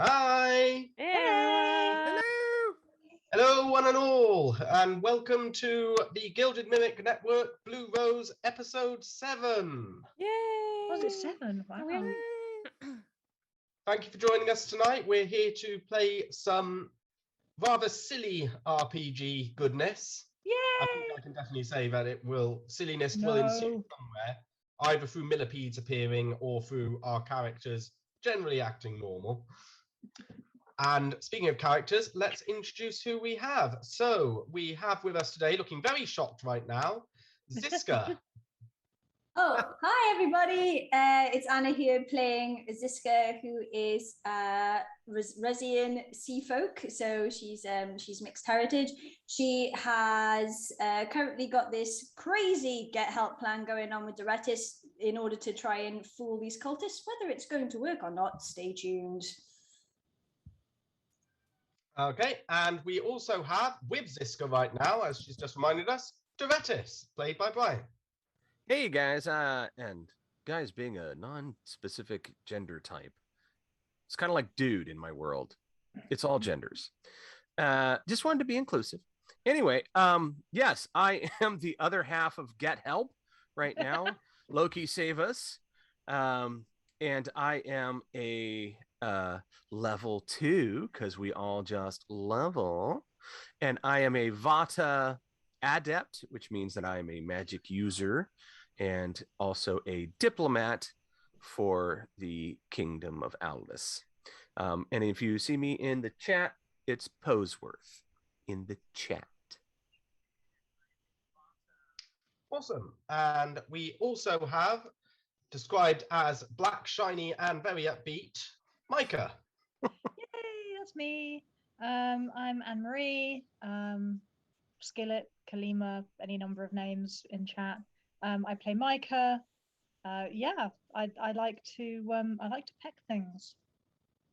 Hi! Hey. Hello! Hello, one and all, and welcome to the Gilded Mimic Network Blue Rose episode 7. Yay! Was it 7? Wow. Thank you for joining us tonight. We're here to play some rather silly RPG goodness. Yay! I think I can definitely say that silliness will ensue somewhere, either through millipedes appearing or through our characters generally acting normal. And speaking of characters, let's introduce who we have. So we have with us today, looking very shocked right now, Ziska. Oh, hi everybody. It's Anna here playing Ziska, who is Resian sea folk. So she's mixed heritage. She has currently got this crazy get help plan going on with Doretis in order to try and fool these cultists. Whether it's going to work or not, stay tuned. Okay, and we also have with Ziska right now, as she's just reminded us, Doretis, played by Brian. Hey guys, and guys being a non-specific gender type, it's kind of like dude in my world. It's all genders. Just wanted to be inclusive. Anyway, yes, I am the other half of Get Help right now. Loki save us. And I am a level 2 because we all just level. And I am a Vata adept, which means that I am a magic user and also a diplomat for the Kingdom of Alvis. And if you see me in the chat, it's Poseworth in the chat. Awesome. And we also have, described as black, shiny, and very upbeat, Micah. Yay, that's me. I'm Anne-Marie, Skillet, Kalima, any number of names in chat. I play Micah. I like to peck things.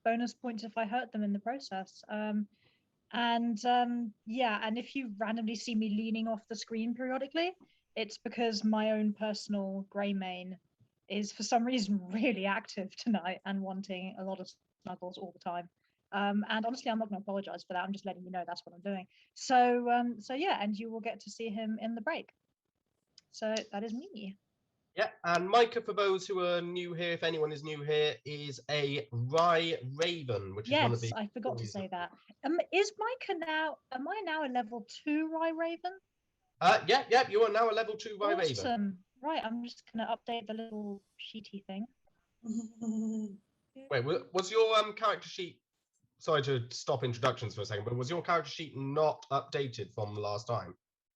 Bonus points if I hurt them in the process. And if you randomly see me leaning off the screen periodically, it's because my own personal grey mane is for some reason really active tonight and wanting a lot of snuggles all the time. And honestly, I'm not going to apologize for that. I'm just letting you know that's what I'm doing. So and you will get to see him in the break. So that is me. Yeah, and Micah, for those who are new here, if anyone is new here, is a Rye Raven, which is one of the... Yes, I forgot to say that. Am I now a level 2 Rye Raven? Yeah, you are now a level 2 Rye Raven. Awesome. Right, I'm just going to update the little sheety thing. Wait, was your character sheet... Sorry to stop introductions for a second, but was your character sheet not updated from the last time?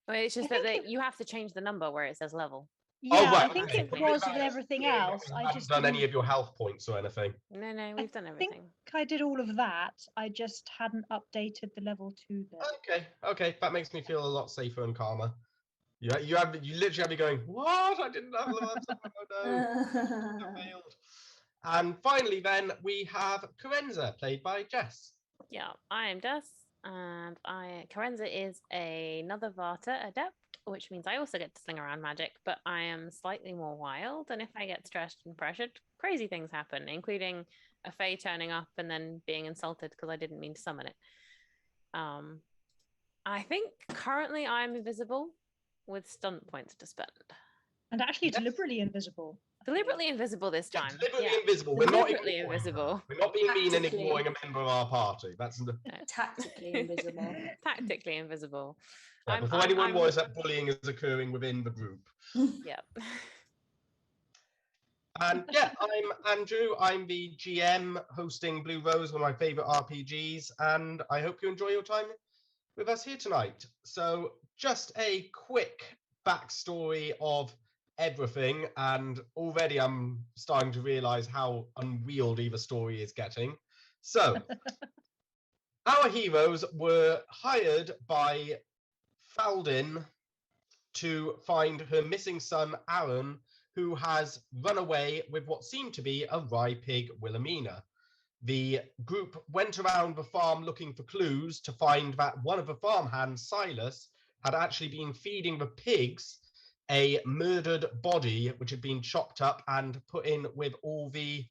Well, it's just that you have to change the number where it says level. Yeah, right, I think okay. it was with everything else. You I haven't just done any of your health points or anything. No, we've done I think everything. I did all of that. I just hadn't updated the level 2 bit. Okay, that makes me feel a lot safer and calmer. You literally have me going, what? I didn't have level up. Oh no, I failed. And finally, then we have Carenza, played by Jess. Yeah, I am Jess, and Carenza is another Vata adept, which means I also get to sling around magic, but I am slightly more wild, and if I get stressed and pressured, crazy things happen, including a Fae turning up and then being insulted because I didn't mean to summon it. I think currently I'm invisible with stunt points to spend. And actually deliberately invisible. Deliberately invisible this time. Deliberately invisible. We're Deliberately not invisible. We're not being mean and Tactically. ignoring a member of our party. That's Tactically invisible. Tactically invisible. before anyone worries that bullying is occurring within the group. Yep. And yeah, I'm Andrew. I'm the GM hosting Blue Rose, one of my favorite RPGs, and I hope you enjoy your time with us here tonight. So just a quick backstory of everything, and already I'm starting to realize how unwieldy the story is getting. So our heroes were hired by Faldin to find her missing son Aaron, who has run away with what seemed to be a rye pig, Wilhelmina. The group went around the farm looking for clues to find that one of the farmhands, Silas, had actually been feeding the pigs a murdered body which had been chopped up and put in with all the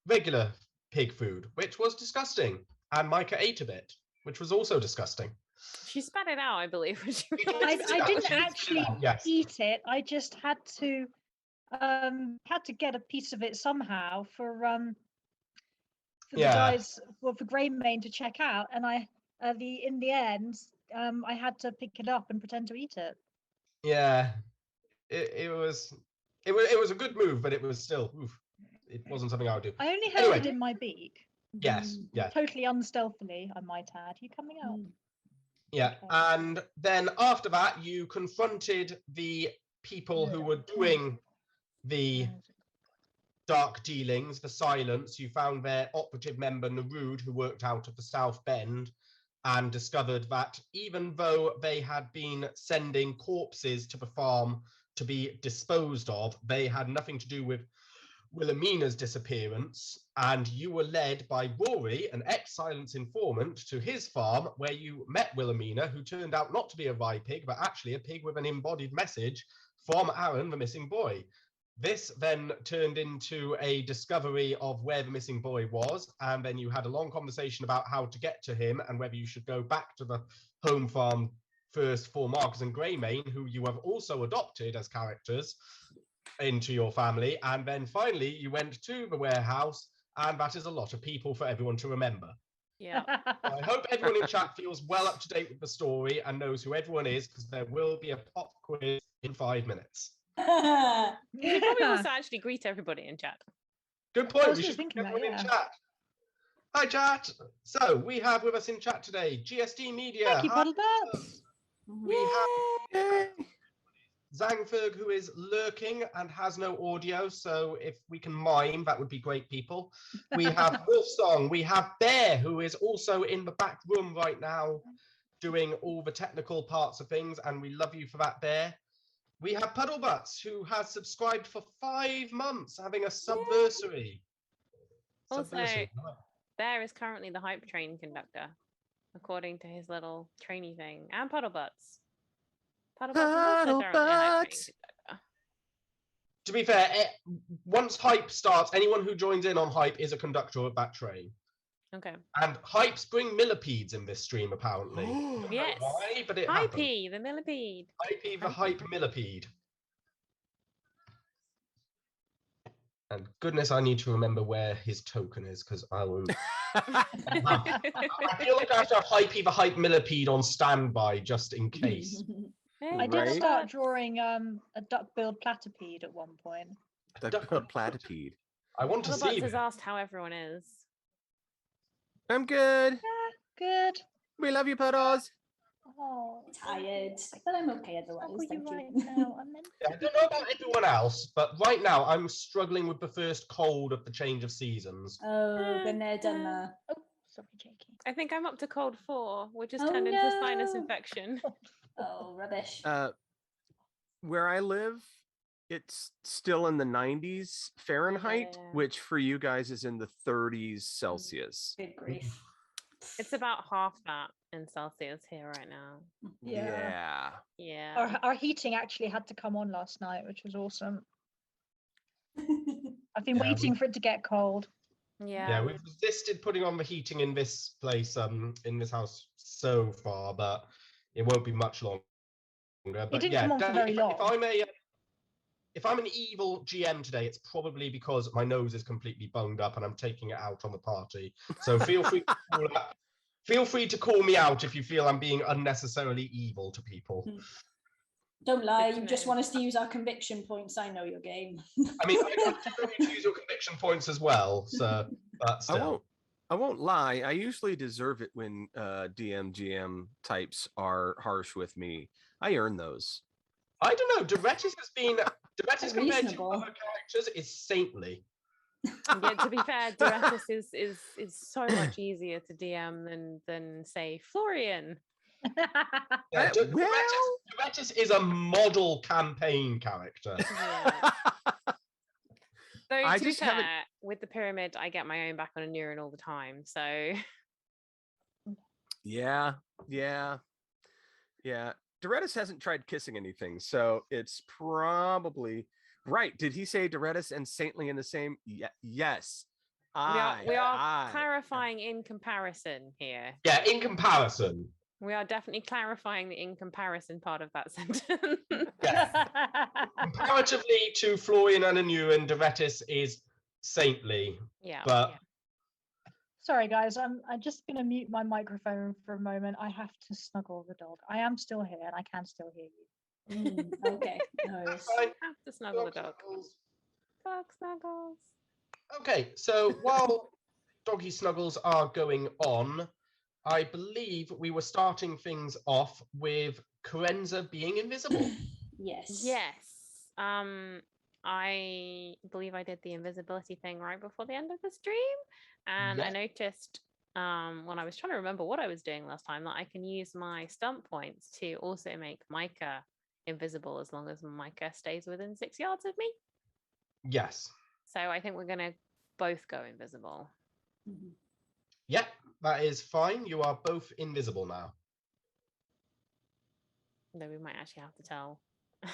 regular pig food, which was disgusting. And Micah ate a bit, which was also disgusting. She spat it out, I believe. When she I didn't Yes. actually Yes. eat it. I just had to get a piece of it somehow for the Yeah. guys, well, for Greymane to check out, and in the end I had to pick it up and pretend to eat it. Yeah. It was a good move, but it was still it wasn't something I would do. I only held Anyway. it in my beak, Yes, yes. totally unstealthily, I might add. You coming out? Yeah, Okay. and then after that, you confronted the people who were doing the dark dealings, the silence. You found their operative member, Narud, who worked out of the South Bend, and discovered that even though they had been sending corpses to the farm to be disposed of, they had nothing to do with Wilhelmina's disappearance, and you were led by Rory, an ex-Silence informant, to his farm, where you met Wilhelmina, who turned out not to be a rye pig, but actually a pig with an embodied message from Aaron, the missing boy. This then turned into a discovery of where the missing boy was, and then you had a long conversation about how to get to him and whether you should go back to the home farm first for Marcus and Greymane, who you have also adopted as characters into your family, and then finally you went to the warehouse, and that is a lot of people for everyone to remember. Yeah. I hope everyone in chat feels well up to date with the story and knows who everyone is, because there will be a pop quiz in 5 minutes. You should probably also actually greet everybody in chat. Good I point. was We just should thinking get that, everyone in yeah. chat. Hi chat. So we have with us in chat today GSD Media. Thank you, Hi. Puddlebats. We have Yay! Zangferg, who is lurking and has no audio, so if we can mime, that would be great, people. We have Wolfsong, we have Bear, who is also in the back room right now, doing all the technical parts of things, and we love you for that, Bear. We have Puddlebutts, who has subscribed for 5 months, having a subversary. Also, Subversary. Bear is currently the hype train conductor, according to his little trainee thing. And Puddlebutts. Puddlebutts is also currently a hype train Puddlebutts. conductor. To be fair, once Hype starts, anyone who joins in on Hype is a conductor of that train. Okay. And Hypes bring millipedes in this stream, apparently. Don't know Yes. why, but it happens. Hypey, the millipede. Hypey the Hype millipede. And goodness, I need to remember where his token is, because I will. I feel like I have to have Hypey the Hype millipede on standby just in case. Hey, I did Right. start drawing a duck-billed platypede at one point. The platypede. I want to see Puddlebutts has that. asked how everyone is. I'm good. Good. We love you, Puddles. Oh, Tired, but I'm okay otherwise. I'll Thank you right you. now. I'm meant I don't know about everyone else, but right now I'm struggling with the first cold of the change of seasons. Oh, been there, done that. Oh, sorry, Jakey. I think I'm up to cold 4, which has Oh, turned into sinus no. infection. Oh, rubbish. Where I live, it's still in the 90s Fahrenheit, Yeah. which for you guys is in the 30s Celsius. Good grief. It's about half that in Celsius here right now. Yeah. Yeah. Our heating actually had to come on last night, which was awesome. I've been Yeah, waiting for it to get cold. Yeah, we've resisted putting on the heating in this place, in this house so far, but it won't be much longer. But didn't yeah, come on for very long. if I'm an evil GM today, it's probably because my nose is completely bunged up and I'm taking it out on the party. So feel free to feel free to call me out if you feel I'm being unnecessarily evil to people. Don't lie, Good to you just know. want us to use our conviction points. I know your game. I mean, I can use your conviction points as well. So, but still. I won't lie. I usually deserve it when DM GM types are harsh with me. I earn those. I don't know. Durettis compared to Reasonable. other characters is saintly. Yeah, to be fair, Doratus is so much easier to DM than say Florian. Yeah, well- Durettis is a model campaign character. Yeah. Though I to be just haven't- fair, with the pyramid, I get my own back on a neuron all the time. So Yeah. Doretis hasn't tried kissing anything, so it's probably right. Did he say Doretis and saintly in the same? Yes. We are clarifying in comparison here. Yeah, in comparison. We are definitely clarifying the in comparison part of that sentence. Yeah. Comparatively to Florian and Anuan, Doretis is saintly. Yeah. But Sorry, guys. I'm just going to mute my microphone for a moment. I have to snuggle the dog. I am still here and I can still hear you. Okay. No worries. that's fine. Have to snuggle the dog. Snuggles. Dog snuggles. Okay, so while doggy snuggles are going on, I believe we were starting things off with Corenza being invisible. Yes. Yes. I believe I did the invisibility thing right before the end of the stream, and I Yes. noticed when I was trying to remember what I was doing last time that I can use my stunt points to also make Micah invisible as long as Micah stays within 6 yards of me. Yes. So I think we're gonna both go invisible. Mhm. Yep, that is fine. You are both invisible now. Though we might actually have to tell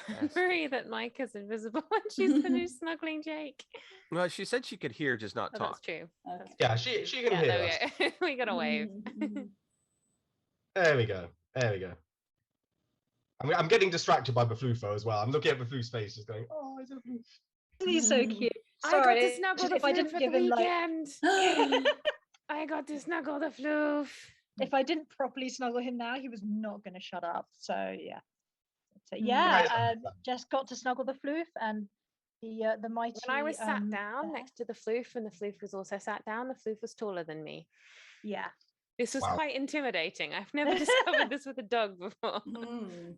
Yes. Marie that Micah's invisible when she's finished snuggling Jake. Well, she said she could hear, just not Oh, talk. that's true. Okay. Yeah, she can Yeah, hear there us. we go. We got a wave. Mhm. There we go. There we go. I'm getting distracted by Baflufo as well. I'm looking at Baflu's face, just going, "Oh, it's a Bafloof." He's so cute. I Sorry, got to snuggle the if I floof didn't at give the him like, weekend. I got to snuggle the floof. if I didn't properly snuggle him now, he was not going to shut up. So yeah. So Mm. yeah, just got to snuggle the floof and the mighty. When I was sat down bear. next to the floof and the floof was also sat down, the floof was taller than me. Yeah. This was Wow. quite intimidating. I've never discovered this with a dog before. Mm.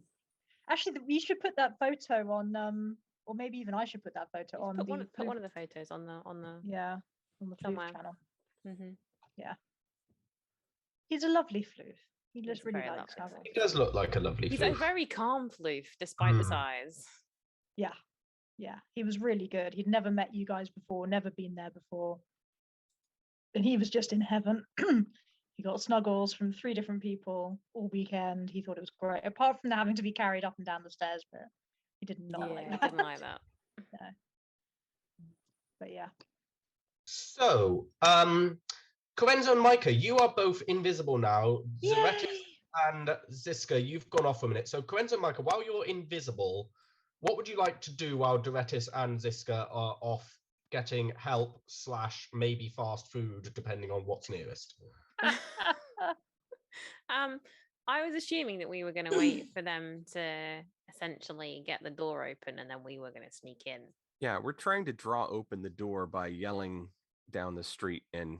Actually, you should put that photo on. Or maybe even I should put that photo on. Put the one floof- of the photos on the. Yeah, on the floof somewhere. channel. Mhm. He's a lovely floof. He He's just a really very likes lovely snuggle. He does look like a lovely He's a Floof. very calm floof despite the Mm. size. Yeah, he was really good. He'd never met you guys before, never been there before, and he was just in heaven. He got snuggles from 3 different people all weekend. He thought it was great, apart from having to be carried up and down the stairs, but he did not like I that. didn't like that. But yeah, So, Corenza and Micah, you are both invisible now. Zoretis Yay! and Ziska, you've gone off a minute. So, Corenza and Micah, while you're invisible, what would you like to do while Doretis and Ziska are off getting help / maybe fast food, depending on what's nearest? I was assuming that we were going to wait for them to essentially get the door open and then we were going to sneak in. Yeah, we're trying to draw open the door by yelling down the street, and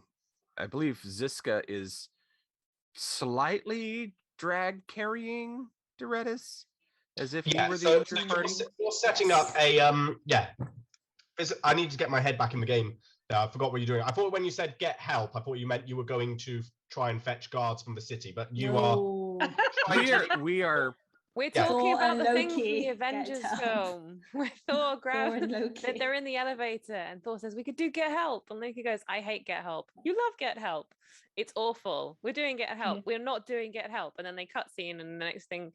I believe Ziska is slightly drag carrying Doretis as if we were the so injured party. you're setting up a I need to get my head back in the game. I forgot what you're doing. I thought when you said get help, I thought you meant you were going to try and fetch guards from the city, but you are No. trying to We're Yeah. talking Thor about and the thing from Loki the get Avengers help. film where Thor Thor grabs and Loki. that they're in the elevator and Thor says, "We could do get help." And Loki goes, "I hate get help." You love get help. It's awful. We're doing get help. Yeah. We're not doing get help. And then they cut scene and the next thing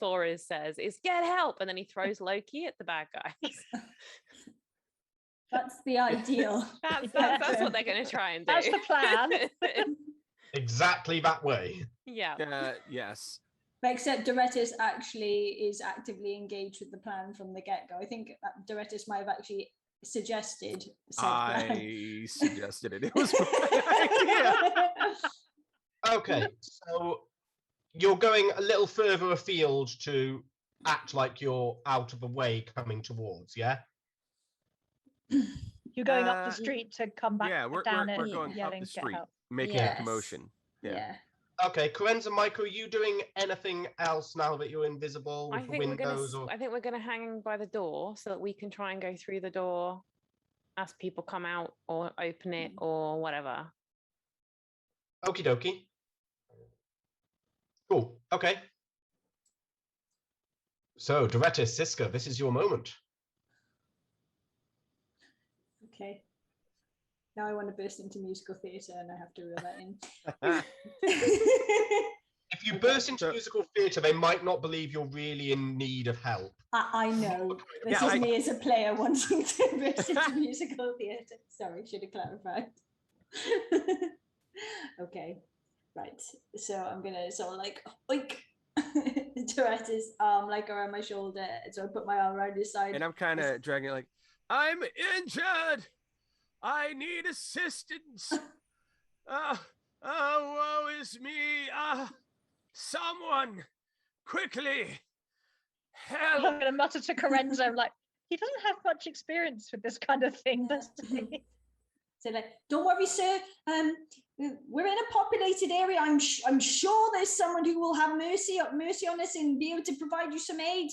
Thor says is get help. And then he throws Loki at the bad guys. That's the ideal. That's what they're going to try and do. That's the plan. exactly that way. Yeah. Yes. But except Doretis actually is actively engaged with the plan from the get-go. I think Doretis might have actually suggested said plan. I suggested it. It was my idea. Okay, so you're going a little further afield to act like you're out of the way coming towards, yeah? You're going up the Uh, street to come back Yeah, we're down going and up yelling, the "Get street, help." making Yes. a commotion. Yeah. Okay, Corenza, Michael, are you doing anything else now that you're invisible I with the think windows? Or... I think we're gonna hang by the door so that we can try and go through the door as people come out or open it or whatever. Okie dokie. Cool, okay. So, Doretis, Siska, this is your moment. Okay. Now I want to burst into musical theatre and I have to reel that in. If you burst into musical theatre, they might not believe you're really in need of help. I know. This Yeah, is me as a player wanting to burst into musical theatre. Sorry, should have clarified. Okay, right. So I'm gonna sort of like oink Tourette's arm like around my shoulder. So I put my arm around his side. And I'm kind of dragging it like, I'm injured. I need assistance. Woe is me. Someone, quickly, I'm help. going to mutter to Corenzo, like, he doesn't have much experience with this kind of thing, does he? So like, don't worry, sir. We're in a populated area. I'm sure there's someone who will have mercy on us and be able to provide you some aid.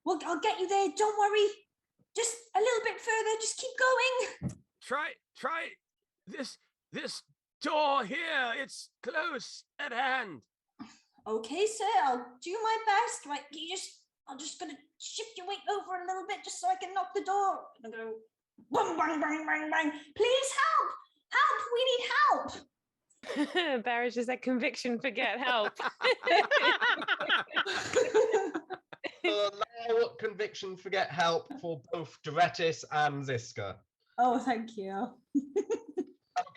Well, I'll get you there. Don't worry. Just a little bit further. Just keep going. Try this door here. It's close at hand. Okay, sir. I'll do my best. Right, I'm just gonna shift your weight over a little bit just so I can knock the door. And I'll go bang, bang, bang, bang, bang. Please help! Help! We need help. Barry's just like conviction, forget help. Allow conviction, forget help for both Durettis and Ziska. Oh, thank you.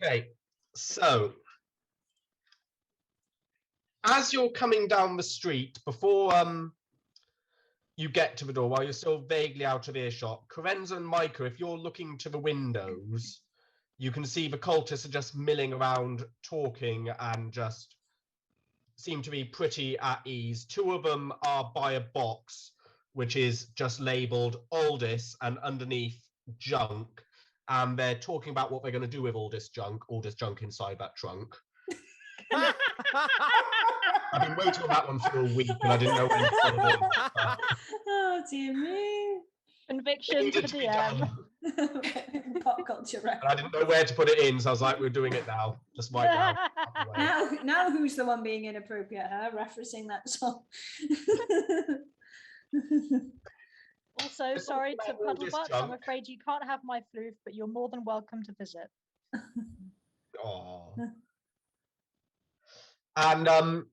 Okay, so as you're coming down the street, before you get to the door, while you're still vaguely out of earshot, Corenza and Micah, if you're looking to the windows, you can see the cultists are just milling around, talking, and just seem to be pretty at ease. Two of them are by a box, which is just labeled Aldous, and underneath junk. And they're talking about what they're going to do with all this junk inside that trunk. I've been waiting on that one for a week, and I didn't know when to put it in. Oh, dear me. Conviction to the Needed to be DM. done. Pop culture And I didn't know where to put it in, so I was like, we're doing it now. Just right now. Now who's the one being inappropriate, huh? Referencing that song. Also, It's all sorry to about all this Puddlebutt, I'm junk. afraid you can't have my floof, but you're more than welcome to visit. Oh. And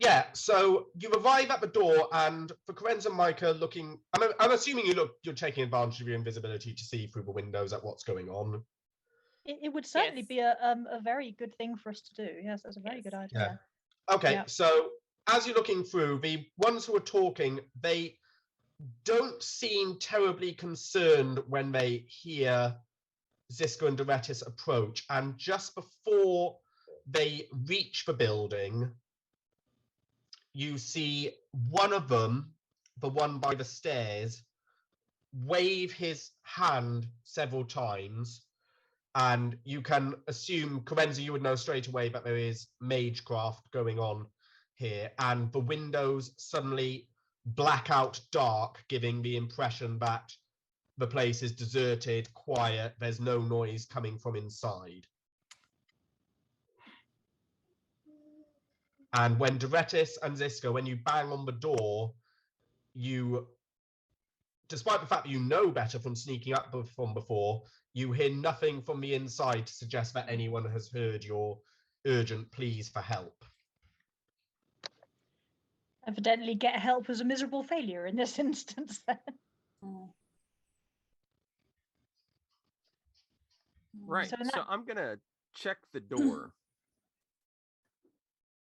yeah, so you arrive at the door, and for Corenza and Micah looking, I'm assuming you're taking advantage of your invisibility to see through the windows at what's going on. It would certainly be a very good thing for us to do. Yes, that's a very good idea. Okay, Yeah. so as you're looking through, the ones who are talking, they don't seem terribly concerned when they hear Ziska and Durettis approach. And just before they reach the building, you see one of them, the one by the stairs, wave his hand several times. And you can assume, Corenza, you would know straight away that there is magecraft going on here. And the windows suddenly black out dark, giving the impression that the place is deserted, quiet, there's no noise coming from inside. And when Durettis and Ziska, when you bang on the door, you, despite the fact that you know better from sneaking up from before, you hear nothing from the inside to suggest that anyone has heard your urgent pleas for help. Evidently, get help was a miserable failure in this instance. Then. Right. So So, I'm gonna check the door.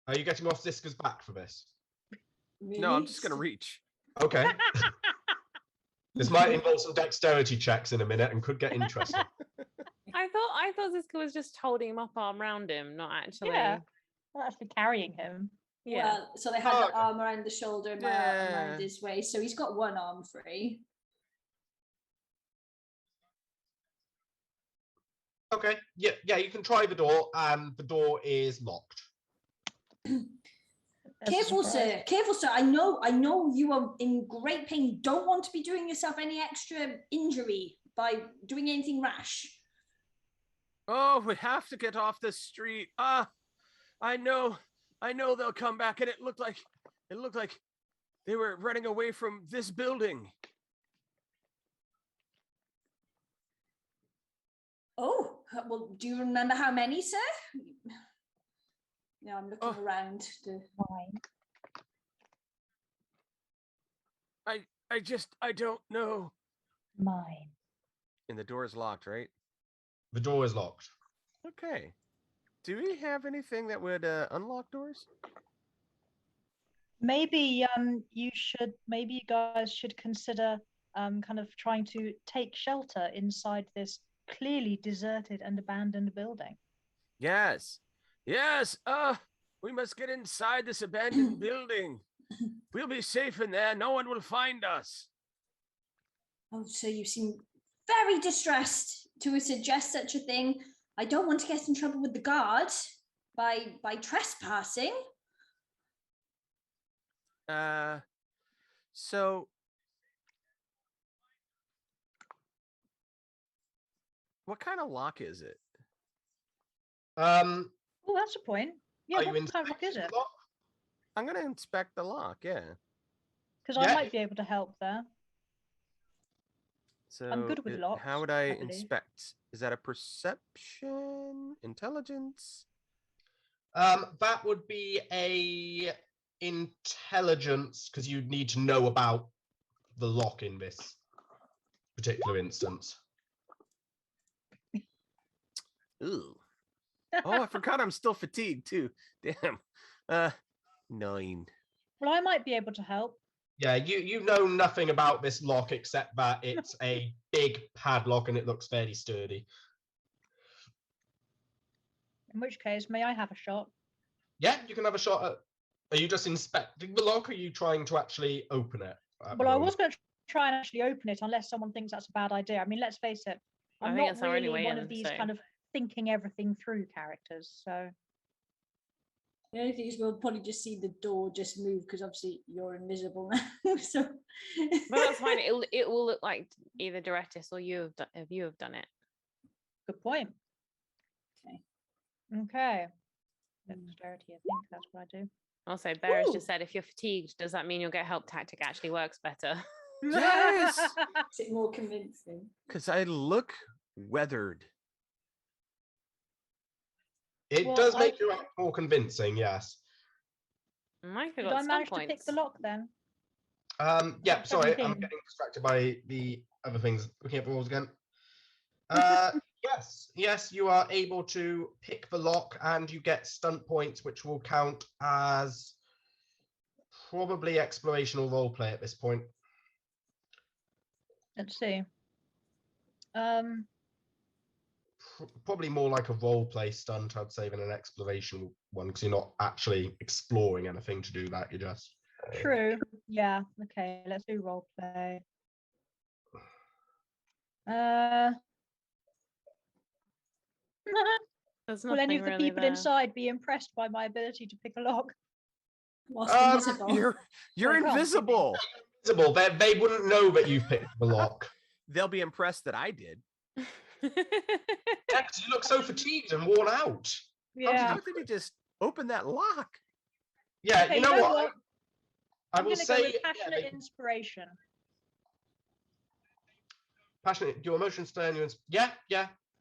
Are you getting off Ziska's back for this? No, I'm just gonna reach. Okay. This might involve some dexterity checks in a minute and could get interesting. I thought Ziska was just holding him up arm around him, not actually. Yeah. Not actually carrying him. Yeah. Well, so they had Oh, the okay. arm around the shoulder and my arm around his waist, so he's got one arm free. Okay. Yeah, you can try the door, and the door is locked. That's a Careful, surprise. sir. Careful, sir. I know you are in great pain. Don't want to be doing yourself any extra injury by doing anything rash. Oh, we have to get off the street. I know they'll come back, and it looked like they were running away from this building. Oh, well, do you remember how many, sir? No, I'm looking Oh. around. Fine. I don't know. Mine. And the door is locked, right? The door is locked. Okay. Do we have anything that would unlock doors? Maybe maybe you guys should consider kind of trying to take shelter inside this clearly deserted and abandoned building. Yes. Yes. We must get inside this abandoned building. We'll be safe in there. No one will find us. Oh, so you seem very distressed to suggest such a thing. I don't want to get in trouble with the guards by trespassing. So what kind of lock is it? Oh, that's a point. Yeah, Are you what kind of lock is inspecting it? the lock? I'm gonna inspect the lock, yeah. Because Yeah. I might be able to help there. So I'm good with locks, how would I I believe. inspect? Is that a perception? Intelligence? That would be a intelligence, because you'd need to know about the lock in this particular instance. Ooh. Oh, I forgot I'm still fatigued too. Damn. 9. Well, I might be able to help. Yeah, you know nothing about this lock except that it's a big padlock and it looks fairly sturdy. In which case, may I have a shot? Yeah, you can have a shot at. Are you just inspecting the lock, or are you trying to actually open it? at the Well, I moment? was going to try and actually open it, unless someone thinks that's a bad idea. I mean, let's face it, I I'm think not it's our only really way one in, of these so- kind of thinking everything through characters. So The only thing is we'll probably just see the door just move because obviously you're invisible now. So But that's fine. It will look like either Durettis or you have done it. good point. Okay. Okay. Dexterity, I think that's what I do. Also, Bear has Ooh. just said if you're fatigued, does that mean your get help tactic actually works better? Yes! Is it more convincing? Because I look weathered. It Well, does I- make you act more convincing, yes. Micah Did got I stun manage to points. pick the lock then? Yeah, sorry, I'm 17. getting distracted by the other things. Looking at the rules again. Yes, you are able to pick the lock, and you get stunt points, which will count as probably exploration or roleplay at this point. Let's see. Probably more like a roleplay stunt, I'd say, than an exploration one, because you're not actually exploring anything to do that. You're just True. Yeah. Okay. Let's do role play. There's Will any nothing of the really people there. inside be impressed by my ability to pick a lock? Whilst Um, invisible. You're I can't see me. invisible. visible. They wouldn't know that you've picked the lock. They'll be impressed that I did. Yeah, 'cause you look so fatigued and worn out. Yeah. How did you just open that lock? Yeah, Okay, you know what? I I'm will going to go say, with yeah, passionate inspiration. passionate. Your emotions turn you. Yeah.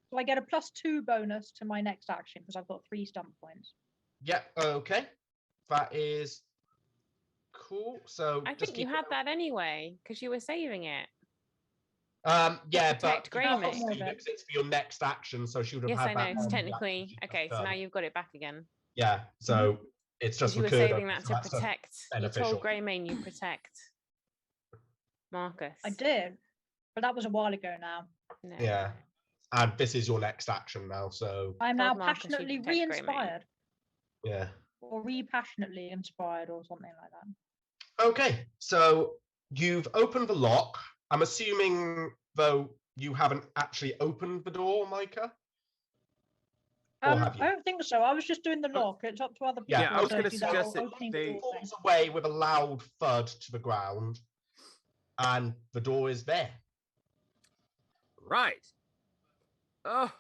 So I get a +2 bonus to my next action because I've got 3 stump points. Yeah, okay. That is cool. So I just think you keep had that anyway because you were saving it. yeah, protect but Grey you Mate. can't see it because it's for your next action, so she would have Yes, had I that. know. It's on the technically action she'd just okay. So now done. you've got it back again. Yeah, so it's just Because you were recurred saving over, that so to that's a- protect. You beneficial. told Greymane you protect Marcus. I did, but that was a while ago now. No. Yeah. And this is your next action now, so I'm Told now Marcus you passionately protect Greymane. re-inspired, yeah. or re-passionately inspired, or something like that. Okay, so you've opened the lock. I'm assuming, though, you haven't actually opened the door, Micah? Or have you? I don't think so. I was just doing the lock. It's up to other people. Yeah, I was to gonna do that suggest whole that opening they- door thing. Falls away with a loud thud to the ground, and the door is there. Right. Oh,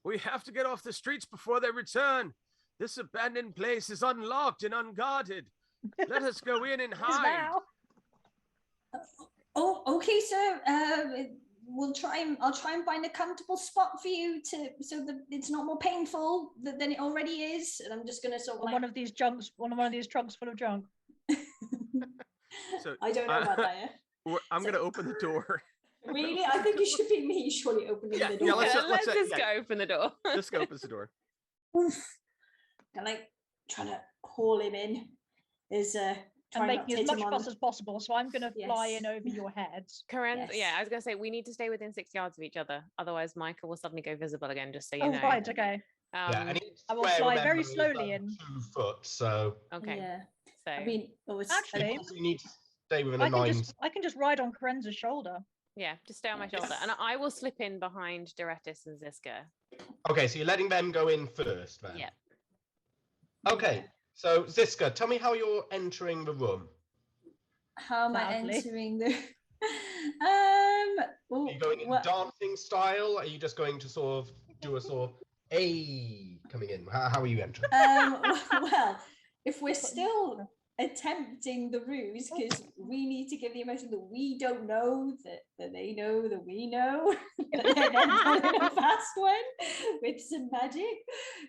we have to get off the streets before they return. This abandoned place is unlocked and unguarded. Let us go in and Is hide. now. Oh, okay, sir. I'll try and find a comfortable spot for you so that it's not more painful than it already is. And I'm just gonna sort of On one of these trunks full of junk. So, I don't know about that. Yeah. I'm going to open the door. Really, I think it should be me surely opening Yeah, the yeah, door. let's Yeah, let's let's say- just yeah. go open the door. This guy opens the door. Oof. and like trying to haul him in. Is And trying not making to as hit much him fuss on. as possible. So I'm going to fly in Yes. over your heads. Karenz, yeah, Yes. I was gonna say we need to stay within 6 yards of each other. Otherwise, Micah will suddenly go visible again. Just so you Oh, know. right. Okay. Yeah, and each I will square, fly very remember, is, slowly in. 2 foot, so Okay. Yeah. So I mean, Actually, you need to stay within a I can 9. just ride on Karenza's shoulder. yeah, just stay on my shoulder, and I will slip in behind Doretis and Ziska. Okay, so you're letting them go in first, then. Yeah. Okay, so Ziska, tell me how you're entering the room. How am I Loudly. entering the? Are you going in dancing style? Are you just going to sort of do a sort of coming in? How are you entering? Well, if we're still attempting the ruse, because we need to give the impression that we don't know that they know that we know that they're pulling a fast one with some magic.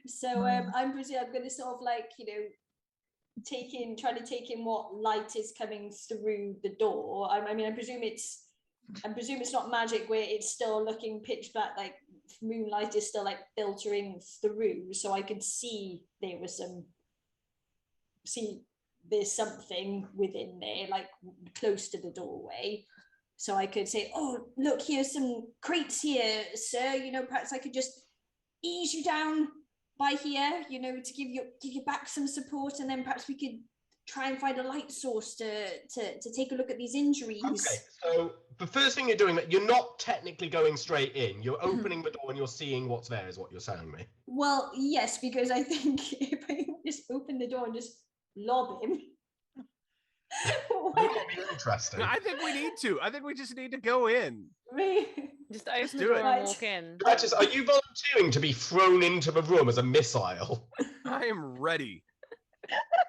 So I'm going to sort of like, you know, trying to take in what light is coming through the door. I mean, I presume it's not magic where it's still looking pitch black, like moonlight is still like filtering through, so I could see there's something within there, like close to the doorway. So I could say, oh, look, here's some crates here, sir. You know, perhaps I could just ease you down by here, you know, to give your back some support, and then perhaps we could try and find a light source to take a look at these injuries. Okay, so the first thing you're doing, that you're not technically going straight in. You're opening the door and you're seeing what's there, is what you're telling me. Well, yes, because I think if I just open the door and just lob him. Would not be interesting. No, I think we need to. I think we just need to go in. Just open the do door it. and walk in. Duchess, are you volunteering to be thrown into the room as a missile? I am ready.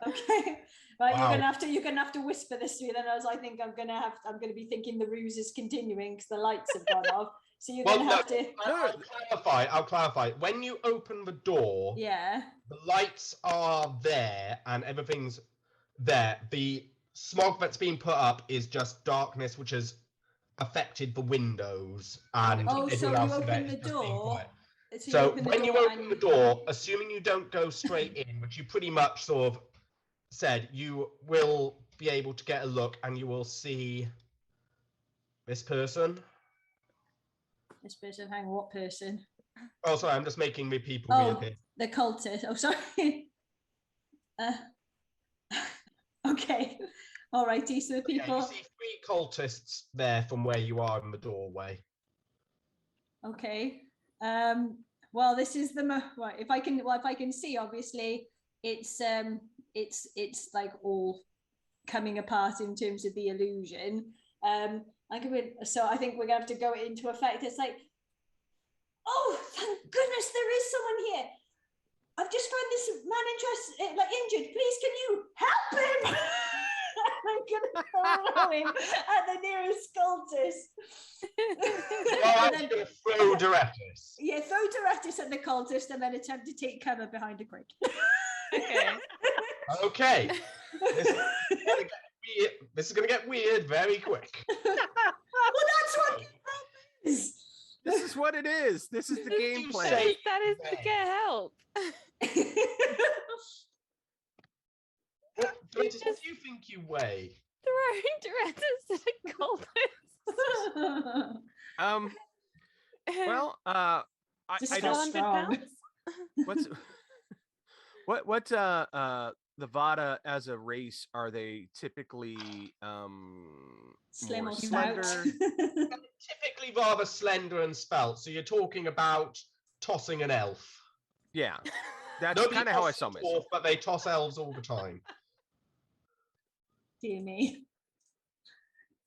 Okay. Right, Wow. you're gonna have to whisper this to me then, as I think I'm gonna be thinking the ruse is continuing because the lights have gone off. So you're Well, gonna no, have to. I'll clarify. When you open the door, Yeah. the lights are there and everything's there. The smog that's being put up is just darkness, which has affected the windows and Oh, so everything you else in open there the is just being door. quiet. So When you open the door, assuming you don't go straight in, which you pretty much sort of said, you will be able to get a look and you will see this person. This person, hang on, what person? Oh, sorry, I'm just making the people Oh, reappear. the cultist. Oh, sorry. Okay. All righty. So Yeah, people. you see 3 cultists there from where you are in the doorway. Okay. Well, this is the right. If I can see, obviously, it's like all coming apart in terms of the illusion. So I think we're gonna have to go into effect. It's like, oh, thank goodness there is someone here. I've just found this man injured. Please, can you help him? I'm gonna throw him at the nearest cultist. Oh, I'm going to throw Doretis. Yeah, throw Doretis at the cultist and then attempt to take cover behind a crate. Okay. Okay. This is going to get weird very quick. Well, that's what it is. This is what it is. This is the game You plan. say- That is to get help. What do you think you weigh? Throwing Doretis at a cultist. Well, I Just don't. go 100 strong. pounds? What's the Vada as a race? Are they typically Slim more or stout. slender? Typically rather slender and spelt, so you're talking about tossing an elf. Yeah, that's Nobody kind of how I tosses saw dwarf, myself. but they toss elves all the time. Dear me.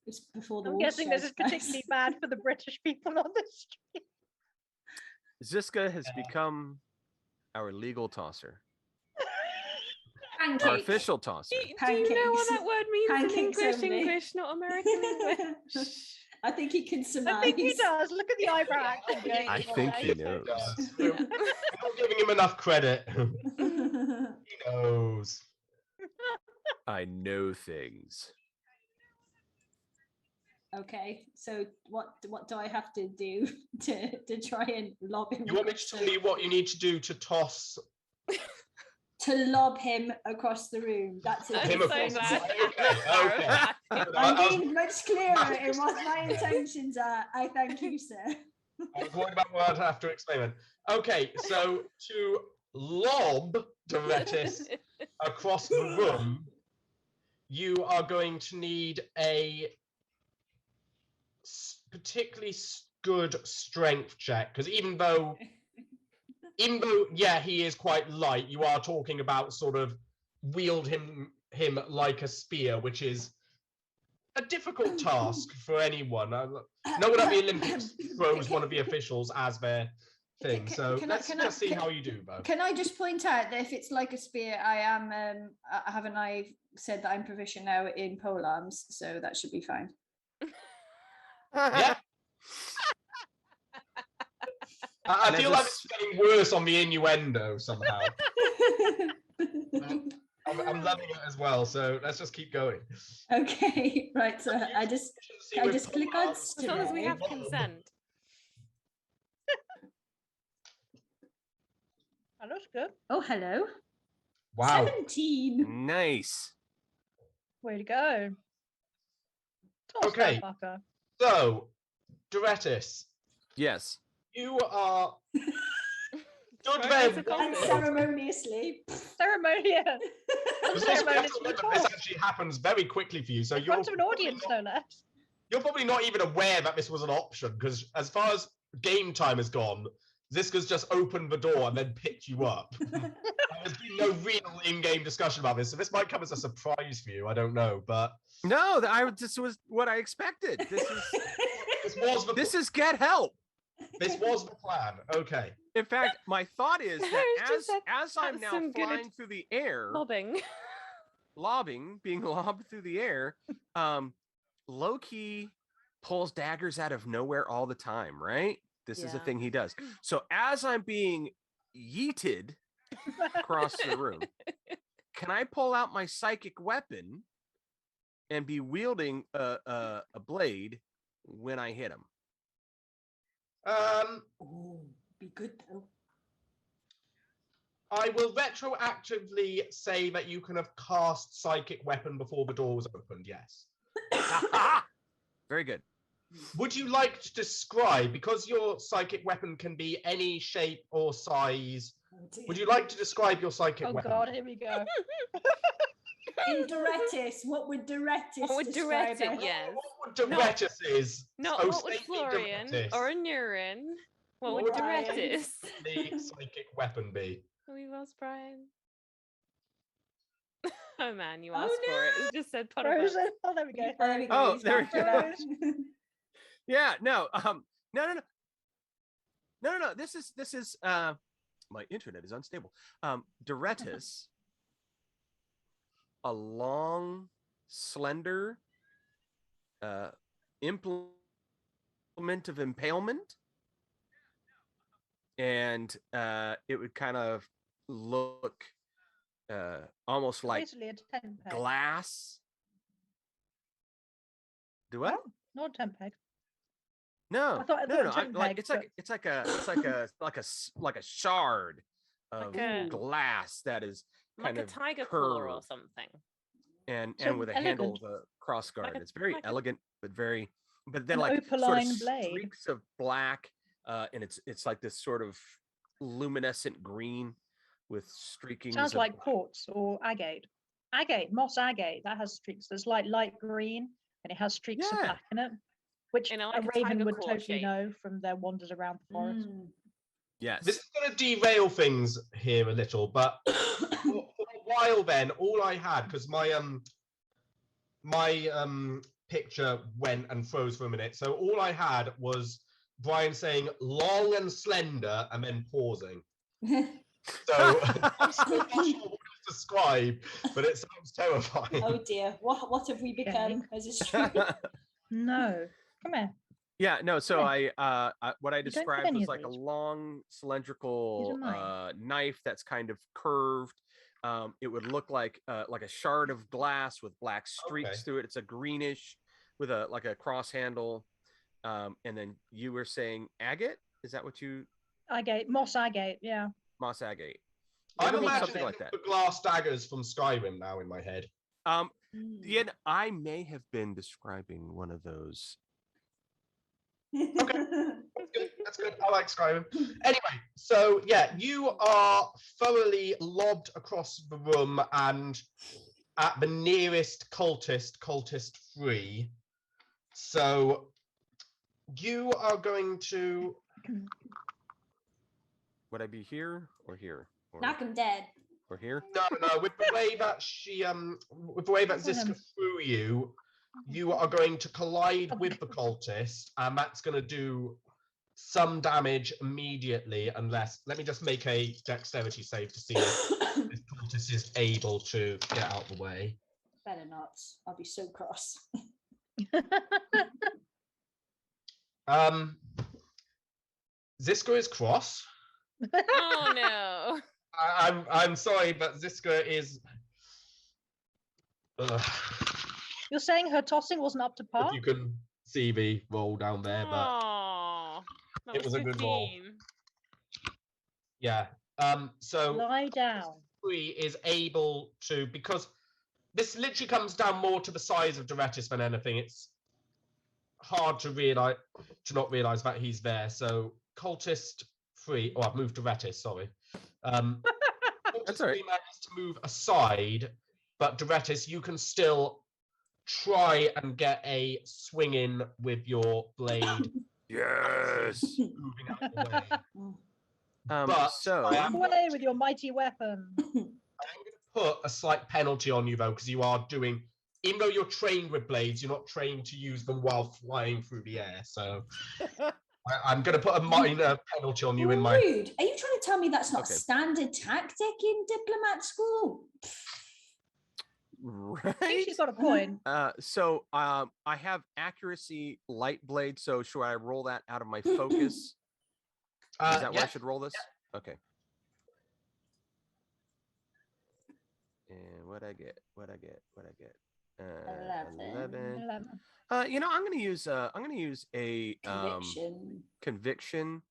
It's before the I'm water guessing this is strikes, guys. particularly bad for the British people on the street. Ziska has become our legal tosser, our Pancakes. official tosser. Do you know what that word means Pancakes in only. English, not American English? I think he can surmise. I think he does. Look at the eyebrow action going I on think there. he knows. Does. We're not giving him enough credit. He knows. I know things. Okay, so what do I have to do to try and lob him? You want me to tell you what you need to do to toss? to lob him across the room. That's it. I'm Him so across the glad. room. Okay. I'm I was- being much clearer in what my intentions are. I thank you, sir. I was worried about what I'd have to explain then. Okay, so to lob Doretis across the room, you are going to need a particularly good strength check, because even though yeah, he is quite light, you are talking about sort of wield him like a spear, which is a difficult task for anyone. No one at the Olympics throws one of the officials as their thing. So let's just see how you do, Bo. Can I just point out that if it's like a spear, haven't I said that I'm proficient now in polearms, so that should be fine. Yeah. I feel like it's getting worse on the innuendo somehow. I'm loving it as well, so let's just keep going. Okay, right. So I just click on As long as we have string. consent. That looks good. Oh, hello. Wow. 17. Nice. Way to go. Toss Okay. that fucker. So, Doretis, Yes. you are good Right, there. it's a compliment. Unceremoniously. Ceremonial. This actually happens very quickly for you, so In you're front of an audience, no less. you're probably not even aware that this was an option, because as far as game time has gone, Ziska's just opened the door and then picked you up. There's been no real in-game discussion about this, so this might come as a surprise for you. I don't know, but No, this was what I expected. This is get help. This was the plan. Okay. In fact, my thought is that It's just that as I'm that's now some good flying through the air, Bobbing. being lobbed through the air, Loki pulls daggers out of nowhere all the time, right? This is a Yeah. thing he does. So as I'm being yeeted across the room, can I pull out my psychic weapon and be wielding a blade when I hit him? Oh, be good though. I will retroactively say that you can have cast psychic weapon before the door was opened. Yes. Very good. Would you like to describe, because your psychic weapon can be any shape or size, would you like to describe your psychic Oh weapon? god, here we go. In Doretis, what would Doretis What would describe Doretis- as? yes. What would Doretis is? Not So what would state Florian Doretis. or a Nurin? What What would would Doretis? The psychic weapon be? We lost Brian. Oh man, you Oh, asked for it. It just said Potter. Frozen. Oh, there we go. Oh, there we go. Oh, he's there back we go. around. Yeah, no. No. This is my internet is unstable. Doretis, a long, slender implement of impalement, and it would kind of look almost like Basically a tent peg. glass. Do what? Not a tent peg. No, I thought no. a tent peg, It's like a shard of Like a- glass that is Like kind a of tiger claw or curved something. and So with a handle elegant. of a cross guard. a- It's very like a- elegant, but then An like sort of opaline blade. streaks of black, and it's like this sort of luminescent green with streakings. Sounds of like black. quartz or agate. Agate, moss agate. That has streaks. It's like light green and it has streaks of Yeah. black in it, which You know, a like a raven tiger would claw totally shape. know from their wanders around the forest. Mm. Yes. This is going to derail things here a little, but for a while then, all I had, because my picture went and froze for a minute, so all I had was Brian saying long and slender and then pausing. So I'm still not sure what to describe, but it sounds terrifying. Oh dear, what have we become as a stream? No. Come here. Yeah, no. So Yeah. I what I You don't get described any was of like a these. long cylindrical mine. knife that's kind of curved. It would look like a shard of glass with black streaks Okay. through it. It's a greenish with a cross handle. And then you were saying agate? Is that what you Agate, moss agate. Yeah. moss agate? I'm It'll be imagining something like that. the glass daggers from Skyrim now in my head. Yeah, I may have been describing one of those. That's good. I like Skyrim. Anyway, so yeah, you are thoroughly lobbed across the room and at the nearest cultist free. So you are going to Would I be here or here? Or, Knock him dead. or here? no, with the way that with the way that Ziska threw you, you are going to collide with the cultist, and that's going to do some damage immediately. Unless, let me just make a dexterity save to see if this cultist is able to get out of the way. Better not. I'll be so cross. Ziska is cross. Oh no. I'm sorry, but Ziska is. You're saying her tossing wasn't up to par? If you can see the roll down there, but Oh, that it was a good roll. 15. yeah. So Lie down. Free is able to, because this literally comes down more to the size of Doretis than anything. It's hard to not realize that he's there. So cultist free. Oh, I've moved Doretis. Sorry. That's all right. Free manages to move aside, but Doretis, you can still try and get a swing in with your blade. Yes. Moving out of the way. But So I am Away with your mighty weapon. going to put a slight penalty on you though, because you are doing, even though you're trained with blades, you're not trained to use them while flying through the air. So I'm going to put a minor penalty on you in my. Rude. Are you trying to tell me that's not Okay. standard tactic in diplomat school? I think right. she's got a point. So I have accuracy light blade. So should I roll that out of my focus? Is that where I should roll this? Okay. And what I get? 11. 11. I'm gonna use a conviction,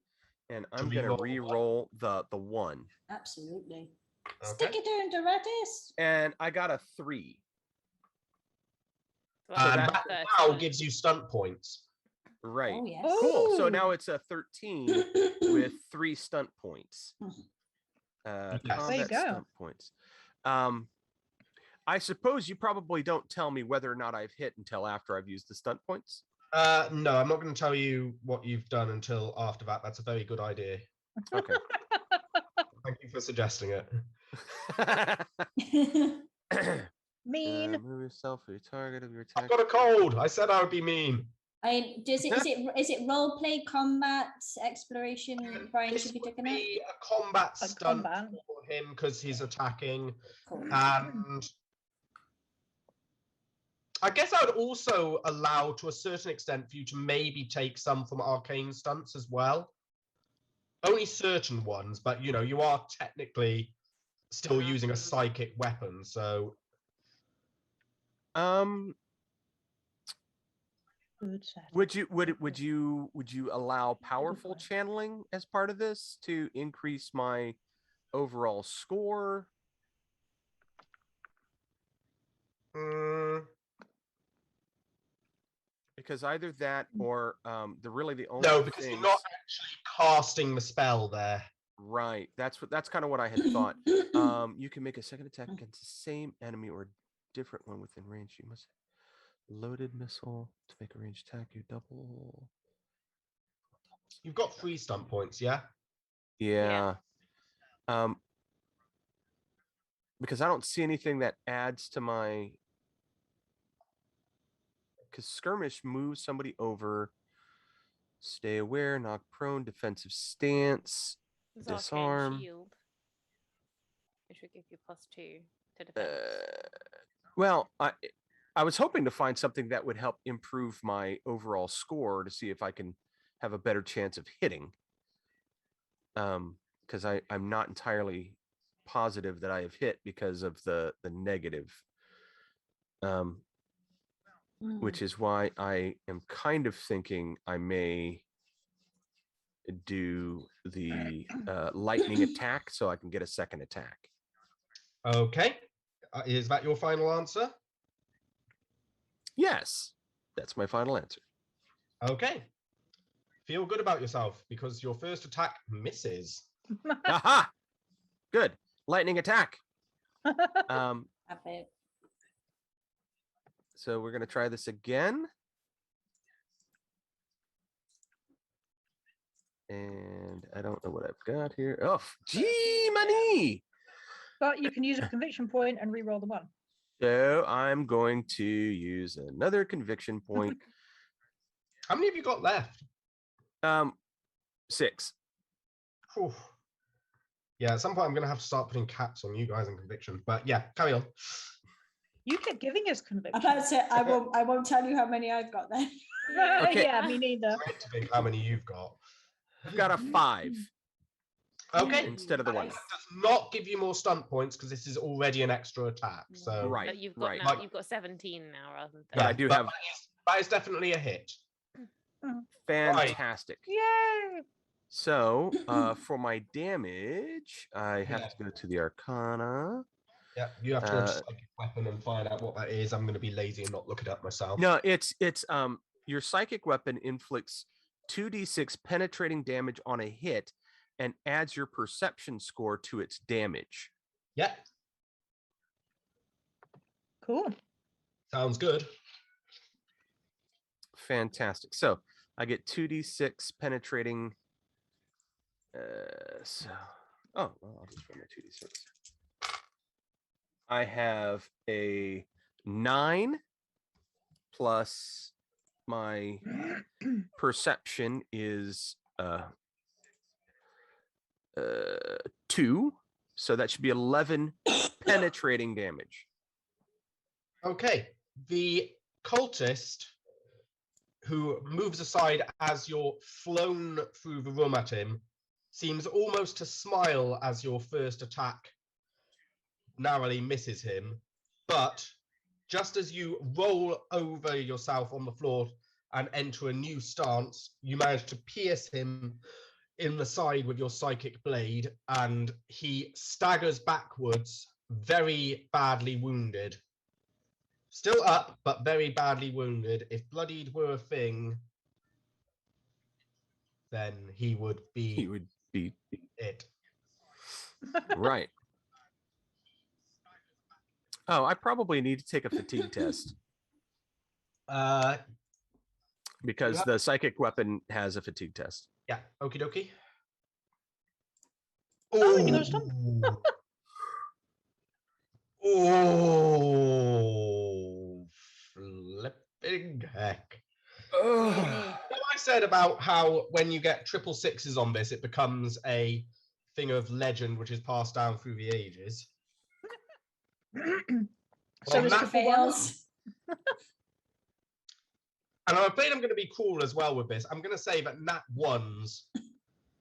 and I'm gonna re-roll re-roll the 1. Absolutely. Okay. Stick it down, Doretis. And I got a 3. So And that's that 13. now gives you stunt points. Right. Oh, yes. Cool. So Ooh. now it's a 13 with 3 stunt points. Yes. There you Combat go. stunt points. I suppose you probably don't tell me whether or not I've hit until after I've used the stunt points. No, I'm not going to tell you what you've done until after that. That's a very good idea. Okay. Thank you for suggesting it. Mean. Move yourself for your target of your I've attack. got a cold. I said I would be mean. I mean, is it role play, combat, exploration? Brian This should be would taking it. be a combat A stunt combat. for him because he's attacking. Cool. And I guess I would also allow, to a certain extent, for you to maybe take some from arcane stunts as well. Only certain ones, but you are technically still using a psychic weapon, so Good set. Would you allow powerful channeling as part of this to increase my overall score? Because either that or the only no, because things, you're not actually casting the spell there. right. That's kind of what I had thought. You can make a second attack against the same enemy or different one within range. You must loaded missile to make a ranged attack. You double. You've got 3 stunt points, yeah? Yeah. Because I don't see anything that adds to my. Because skirmish moves somebody over, stay aware, knock prone, defensive stance, There's arcane disarm. shield, which would give you +2 to defense. Well, I was hoping to find something that would help improve my overall score to see if I can have a better chance of hitting. Because I'm not entirely positive that I have hit because of the negative. Which is why I am kind of thinking I may do the lightning attack so I can get a second attack. Okay. Is that your final answer? Yes, that's my final answer. Okay. Feel good about yourself because your first attack misses. Aha! Good. Lightning attack. Have it. So we're going to try this again. And I don't know what I've got here. Oh, gee, money. But you can use a conviction point and re-roll the one. So I'm going to use another conviction point. How many have you got left? 6. Whew. Yeah, at some point I'm going to have to start putting caps on you guys and conviction. But yeah, carry on. You kept giving us conviction. I'm about to say I won't tell you how many I've got then. Okay. Yeah, me neither. Trying to think how many you've got. I've got a 5 Okay. instead of the 1. That does not give you more stunt points because this is already an extra attack. So Right. But you've got right. now, you've got 17 now rather than But I 30. do but have that is definitely a hit. fantastic. Yay! So for my damage, I have to go to the Arcana. Yeah, you have to go to psychic weapon and find out what that is. I'm going to be lazy and not look it up myself. No, it's your psychic weapon inflicts 2d6 penetrating damage on a hit and adds your perception score to its damage. Yeah, Cool. sounds good. Fantastic. So I get 2d6 penetrating. Well, I'll just run my 2d6. I have a 9 plus my perception is 2, so that should be 11 penetrating damage. Okay, the cultist who moves aside as you're flown through the room at him seems almost to smile as your first attack narrowly misses him, but just as you roll over yourself on the floor and enter a new stance, you manage to pierce him in the side with your psychic blade, and he staggers backwards, very badly wounded. Still up, but very badly wounded. If bloodied were a thing, then he would be it. Right. Oh, I probably need to take a fatigue test because the psychic weapon has a fatigue test. Yeah, okie dokie. Oh, you got a stump. Oh, flipping heck. What I said about how when you get 666s on this, it becomes a thing of legend which is passed down through the ages. So is that the fails. And I'm afraid I'm going to be cruel as well with this. I'm going to say that nat ones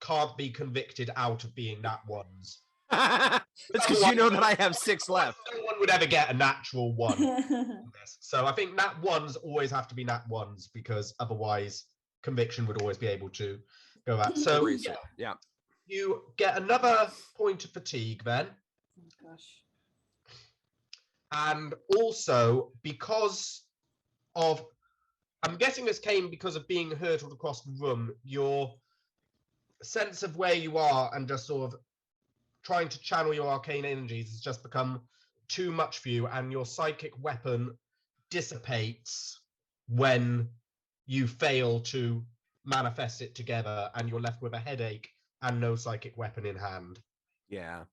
can't be convicted out of being nat ones. That's because you know that I have 6 left. No one would ever get a natural 1. So I think nat ones always have to be nat ones because otherwise conviction would always be able to go out. So yeah. You get another point of fatigue then. Oh gosh. And also because of, I'm guessing this came because of being hurtled across the room, your sense of where you are and just sort of trying to channel your arcane energies has just become too much for you, and your psychic weapon dissipates when you fail to manifest it together, and you're left with a headache and no psychic weapon in hand. Yeah.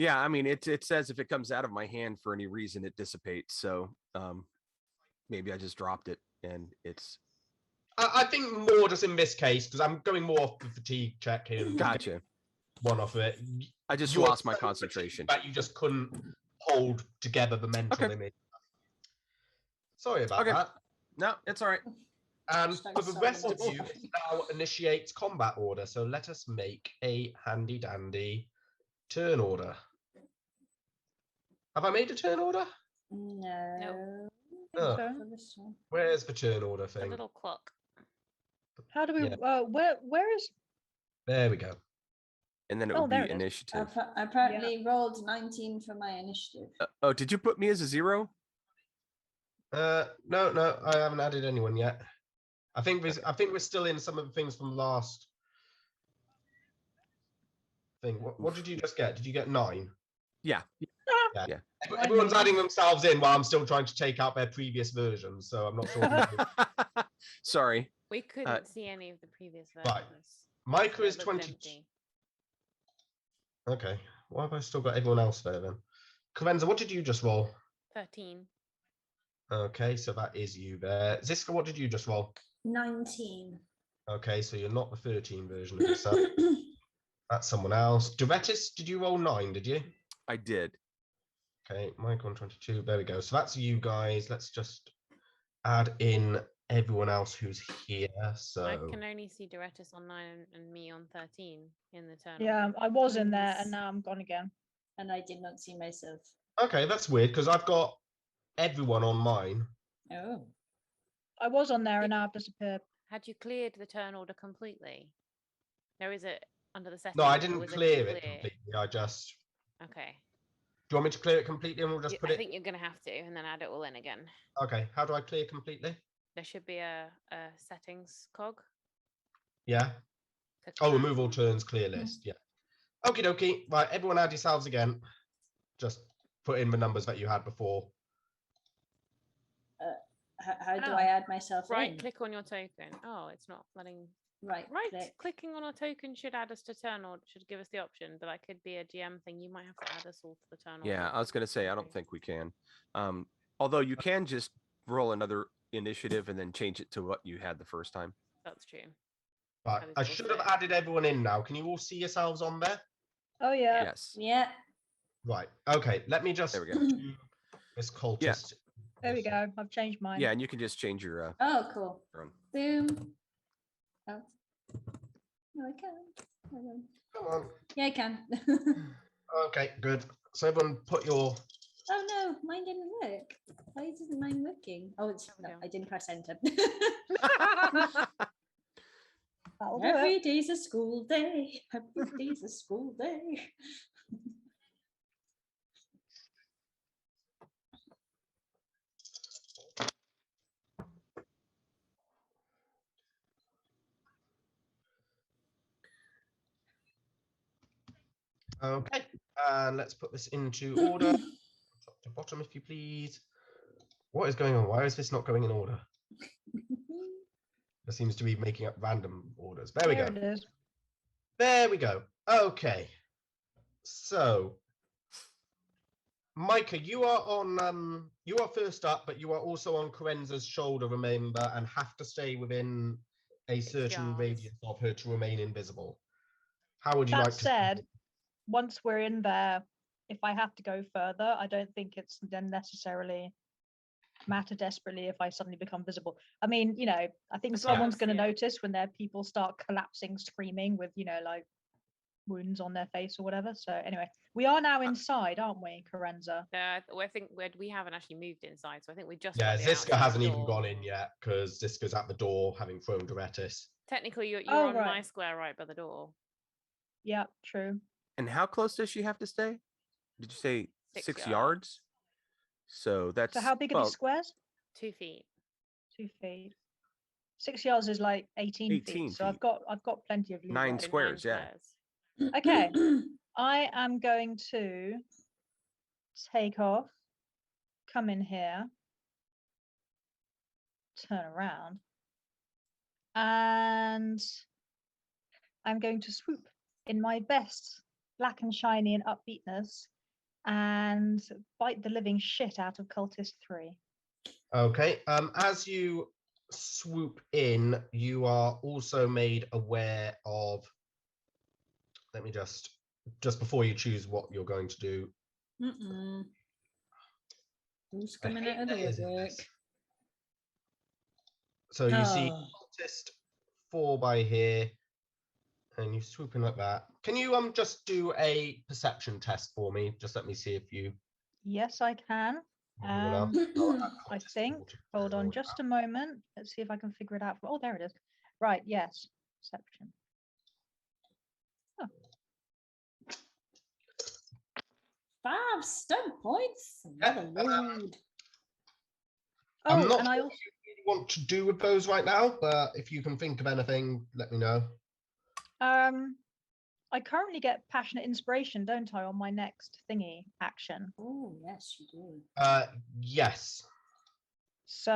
I mean, it says if it comes out of my hand for any reason, it dissipates. So maybe I just dropped it, and it's. I think more just in this case because I'm going more off the fatigue check here. Gotcha. One off of it. I just You're lost my so concentration. fatigued that you just couldn't hold together the mental image. Sorry about that. No, it's all right. And Just for the don't rest say of you, it now initiates combat order. So let us make a handy dandy turn order. Have I made a turn order? No. Oh, So, For this one. where's the turn order The thing? little clock. how do we? Yeah. Where is There we go. And then it Oh, would there be it is. initiative. I apparently rolled 19 for my initiative. Oh, did you put me as a 0? No, I haven't added anyone yet. I think we're still in some of the things from last thing. What did you just get? Did you get 9? Yeah. Ah, Yeah. Everyone's adding themselves in while I'm still trying to take out their previous versions, so I'm not sure. Sorry. We couldn't see any of the previous versions. Right. Micah so is it looked 20. empty. Okay. Why have I still got everyone else there then? Carenza, what did you just roll? 13. Okay, so that is you there. Ziska, what did you just roll? 19. Okay, so you're not the 13 version of yourself. That's someone else. Duvetis, did you roll 9, did you? I did. Okay, Mike on 22. There we go. So that's you guys. Let's just add in everyone else who's here. So I can only see Duretus on 9 and me on 13 in the turn. Yeah, I was in there Yes. and now I'm gone again. And I did not see myself. okay, that's weird because I've got everyone on mine. Oh. I was on there and now I've disappeared. Had you cleared the turn order completely? There is it under the settings. No, I or didn't was clear it completely. I just. Okay. Do you want me to clear it completely and we'll just put I it? think you're going to have to and then add it all in again. Okay, how do I clear completely? There should be a settings cog. Yeah. Click Oh, on that. remove all turns, clear list. Yeah. Okie dokie. Right, everyone add yourselves again. Just put in the numbers that you had before. How do Oh. I add myself Right, in? click on your token. Oh, it's not letting. Right, Right, click. clicking on a token should add us to turn order. Should give us the option, but that could be a GM thing. You might have to add us all to the turn order. Yeah, I was going to say, I don't Okay. think we can. Although you can just roll another initiative and then change it to what you had the first time. That's true. Right, That is I should have also- added everyone in now. Can you all see yourselves on there? Oh yeah. Yes. Yeah. Right. Okay, let me just There we go. do this cultist. There we go. I've changed mine. Yeah, and you can just change your Oh, cool. run. Boom. Oh. No, I can't. Hold on. Come on. Yeah, I can. Okay, good. So everyone put your Oh no, mine didn't work. Why isn't mine working? Oh, it's There we no, go. I didn't press enter. That'll do Every it. day's a school day. Every day's a school day. okay, and let's put this into order. Top to bottom, if you please. What is going on? Why is this not going in order? It seems to be making up random orders. There we go. It is. There we go. Okay. So, Micah, you are on. You are first up, but you are also on Carenza's shoulder. Remember, and have to stay within a 6 certain yards. radius of her to remain invisible. How would you That like to? said, once we're in there, if I have to go further, I don't think it's then necessarily matter desperately if I suddenly become visible. I mean, you know, I think As long someone's as- going to yeah. notice when their people start collapsing, screaming with, you know, like wounds on their face or whatever. So anyway, we are now inside, aren't we, Carenza? I think we haven't actually moved inside, so I think we just. Yeah, got the Ziska outside hasn't even door. gone in yet because Ziska's at the door having thrown Duretis. Technically, you're Oh, on right. my square right by the door. Yeah, true. And how close does she have to stay? Did you say 6 6 yards. yards? So that's So how big are well, these squares? 2 feet. 2 feet. 6 yards is like 18 18 feet. So I've feet. got plenty of leeway. 9 So squares, yeah. squares. Okay. I am going to take off, come in here, turn around, and I'm going to swoop in my best black and shiny and upbeatness and bite the living shit out of Cultist 3. Okay. As you swoop in, you are also made aware of. Let me just before you choose what you're going to do. Mm-mm. Who's I coming hate out of the layers in woodwork? this. So you see Oh. cultist 4 by here, and you swoop in like that. Can you just do a perception test for me? Just let me see if you. Yes, I can. anyone else? I'll add I cultist think. 4 to Hold turn on order. just a moment. Let's see if I can figure it out. Oh, there it is. Right, yes. Perception. have stunt points. Another load. I'm Oh, not and I sure also what you really want to do with those right now, but if you can think of anything, let me know. I currently get passionate inspiration, don't I, on my next thingy action. Oh, yes, you do. Yes. So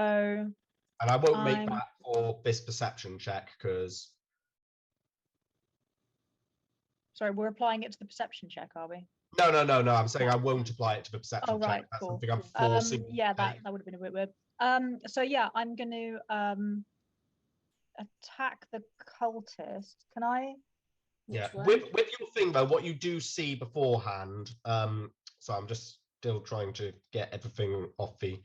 And I won't make I'm- that for this perception check because sorry, we're applying it to the perception check, are we? no. I'm saying I won't apply it to the perception Oh, right, check. That's cool. something I'm forcing. you Yeah, to take. that would have been a bit weird. So yeah, I'm going to attack the cultist. Can I? Yeah, Which with your thing though, what you do see beforehand. So I'm just still trying to get everything off the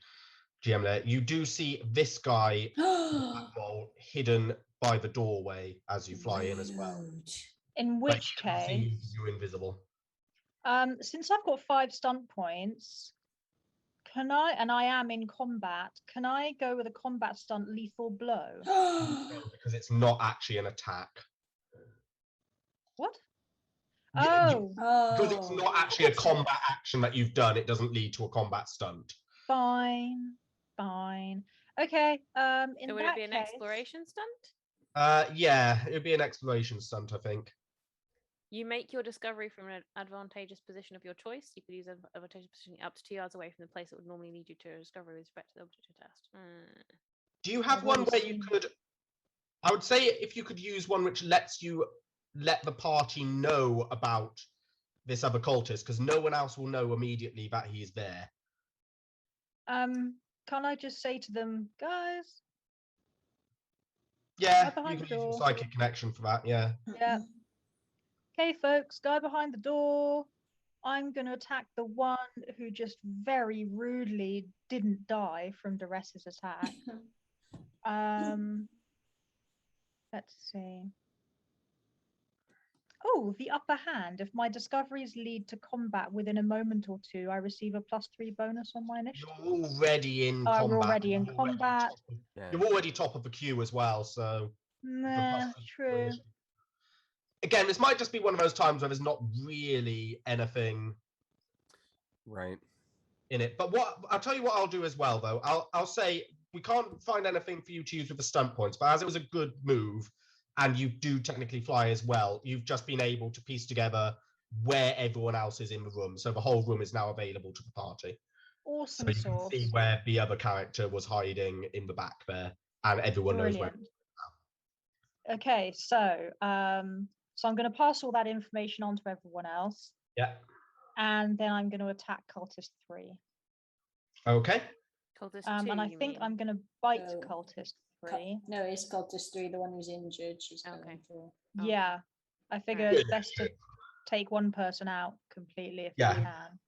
GM there. You do see this guy one? well, hidden by the doorway as you fly in as well. Rude. In But which he doesn't see you case, 'cause you're invisible. since I've got 5 stunt points, can I? And I am in combat. Can I go with a combat stunt, lethal blow? No, because it's not actually an attack. What? Yeah, because it's Oh. not actually a combat action that you've done, it doesn't lead to a combat stunt. Fine. Okay. In So would that it be an case, exploration stunt? Yeah, it'd be an exploration stunt, I think. You make your discovery from an advantageous position of your choice. You could use an advantageous position up to 2 yards away from the place that would normally lead you to a discovery with respect to the object to test. Do you have I've one already where you seen- could? I would say if you could use one which lets you let the party know about this other cultist, because no one else will know immediately that he's there. can I just say to them, guys? Yeah, Right behind you the can use your door. psychic connection for that. Yeah. Yeah. Okay, folks, guy behind the door. I'm going to attack the one who just very rudely didn't die from Duress's attack. Let's see. Oh, the upper hand. If my discoveries lead to combat within a moment or two, I receive a +3 bonus on my initiative. You're already in Oh, combat. we're already in You're combat. top of- Yeah. You're already top of the queue as well, so. the Nah, +3 true. initiative. Again, this might just be one of those times where there's not really anything Right. in it. But what I'll tell you what I'll do as well, though. I'll say we can't find anything for you to use with the stunt points, but as it was a good move, and you do technically fly as well, you've just been able to piece together where everyone else is in the room. So the whole room is now available to the party. So Awesome you can sauce. see where the other character was hiding in the back there, and everyone knows where. Brilliant. Okay, so I'm going to pass all that information on to everyone else, Yeah. and then I'm going to attack Cultist 3. Okay. Cultist And I you think mean? I'm going to bite Oh. Cultist 3. No, it's Cultist 3, the one who's injured. She's Okay. going through. Okay. Yeah, I figure Alright. it's best to take one person out completely if Yeah. you can.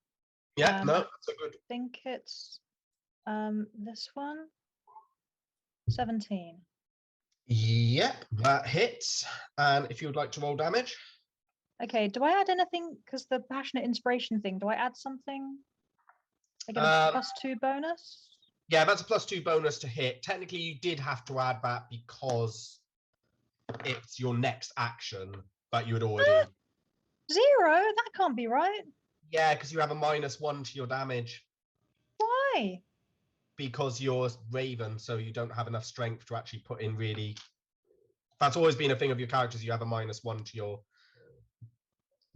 Yeah. Um, No, that's a good. I think it's this one. 17. Yep, that hits. And if you would like to roll damage, Okay, do I add anything? Because the passionate inspiration thing, do I add something? I get a +2 bonus? yeah, that's a +2 bonus to hit. Technically, you did have to add that because it's your next action, but you had already. 0? That can't be right. Yeah, because you have a -1 to your damage Why? because you're Raven, so you don't have enough strength to actually put in really. That's always been a thing of your characters. You have a -1 to your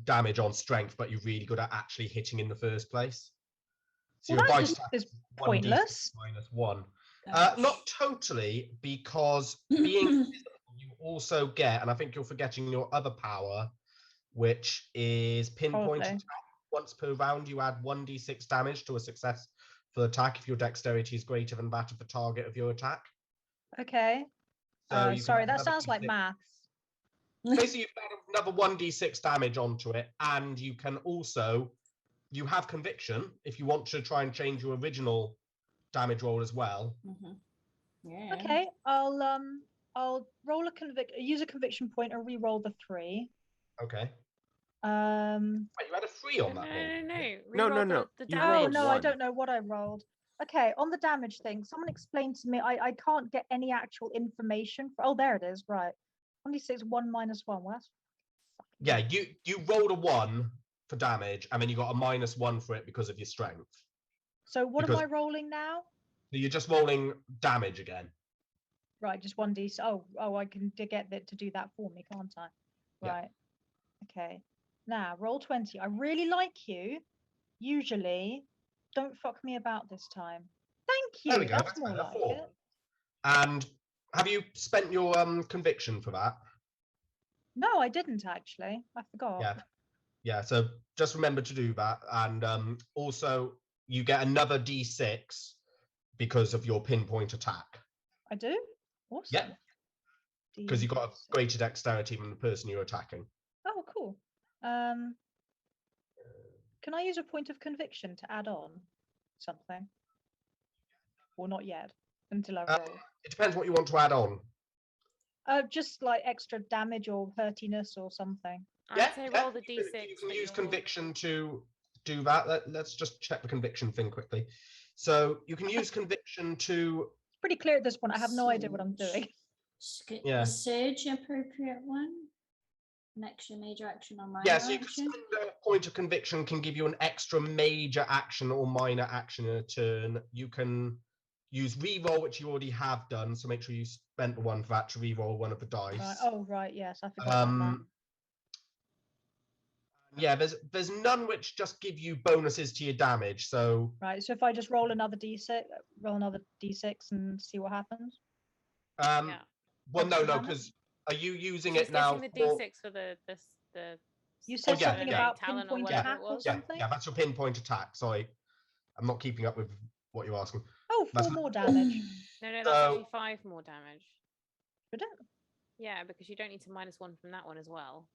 damage on strength, but you're really good at actually hitting in the first place. So Well, your that bite just attack is is 1d6 pointless. -1. Ouch. Not totally, because being invisible, you also get, and I think you're forgetting your other power, which is pinpoint Probably. attack. Once per round, you add 1d6 damage to a successful attack if your dexterity is greater than that of the target of your attack. Okay. So you can Sorry, add that another sounds like D6. maths. Basically, you add another 1d6 damage onto it, and you can also, you have conviction if you want to try and change your original damage roll as well. Yeah. Okay, I'll roll use a conviction point and re-roll the 3. Okay. Wait, you had a 3 on that roll. No, Reroll no. The You oh rolled no, I one. don't know what I rolled. Okay, on the damage thing, someone explained to me I can't get any actual information. Oh, there it is. Right, 1d6 1 - 1. Well, that's Yeah, you rolled a 1, for damage, and then you got a -1 for it because of your strength. So what Because- am I rolling now? You're just rolling damage again. Right, just 1d. Oh, I can get that to do that for me, can't I? Yeah. Right. Okay. Now roll 20. I really like you. Usually, don't fuck me about this time. Thank you. There we go. That's That's more better. like 4. it. And have you spent your conviction for that? No, I didn't actually. I forgot. Yeah. Yeah. So just remember to do that, and also you get another d6 because of your pinpoint attack. I do. Awesome. Yeah. Because you got a greater dexterity than the person you're attacking. Oh, cool. Can I use a point of conviction to add on something? Or not yet, until I roll. It depends what you want to add on. Just like extra damage or hurtiness or something. I'd say roll the you d6. can but use you'll- conviction to do that. Let's just check the conviction thing quickly. So you can use conviction to. It's pretty clear at this point. I have no idea what I'm doing. Yeah. A surge appropriate one. An extra major action on my Yeah, so you can action. spend a point of conviction can give you an extra major action or minor action in a turn. You can use reroll, which you already have done. So make sure you spent the one for that to reroll one of the dice. Right. Oh, right. Yes, I forgot about that. Yeah, there's none which just give you bonuses to your damage. So Right. So if I just roll another d6, and see what happens. Yeah. well, no, Extra no, damage? because are you using She's it now? getting the for- d6 for the You said yeah, something yeah. about Talon or pinpoint whatever attack it or was. Yeah, something. yeah, that's your pinpoint attack. Sorry, I'm not keeping up with what you're asking. Oh, 4 That's- more damage. No, that's So- actually 5 more damage. Would it? Yeah, because you don't need to -1 from that one as well.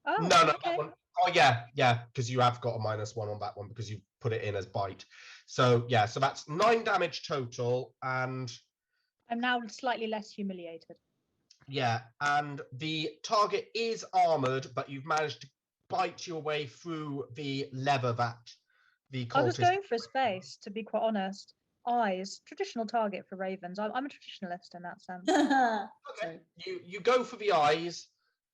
Oh, No, no, okay. that one. Oh, yeah, because you have got a -1 on that one because you put it in as bite. So yeah, so that's 9 damage total, and I'm now slightly less humiliated. yeah, and the target is armored, but you've managed to bite your way through the leather that the I was cultist. going for space, to be quite honest. Eyes, traditional target for ravens. I'm a traditionalist in that sense. Okay. You go for the eyes,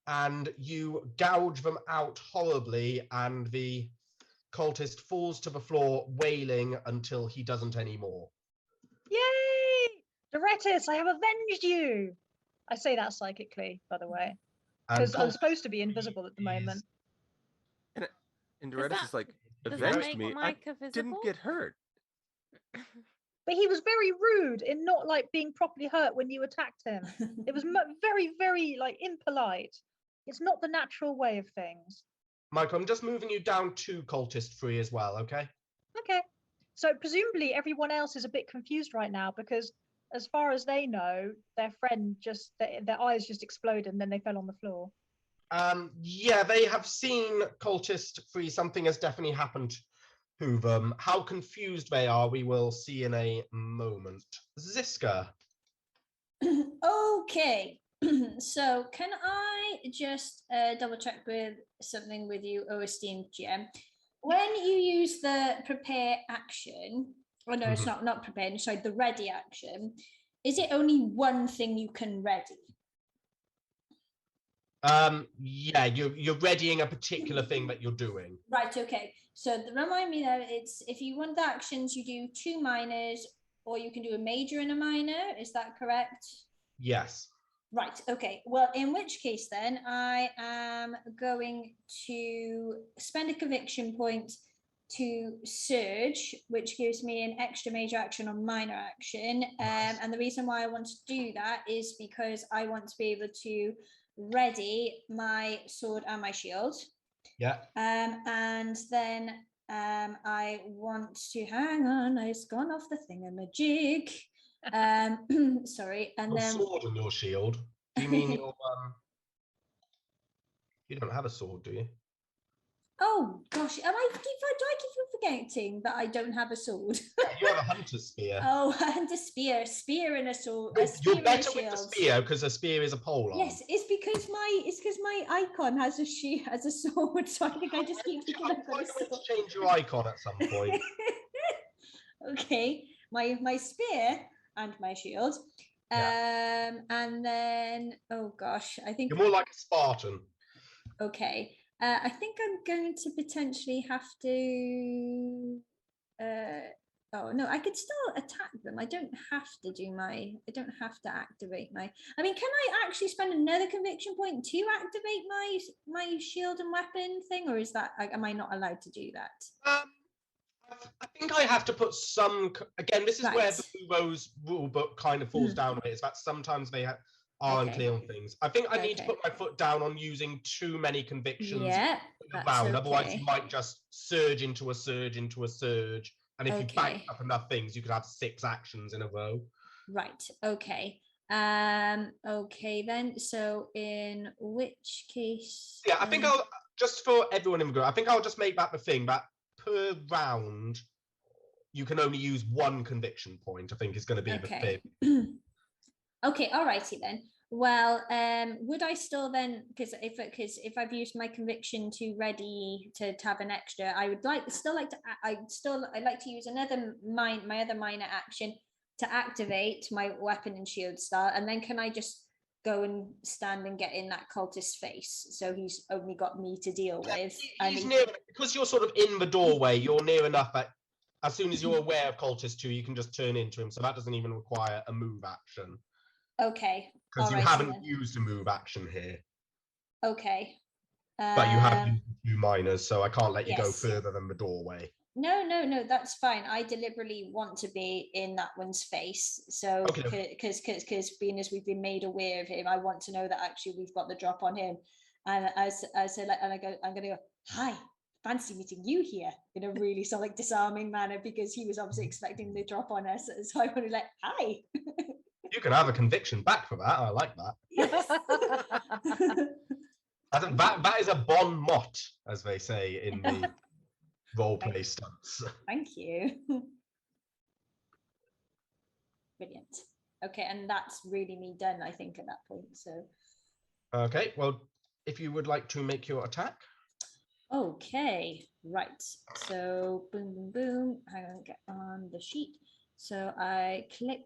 and you gouge them out horribly, and the cultist falls to the floor wailing until he doesn't anymore. Yay! Doretis, I have avenged you! I say that psychically, by the way, And because I'm Cultist supposed to be invisible at the moment. And Does Doretis that- is like, Does that avenged make me. I Micah visible? didn't get hurt. But he was very rude in not like being properly hurt when you attacked him. It was very, very like impolite. It's not the natural way of things. Michael, I'm just moving you down to cultist 3 as well, okay? Okay. So presumably everyone else is a bit confused right now because as far as they know, their friend just their eyes just exploded and then they fell on the floor. Yeah, they have seen cultist 3. Something has definitely happened to them. How confused they are, we will see in a moment. Ziska. Okay. So can I just double check with something with you, oh esteemed GM? When you use the prepare action, oh no, it's not prepare, sorry, the ready action, is it only one thing you can ready? Yeah, you're readying a particular thing that you're doing. Right, okay. So remind me though, it's if you want the actions, you do 2 minors, or you can do a major and a minor. Is that correct? Yes. Right, okay. Well, in which case then I am going to spend a conviction point to surge, which gives me an extra major action on minor action. Nice. And the reason why I want to do that is because I want to be able to ready my sword and my shield. Yeah. And then I want to hang on, it's gone off the thingamajig. Sorry, and Your then sword and your shield. Do you mean your You don't have a sword, do you? oh gosh, do I keep forgetting that I don't have a sword? You have a hunter's spear. Oh, and a spear and a sword, a spear You're and a better with the shield. spear because a spear is a pole arm. Yes, it's because my icon has a sword, so I think I just keep thinking I'm I've got a quite going sword. to change your icon at some point. Okay, my spear and my shield. Yeah. And then oh gosh, I think You're more like a Spartan. okay. I think I'm going to potentially have to. Oh no, I could still attack them. I don't have to do my. I don't have to activate my. I mean, can I actually spend another conviction point to activate my shield and weapon thing, or is that? Am I not allowed to do that? I think I have to put some. Again, this is where Right. the Blue Rose rule book kind of falls down a bit. Is that sometimes they are Okay. unclear on things. I think I need to Okay. put my foot down on using too many convictions Yeah, in a that's round. Otherwise, okay. you might just surge into a surge into a surge. And if you bank Okay. up enough things, you could have 6 actions in a row. Right. Okay. Okay then. So in which case? Yeah, I think I'll just for everyone in the group. I think I'll just make that the thing that per round you can only use 1 conviction point. I think is going to be the thing. Okay. Alrighty then. Well, would I still then, because if I've used my conviction to ready to have an extra, I would I'd like to use another my other minor action to activate my weapon and shield style, and then can I just go and stand and get in that cultist's face? So he's only got me to deal with. He's near, because you're sort of in the doorway. You're near enough that as soon as you're aware of cultist 2, you can just turn into him. So that doesn't even require a move action. Okay. Because you Alrighty haven't then. used a move action here. Okay. But you have used 2 minors, so I can't let you go Yes. further than the doorway. No, that's fine. I deliberately want to be in that one's face. So, Okay. because being as we've been made aware of him, I want to know that actually we've got the drop on him. And I said, like, and I'm gonna go, hi, fancy meeting you here, in a really sort of like disarming manner, because he was obviously expecting the drop on us. So I want to like, hi. You can have a conviction back for that. I like that. Yes. That is a bon mot, as they say in the roleplay stunts. Thank you. Brilliant. Okay, and that's really me done, I think, at that point. So. Okay, well, if you would like to make your attack. Okay, right. So boom, boom, boom. Hang on, get on the sheet. So I click.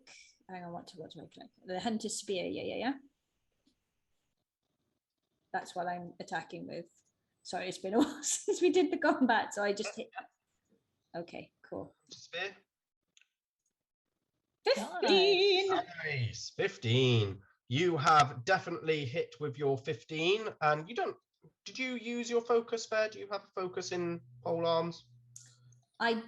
Hang on, what do I click? The hunter spear. Yeah. That's what I'm attacking with. Sorry, it's been a while since we did the combat, so I just hit. Okay, cool. Spear. 15. Nice. 15. You have definitely hit with your 15, and you don't. Did you use your focus there? Do you have a focus in pole arms? I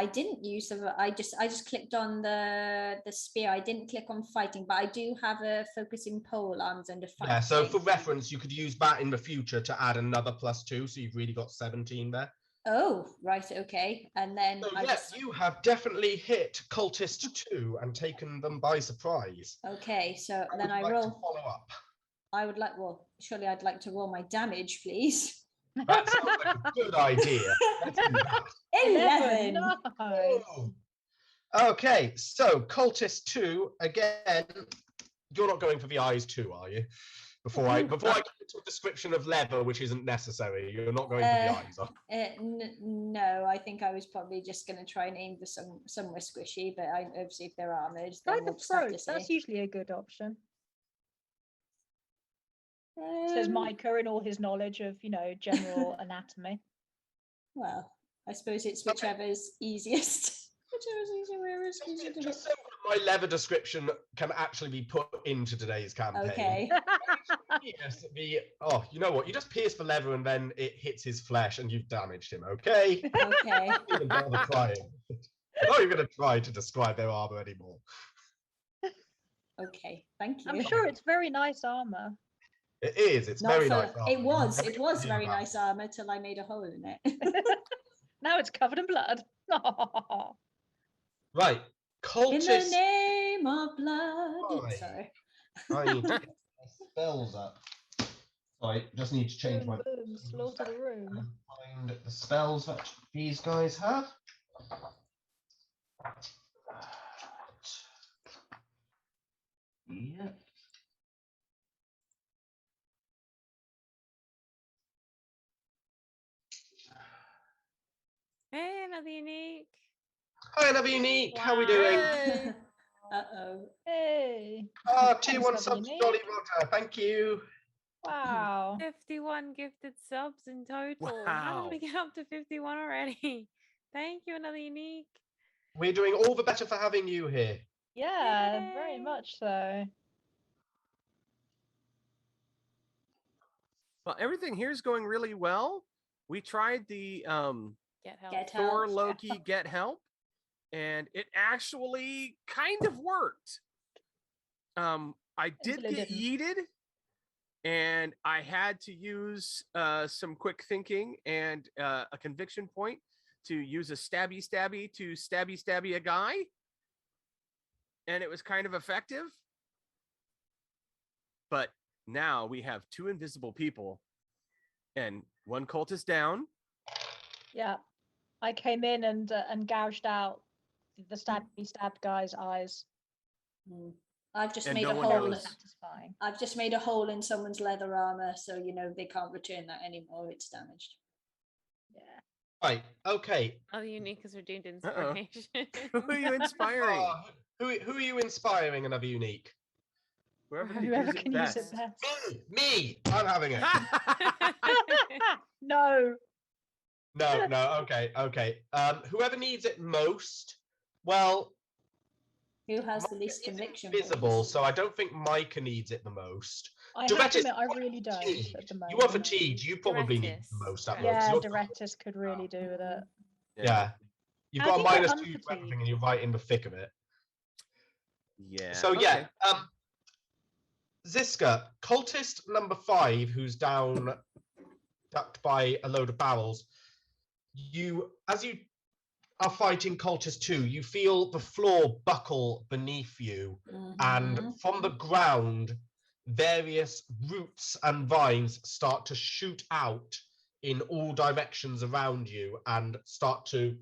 didn't use the. I just clicked on the spear. I didn't click on fighting, but I do have a focus in pole arms under fighting. Yeah. So for reference, you could use that in the future to add another +2. So you've really got 17 there. Oh, right. Okay. And then so you have definitely hit cultist 2 and taken them by surprise. Okay. So then I like roll. to follow up. I would like. Well, surely I'd like to roll my damage, please. That sounds like a good idea. Let's do that. 11. Nice. Okay, so cultist 2 again. You're not going for the eyes too, are you? Before I get into a description of leather, which isn't necessary, you're not going for the eyes. No, I think I was probably just going to try and aim for somewhere squishy, but I obviously if they're armored, Try then the we'll just have throat. to see. That's usually a good option. Says Micah in all his knowledge of, general anatomy. Well, I suppose it's whichever's easiest. Whichever's easier. Just so my leather description can actually be put into today's campaign. Okay. Yes, you know what? You just pierce the leather and then it hits his flesh and you've damaged him. Okay. Okay. Don't even bother trying. I'm not even going to try to describe their armor anymore. Okay. Thank you. I'm sure it's very nice armor. It is. It's Not very for- nice. It armor. was. Never It was hear very about nice armor till I made a hole in it. Now it's covered in blood. Right. In the Cultist. name of blood. Right. Sorry. I need to get my spells up. Sorry, just need to change my. Boom, slaughter the room. Find the spells that these guys have. Yeah. Hey, another unique. Hi, another unique. How are we doing? Hey. Uh-oh. Hey. Tier 1 Thanks, subs, Navini. Jolly Roger. Thank you. Wow. 51 gifted subs in total. How Wow. did we get up to 51 already? Thank you, another unique. We're doing all the better for having you here. Yeah, very Yay. much so. Well, everything here is going really well. We tried the Get help. Get Thor help. Loki get help, and it actually kind of worked. I did Until it get didn't. yeeted, and I had to use some quick thinking and a conviction point to use a stabby to stabby a guy, and it was kind of effective. But now we have 2 invisible people, and 1 cultist down. Yeah. I came in and gouged out the stabbed guy's eyes. I've just And made no a one hole. knows. Satisfying. I've just made a hole in someone's leather armor, so you know they can't return that anymore. It's damaged. Yeah. Right. Okay. Other unique is redeemed Uh-oh. inspiration. Who are you inspiring? Who are you inspiring? Another unique. Whoever can Whoever use it can use it best. best. Me. I'm having it. No. No. Okay. Whoever needs it most. Well, Who has the Micah least is conviction? invisible, points? so I don't think Micah needs it the most. I have Durettis, to admit, I you are really don't fatigued. at the moment. You are fatigued. You probably need it the Durettis, most at Durettis. most. Yeah, You're- Durettis could really do with it. Yeah. You've How got do a you get -2 to unfatigued? everything, and you're right in the thick of it. Yeah. So yeah, Ziska, cultist number 5, who's down, ducked by a load of barrels. As you are fighting cultist 2, you feel the floor buckle beneath you, Mhm. and from the ground, various roots and vines start to shoot out in all directions around you and start to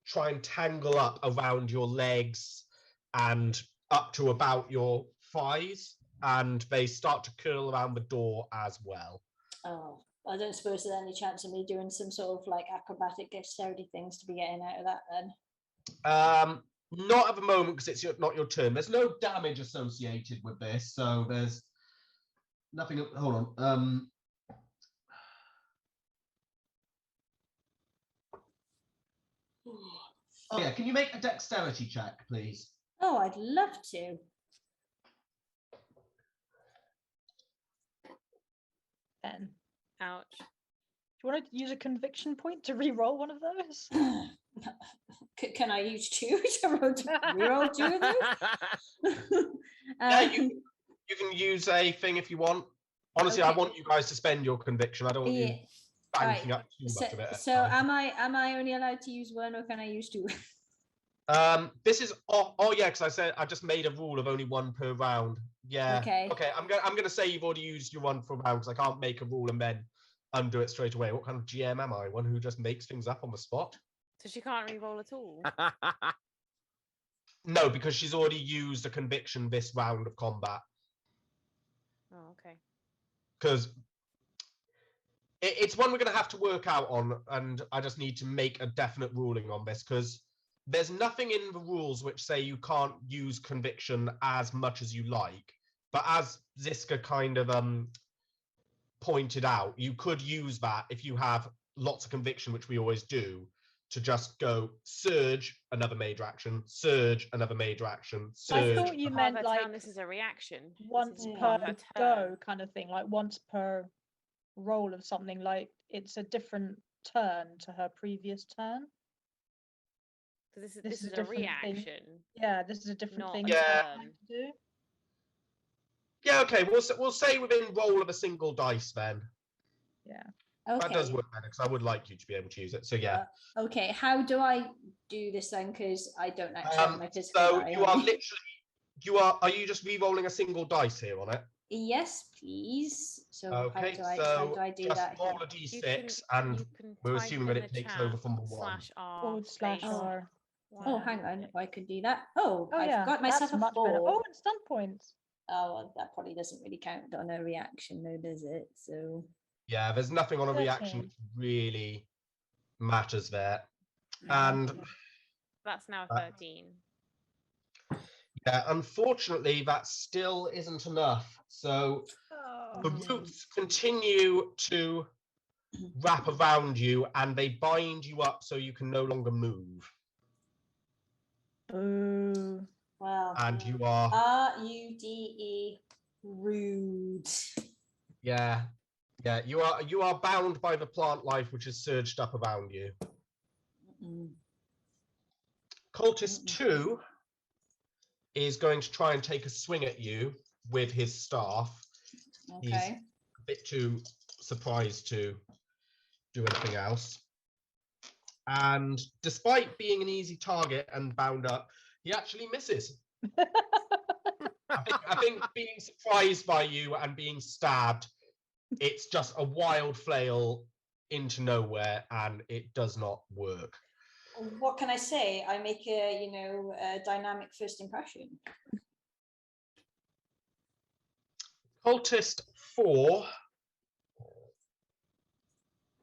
try and tangle up around your legs and up to about your thighs, and they start to curl around the door as well. Oh, I don't suppose there's any chance of me doing some sort of like acrobatic dexterity things to be getting out of that then. Not at the moment because it's not your turn. There's no damage associated with this, so there's nothing. Hold on. Oh yeah, can you make a dexterity check, please? Oh, I'd love to. Then. Ouch. Do you want to use a conviction point to re-roll one of those? Can I use 2 to reroll 2 of those? Yeah, you can use a thing if you want. Honestly, I Okay. want you guys to spend your conviction. I don't want you Yeah. banking Right. up too much of it. at So a time. am I only allowed to use 1 or can I use 2? This is oh yeah, because I said I just made a rule of only 1 per round. Yeah. Okay. Okay. I'm gonna say you've already used your 1 for round because I can't make a rule and then undo it straight away. What kind of GM am I? One who just makes things up on the spot? So she can't re-roll at all. No, because she's already used a conviction this round of combat. Oh, okay. Because it's one we're going to have to work out on, and I just need to make a definite ruling on this because there's nothing in the rules which say you can't use conviction as much as you like. But as Ziska kind of pointed out, you could use that if you have lots of conviction, which we always do, to just go surge, another major action, surge, another major action, I surge. thought you Part of meant her like turn, this is a reaction. This once is per part of her go turn. kind of thing, like once per roll of something, like it's a different turn to her previous turn. So this This is is a a different thing. reaction. Yeah, this is a different Not thing a to Yeah. what I'm trying to do. Yeah, okay, we'll say within roll of a single dice then. Yeah. Okay. That does work better because I would like you to be able to use it. So yeah. Okay, how do I do this then? Because I don't actually have my physical So die you on are me. literally are you just re-rolling a single dice here on it? Yes, please. So Okay, how so do I do just that? roll again? a You d6 can- and you can we're type assuming in that it the takes chat over from the 1. /r // space R. Oh, one. hang on. I could do that. Oh, Oh I've yeah, got myself that's a much 4. better. Oh, and stun points. Oh, well, that probably doesn't really count on a reaction, though, does it? So Yeah, there's nothing on a reaction 13. which really matters there. And That's now Uh, 13. Yeah, unfortunately, that still isn't enough. So the Oh. roots continue to wrap around you and they bind you up so you can no longer move. Boo. Well, And you are, RUDE, rude. yeah, you are bound by the plant life which is surged up around you. Mm-mm. Cultist 2 is going to try and take a swing at you with his staff. He's Okay. a bit too surprised to do anything else. And despite being an easy target and bound up, he actually misses. I think being surprised by you and being stabbed, it's just a wild flail into nowhere and it does not work. What can I say? I make a, a dynamic first impression. Cultist 4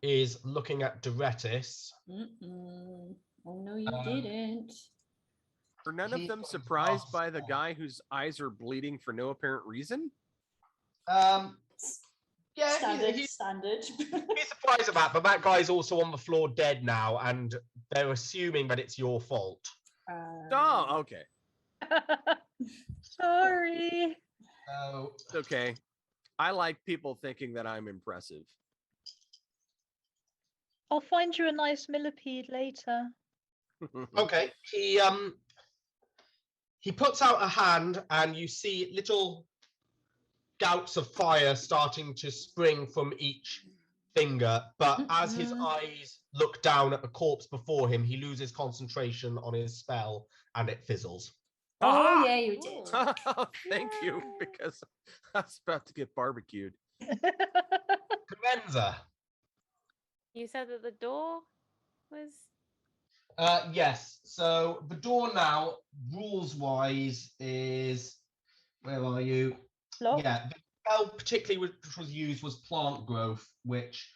is looking at Duretis. Mm-mm. Oh no, you didn't. Are none of them surprised by the guy whose eyes are bleeding for no apparent reason? Yeah, Standard, he's standard. surprised at that, but that guy's also on the floor dead now, and they're assuming that it's your fault. Oh, okay. Sorry. So, It's okay. I like people thinking that I'm impressive. I'll find you a nice millipede later. okay, he puts out a hand, and you see little gouts of fire starting to spring from each finger, but as his eyes look down at the corpse before him, he loses concentration on his spell and it fizzles. Oh, Aha! yeah, you did. Thank you, Yay. because I was about to get barbecued. Carenza. You said that the door was. Yes, so the door now, rules-wise, is... Where are you? Locked. Yeah, the spell particularly which was used was Plant Growth, which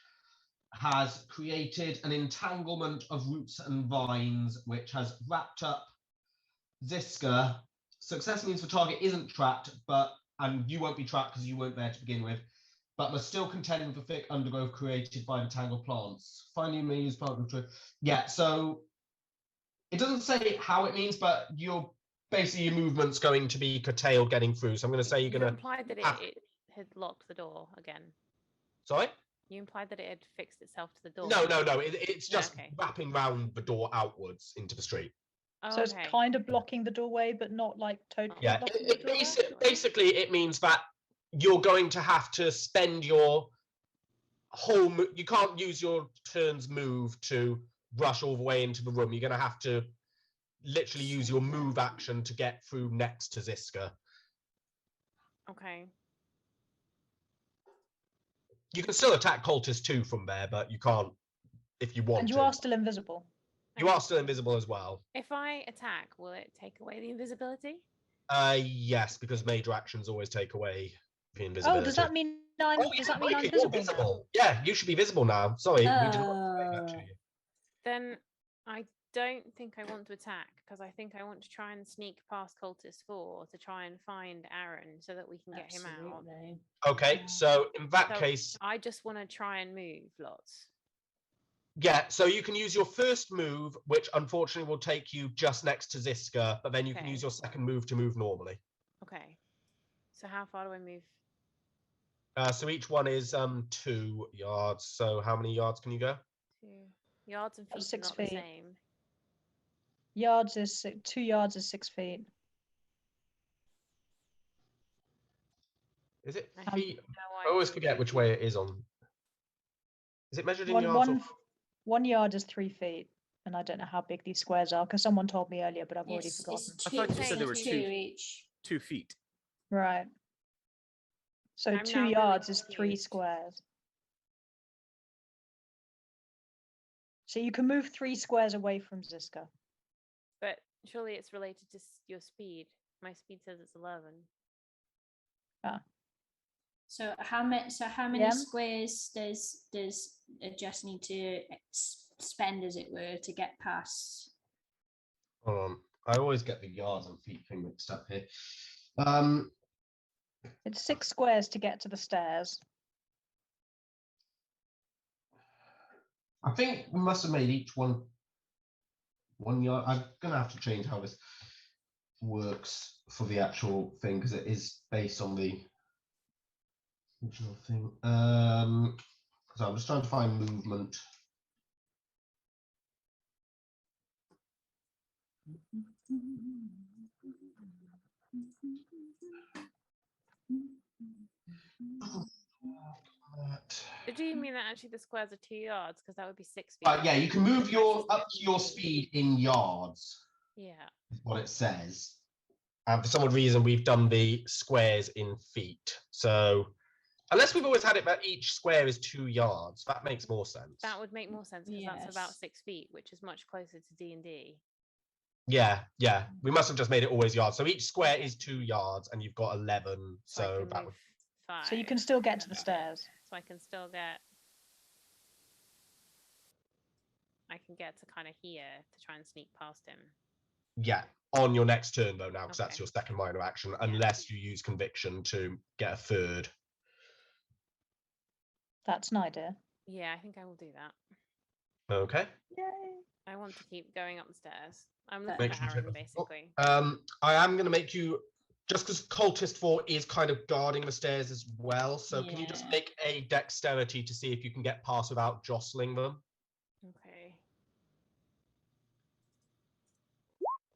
has created an entanglement of roots and vines, which has wrapped up Ziska. Success means the target isn't trapped, and you won't be trapped because you weren't there to begin with, but must still contend with the thick undergrowth created by the tangled plants. Finally, you may use plant growth. Yeah, so it doesn't say how it means, but your movement's going to be curtailed getting through. So I'm going to say you're You going to. implied that it had locked the door again. Sorry? You implied that it had fixed itself to the door. No. It's just Okay. wrapping round the door outwards into the street. Oh, So it's okay. kind of blocking the doorway, but not like totally Yeah, blocking the doorway. basically it means that you're going to have to spend your whole. You can't use your turn's move to rush all the way into the room. You're going to have to literally use your move action to get through next to Ziska. Okay. You can still attack Cultist 2 from there, but you can't if you want And you to. are still invisible. You are still invisible as well. If I attack, will it take away the invisibility? Yes, because major actions always take away the invisibility. Oh, does that mean I'm Mikey, you're visible? visible. Yeah, you should be visible now. Sorry, we didn't explain that to you. Then I don't think I want to attack because I think I want to try and sneak past Cultist 4 to try and find Aaron so that we can get him out. Absolutely. Okay, so in that So case, I just want to try and move lots. yeah, so you can use your first move, which unfortunately will take you just next to Ziska, but then you can Okay. use your second move to move normally. Okay. So how far do I move? So each one is 2 yards. So how many yards can you go? 2 yards and feet are 6 not the feet. same. Yards is 2 yards is 6 feet. Is it I have feet? no I always idea. forget which way it is on. Is it measured in One, yards? one, 1 yard is 3 feet. And I don't know how big these squares are because someone told me earlier, but I've already It's forgotten. I thought you said there were two two. each. 2 feet. Right. So I'm 2 now really yards is 3 confused. squares. So you can move 3 squares away from Ziska. But surely it's related to your speed. My speed says it's 11. So how many Yeah. squares does Jess need to spend, as it were, to get past? Hold on. I always get the yards and feet thing mixed up here. It's 6 squares to get to the stairs. I think we must have made each one 1 yard. I'm gonna have to change how this works for the actual thing because it is based on the original thing. So I'm just trying to find movement. Do you mean that actually the squares are 2 yards? Because that would be 6 feet. Yeah, you can move your up to your speed in yards. Yeah. Is what it says. And for some odd reason, we've done the squares in feet. So unless we've always had it that each square is 2 yards, that makes more sense. That would make more sense because that's about Yes. 6 feet, which is much closer to D&D. Yeah. We must have just made it always yards. So each square is 2 yards, and you've got 11. So I So can that move would. 5. So you can still get to the stairs. So I can still get. I can get to kind of here to try and sneak past him. Yeah, on your next turn though now, because that's Okay. your second minor action, unless you use conviction to get a third. That's an idea. Yeah, I think I will do that. Okay. Yay. I want to keep going up the stairs. I'm That looking makes at you Aaron, take the floor. basically. I am going to make you, just because Cultist 4 is kind of guarding the stairs as well. So can you just Yeah. make a dexterity to see if you can get past without jostling them? Okay.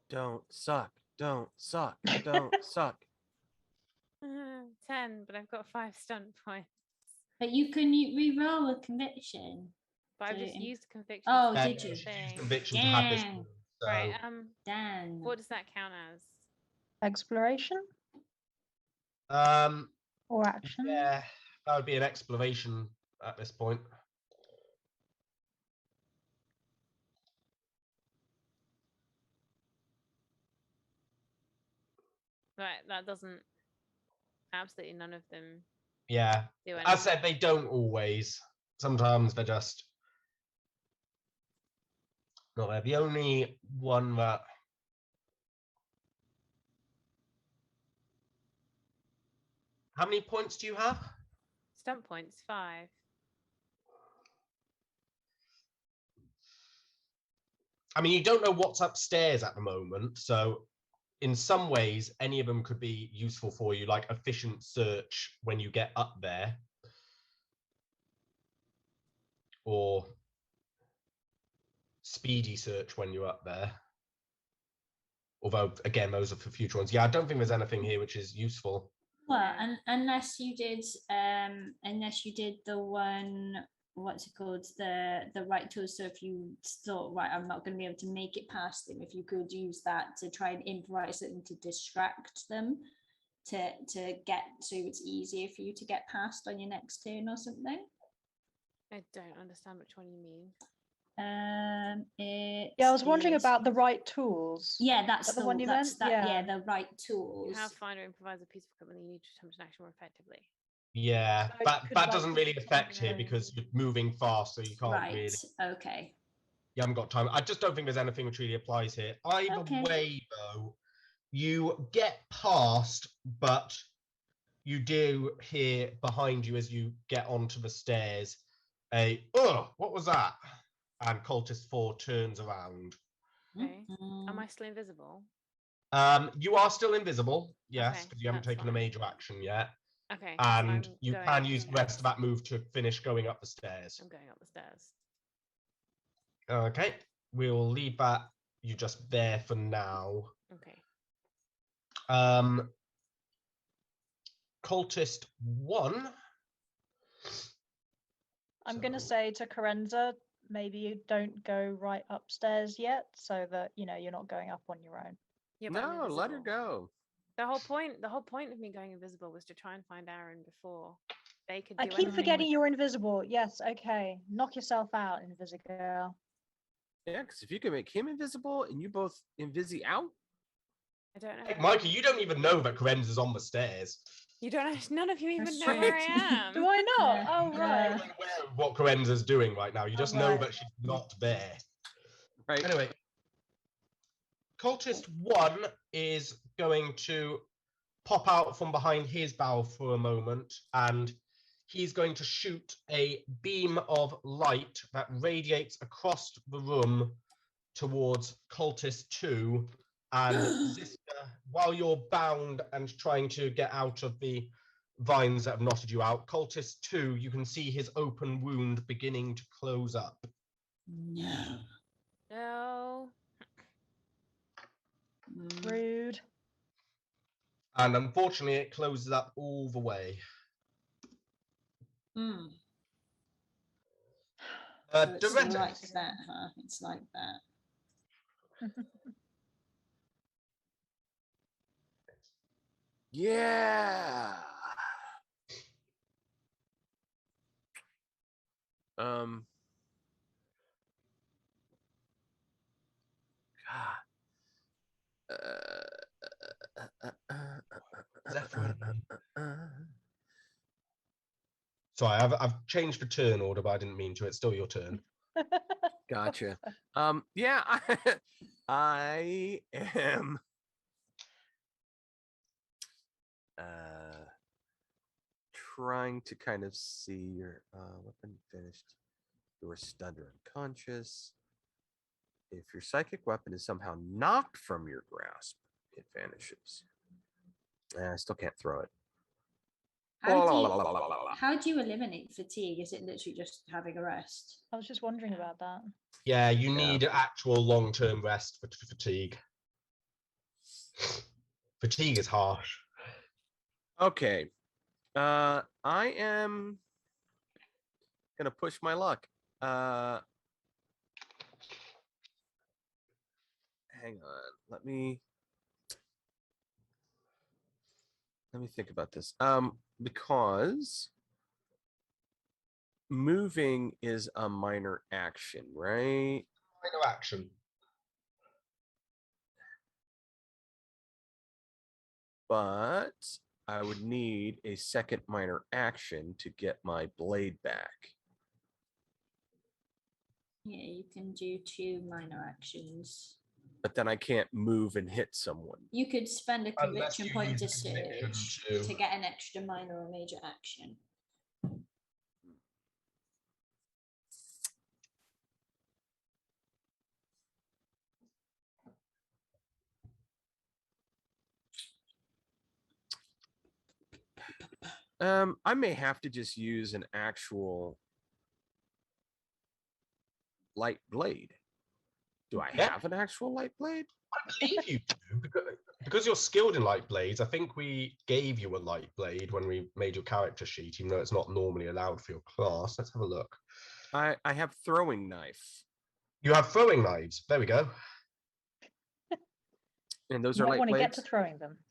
Don't suck. Don't suck. Don't suck. 10, but I've got 5 stunt points. But you can re-roll a conviction. But I've So just in- used conviction. Oh, to did do you? the Use thing. conviction to have this. Damn. So Right. Dan. What does that count as? Exploration um, or action? yeah, that would be an exploration at this point. Right. That doesn't. Absolutely none of them Yeah, do anything. as I said, they don't always. Sometimes they're just not there. The only one that how many points do you have? Stunt points 5. I mean, you don't know what's upstairs at the moment, so in some ways, any of them could be useful for you, like efficient search when you get up there, or speedy search when you're up there. Although, again, those are for future ones. Yeah, I don't think there's anything here which is useful. Well, unless you did the one, what's it called, the right tool. So if you thought, right, I'm not going to be able to make it past them, if you could use that to try and improvise something to distract them, to get so it's easier for you to get past on your next turn or something. I don't understand which one you mean. Yeah, I was wondering about the right tools. Yeah, that's that the the one you that's meant? that. Yeah. Yeah, the right tools. You have find or improvise a piece of equipment that you need to attempt an action more effectively. Yeah, So it that could, that like, doesn't really be affect here something- because you're moving fast, so you can't Right. really. Okay. You haven't got time. I just don't think there's anything which really applies here. Either Okay. way, though, you get past, but you do hear behind you as you get onto the stairs a what was that? And Cultist 4 turns around. Okay. Mm. Am I still invisible? You are still invisible, yes, Okay, because you haven't that's taken a fine. major action yet. Okay. so And I'm you going can up use the the rest of stairs. that move to finish going up the stairs. I'm going up the stairs. Okay, we'll leave that you just there for now. Okay. Cultist 1. I'm going to So- say to Carenza, maybe you don't go right upstairs yet, so that you're not going up on your own. Yeah, but I'm No, let her invisible. go. The whole point of me going invisible was to try and find Aaron before they could do I keep anything forgetting with- you're invisible. Yes, okay. Knock yourself out, Invisigirl. Yeah, because if you can make him invisible and you both invisi out, I don't know. Hey, Mikey, you don't even know that Carenza's on the stairs. You don't. None of you even That's know true. where I am. Do I not? Yeah. Oh, You're right. not aware of what Carenza's doing right now. You just know right. that she's not there. right? Anyway, Cultist 1 is going to pop out from behind his bow for a moment, and he's going to shoot a beam of light that radiates across the room towards Cultist 2. And Ziska, while you're bound and trying to get out of the vines that have knotted you out, Cultist 2, you can see his open wound beginning to close up. No. No. Rude. And unfortunately, it closes up all the way. Hmm. So it's Doretics. like that, huh? It's like that. Yeah. Um. Sorry, I've changed the turn order, but I didn't mean to. It's still your turn. Gotcha. Yeah, I am trying to kind of see your weapon finished. You were stunned or unconscious. If your psychic weapon is somehow knocked from your grasp, it vanishes. I still can't throw it. How do you eliminate fatigue? Is it literally just having a rest? I was just wondering about that. Yeah, you Yeah. need actual long-term rest for fatigue. Fatigue is harsh. Okay. I am gonna push my luck. Hang on. Let me think about this. Because moving is a minor action, right? Minor action. But I would need a second minor action to get my blade back. Yeah, you can do 2 minor actions. But then I can't move and hit someone. You could spend a Unless conviction you point to use conviction search to- to get an extra minor or major action. I may have to just use an actual light blade. Do I Yeah. have an actual light blade? I believe you do, because you're skilled in light blades. I think we gave you a light blade when we made your character sheet, even though it's not normally allowed for your class. Let's have a look. I have throwing knife, You have throwing knives. There we go. and those You are might light want to get blades. to throwing them.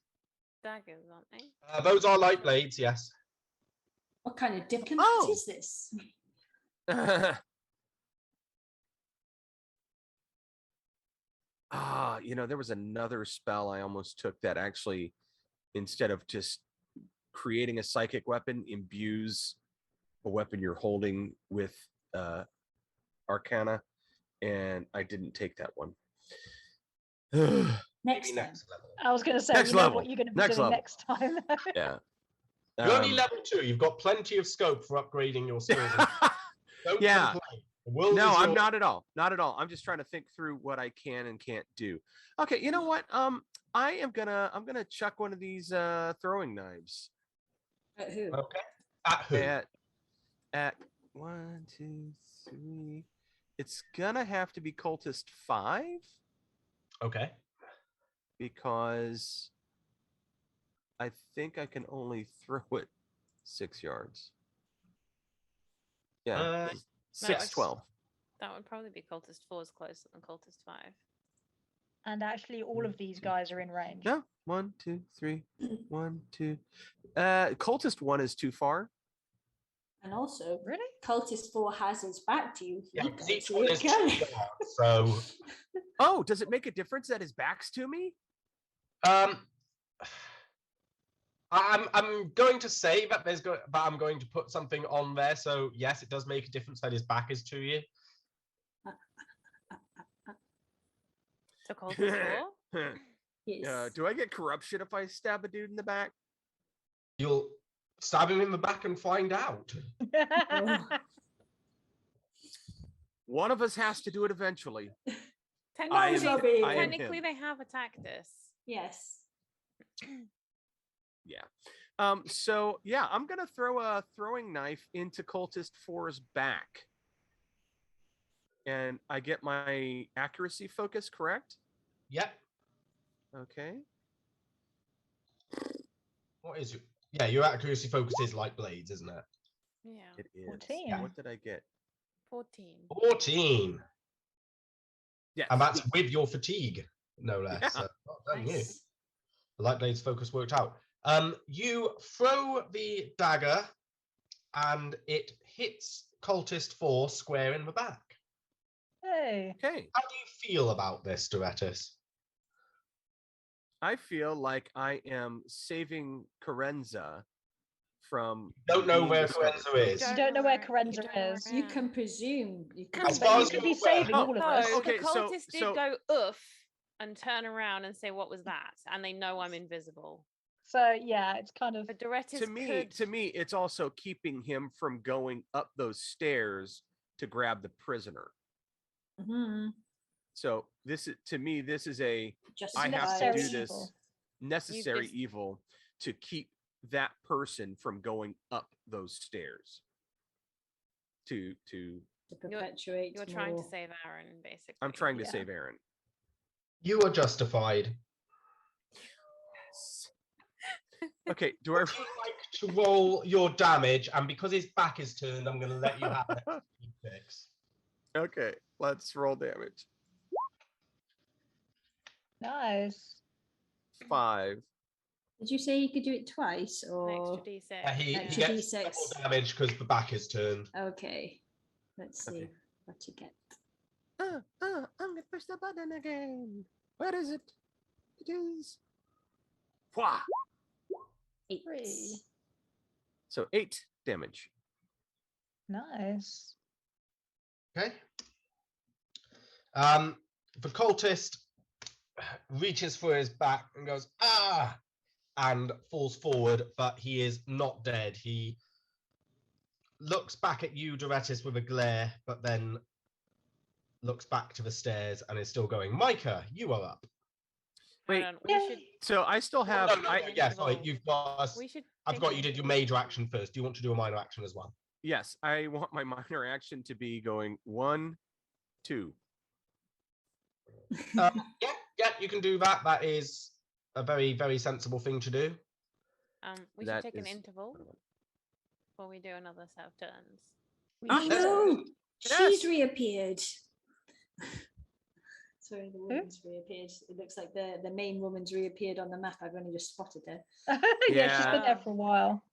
Daggers, aren't they? Those are light blades, yes. What kind of diplomat Oh. is this? There was another spell I almost took that actually, instead of just creating a psychic weapon, imbues a weapon you're holding with Arcana, and I didn't take that one. Next Maybe time. next level. I was going to say, Next you know level. what you're going to be Next doing level. next time. Yeah. You're only level 2. You've got plenty of scope for upgrading your skills. Don't Yeah. complain. The world No, is I'm your- not at all. Not at all. I'm just trying to think through what I can and can't do. Okay, you know what? I'm gonna chuck one of these throwing knives Who? Okay. At who? at 1, 2, 3. It's gonna have to be cultist 5 Okay. because I think I can only throw it 6 yards. Yeah, Uh, 6, 12. That would probably be Cultist 4 is closer than Cultist 5. And actually, all of these guys are in range. No, 1, 2, 3, 1, 2. Cultist 1 is too far. And also, Really? Cultist 4 has his back to you. yeah, He because got each to one it is 2 coming. yards, so Oh, does it make a difference that his back's to me? I'm going to say that but I'm going to put something on there. So yes, it does make a difference that his back is to you. So Cultist 4? Yes. Do I get corruption if I stab a dude in the back? You'll stab him in the back and find out. Oh. One of us has to do it eventually. Technically, Robbie. I am technically him. they have attacked us. Yes. Yeah. So yeah, I'm gonna throw a throwing knife into Cultist 4's back. And I get my accuracy focus, correct? Yep. Okay. What is your? Yeah, your accuracy focus is like blades, isn't it? Yeah. It is. 14. What did I get? 14. 14. Yes. And that's with your fatigue, no less. Yeah. So well done, you. Nice. The light blades focus worked out. You throw the dagger, and it hits Cultist 4 square in the back. Hey. Okay. How do you feel about this, Doretis? I feel like I am saving Carenza from. Don't know being where discovered. Carenza is. You don't know where you Carenza don't know is. where You I can am. presume. You can As But far you as could you're be aware. saving Oh, all of No, us. Okay, the so- cultists did so- go oof and turn around and say, "What was that?" And they know I'm invisible. So yeah, it's kind of But Doretis To me, could... it's also keeping him from going up those stairs to grab the prisoner. Mhm. So this is, to me, this is a Just I have to necessary do this evil. necessary just- evil to keep that person from going up those stairs. To to perpetuate. You're trying to more. save Aaron, basically. I'm trying to Yeah. save Aaron. You are justified. Okay, do I Would you like to roll your damage? And because his back is turned, I'm going to let you have that fix. Okay, let's roll damage. nice. 5. Did you say you could do it twice An or? extra D6. He Extra gets D6. double damage because the back is turned. Okay. Let's see Okay. what you get. I'm gonna push the button again. Where is it? It is. Wah! 8. 3. So 8 damage. Nice. Okay. The cultist reaches for his back and goes, ah, and falls forward, but he is not dead. He looks back at you, Doretis, with a glare, but then looks back to the stairs and is still going. Micah, you are up. Wait. Hold on, we should... So I still have. no, I, yeah, sorry, involved. you've got. We should I think forgot of- you did your major action first. Do you want to do a minor action as well? yes, I want my minor action to be going 1, 2. Yeah, you can do that. That is a very, very sensible thing to do. We That should take an is- interval before we do another set of turns. Oh should- no! Yes. She's reappeared. Sorry, the woman's reappeared. It looks like the main woman's reappeared on the map. I've only just spotted her. Yeah, she's been there Yeah. for a while.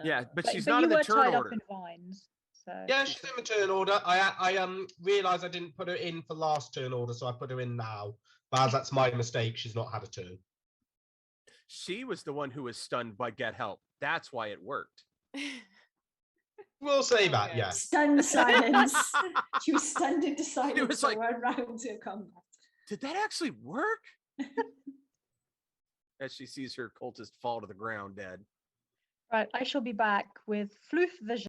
Yeah, but she's but not you in the were turn tied order. up in vines. So Yeah, she's in the turn order. I realised I didn't put her in for last turn order, so I put her in now. But as that's my mistake, she's not had a turn. She was the one who was stunned by Get Help. That's why it worked. We'll say that, Okay. yeah. Stunned silence. She was stunned into silence was for like- 1 round of combat. Did that actually work? As she sees her cultist fall to the ground dead. right, I shall be back with Floof Vision.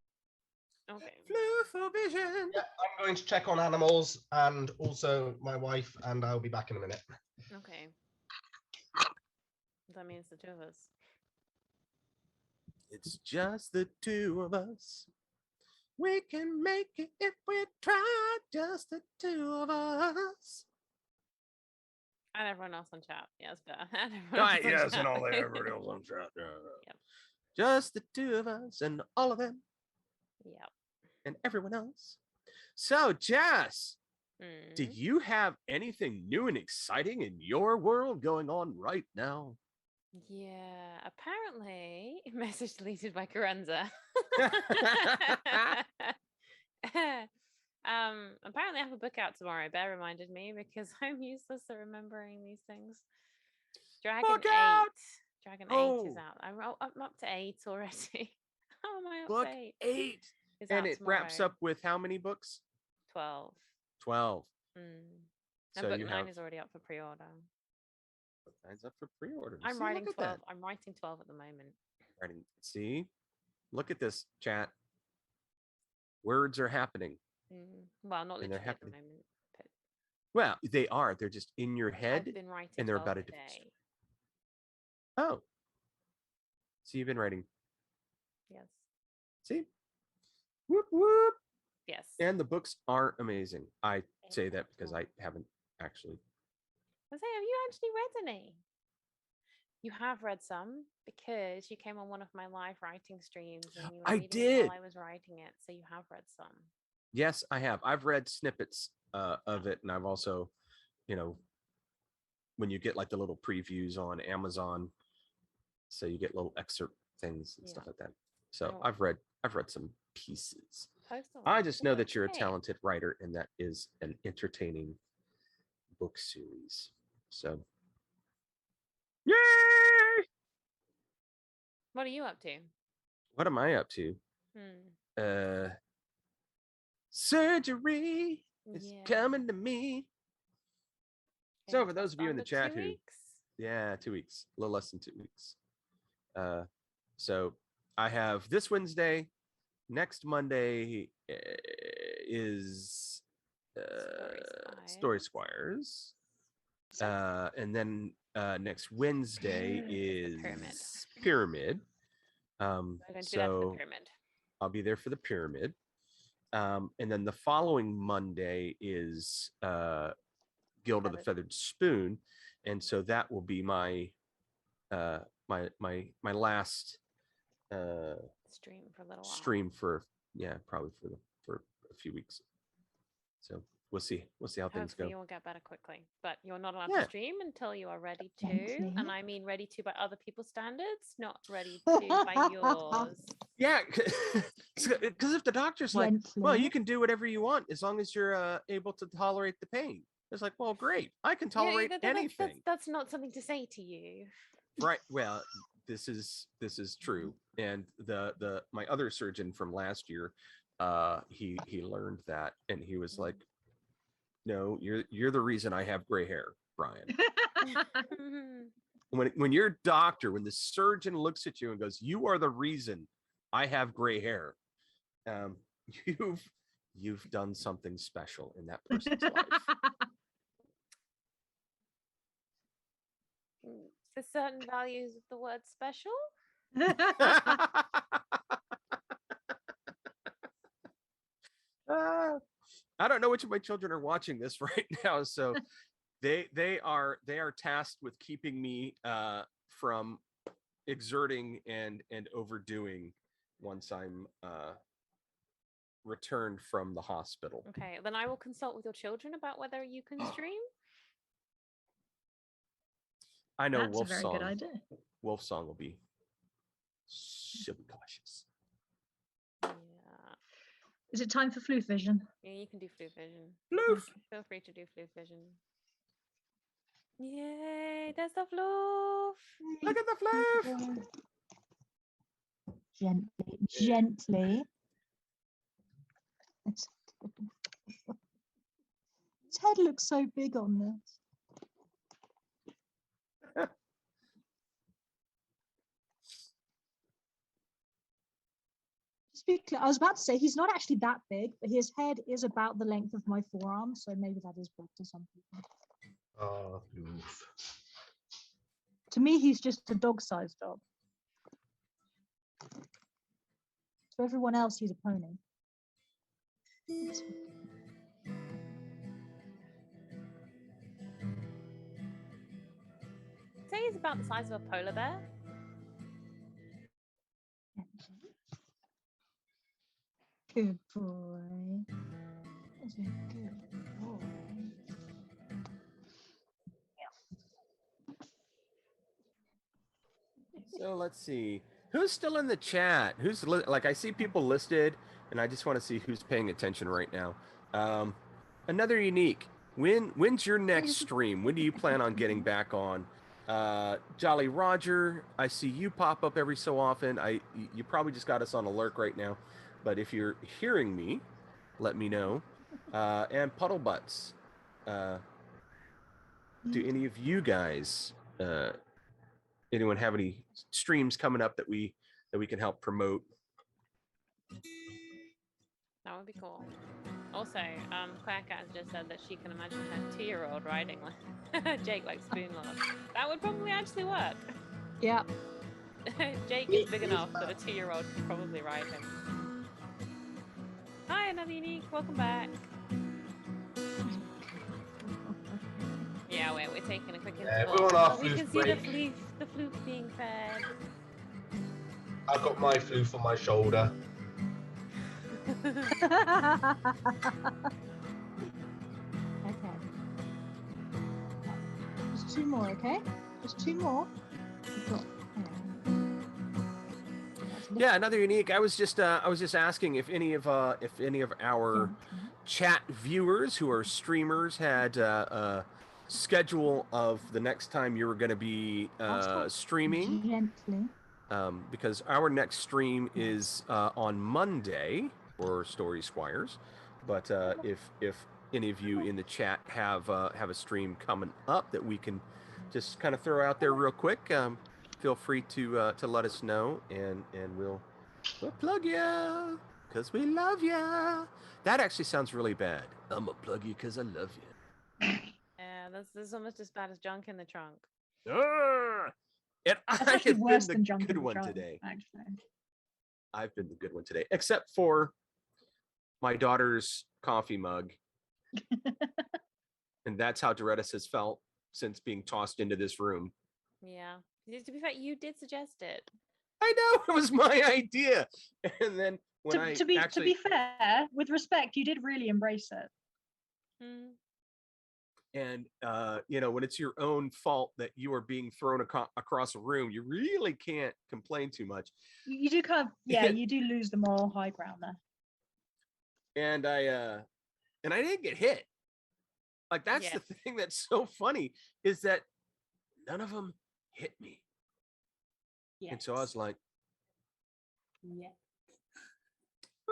Okay. Flew for vision. Yeah, I'm going to check on animals and also my wife, and I'll be back in a minute. Okay. That means the two of us. It's just the two of us. We can make it if we try. Just the two of us. And everyone else on chat. Yeah, it's better. And everyone Right, else on yes, chat. and all that. Everybody else on chat. Yep. Just the two of us and all of them Yep. and everyone else. So, Jess, do Mm. you have anything new and exciting in your world going on right now? Yeah, apparently, message deleted by Carenza. Apparently I have a book out tomorrow. Bear reminded me because I'm useless at remembering these things. Dragon Book 8. out! Dragon 8 is Oh. out. I'm up to 8 already. How am I up Book to 8? 8. It's And out it wraps tomorrow. up with how many books? 12. 12. Mm. So And book you 9 have is already up for pre-order. Mine's up for pre-order. I'm See, writing look at 12. that. I'm writing 12 at the moment. Writing. See, look at this chat. Words are happening. Well, not And they're literally at the happening. moment. But Well, they are. They're just in your I've head, been writing and they're 12 about a a different. day. Oh, so you've been writing. Yes. See, whoop whoop. Yes. And the books are amazing. I say that because Exceptional. I haven't actually. I say, have you actually read any? You have read some because you came on one of my live writing streams and you were I reading it did. while I was writing it. So you have read some. Yes, I have. I've read snippets of it, and I've also, when you get like the little previews on Amazon, so you get little excerpt things and stuff Yeah. like that. So Oh. I've read some pieces. Post them. I just know It's that you're a okay. talented writer, and that is an entertaining book series. So, yay! What are you up to? What am I up to? Surgery is Yeah. coming to me. So Okay, for those of you in the under chat 2 who, weeks? yeah, 2 weeks, a little less than 2 weeks. So I have this Wednesday, next Monday is Story Squires. And then next Wednesday Pyramid. is Pyramid. I'm going to be there for the So pyramid. I'll be there for the Pyramid. And then the following Monday is Guild of the Feathered Spoon, and so that will be my my last Stream for a little while. stream for probably for a few weeks. So we'll see how things Hopefully go. you'll get better quickly. But you're not allowed Yeah. to stream until you are ready to. Gently. And I mean ready to by other people's standards, not ready to by yours. Yeah, because if the doctor's like, well, Gently. you can do whatever you want as long as you're able to tolerate the pain. It's like, well, great, I can tolerate anything. That's not something to say to you. Right. Well, this is true. And the my other surgeon from last year, he learned that, and he was like, no, you're the reason I have gray hair, Brian. When your doctor, when the surgeon looks at you and goes, you are the reason I have gray hair, you've done something special in that person's life. For certain values of the word special. I don't know which of my children are watching this right now, so they are tasked with keeping me from exerting and overdoing once I'm returned from the hospital. Okay, then I will consult with your children about whether you can stream. I know That's a very good idea. Wolf Song will be so cautious. Yeah. Is it time for flu vision? Yeah, you can do flu vision. Floof. Feel free to do flu vision. Yay, there's the floof. Look at the floof. Gently. Its head looks so big on this. I was about to say he's not actually that big, but his head is about the length of my forearm, so maybe that is big to some people. Oh, oof. To me, he's just a dog-sized dog. To everyone else, he's a pony. Say he's about the size of a polar bear. Good boy. That's a good boy. So let's see. Who's still in the chat? Who's like, I see people listed, and I just want to see who's paying attention right now. Another unique. When's your next stream? When do you plan on getting back on? Jolly Roger, I see you pop up every so often. You probably just got us on alert right now, but if you're hearing me, let me know. And Puddle Butts. Do any of you guys anyone have any streams coming up that we can help promote? That would be cool. Also, Claire Cat has just said that she can imagine her 2-year-old riding like Jake like Spoonlord. That would probably actually work. Yeah. Jake is big enough that a 2-year-old could probably ride him. Hi, another unique. Welcome back. Yeah, we're taking a quick interval. we're on our We can floof see break. the floof being fed. I've got my floof on my shoulder. Okay. Just 2 more, okay? Just 2 more. Cool. Yeah, another unique. I was just asking if any of our chat viewers who are streamers had a schedule of the next time you were going to be streaming. Gently. Because our next stream is on Monday for Story Squires, but if any of you in the chat have a stream coming up that we can just kind of throw out there real quick, feel free to let us know, and we'll plug you because we love you. That actually sounds really bad. I'm gonna plug you because I love you. Yeah, this is almost as bad as junk in the trunk. And That's I actually have worse been than the junk good in the one trunk, today. actually. I've been the good one today, except for my daughter's coffee mug. And that's how Doretis has felt since being tossed into this room. Yeah. To be fair, you did suggest it. I know, it was my idea. And then when To be fair, with respect, you did really embrace it. Hmm. And when it's your own fault that you are being thrown across a room, you really can't complain too much. You do kind of, yeah, you do lose the moral high ground there. And I didn't get hit. Like, that's Yeah. the thing that's so funny, is that none of them hit me. Yes. And so I was like, Yeah.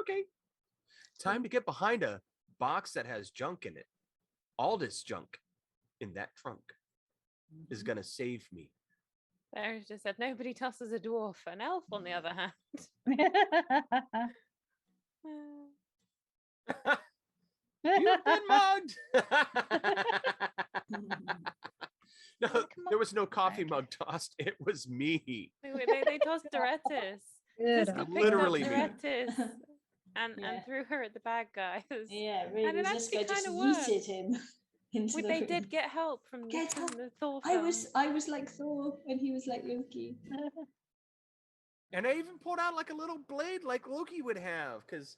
okay, time to get behind a box that has junk in it. All this junk in that trunk is going to save me. There's just said nobody tosses a dwarf. An elf, on the other hand. You've been mugged. No, there was no coffee mug tossed. It was me. They tossed Doretis. Good. Cisco picked Literally up me. Doretis and Yeah. threw her at the bad guys. Yeah, And really. it Ziska actually just kinda worked. yeeted him into the They room. did get help from Get help. the Thor I film. was like Thor and he was like Loki. And I even pulled out like a little blade like Loki would have, because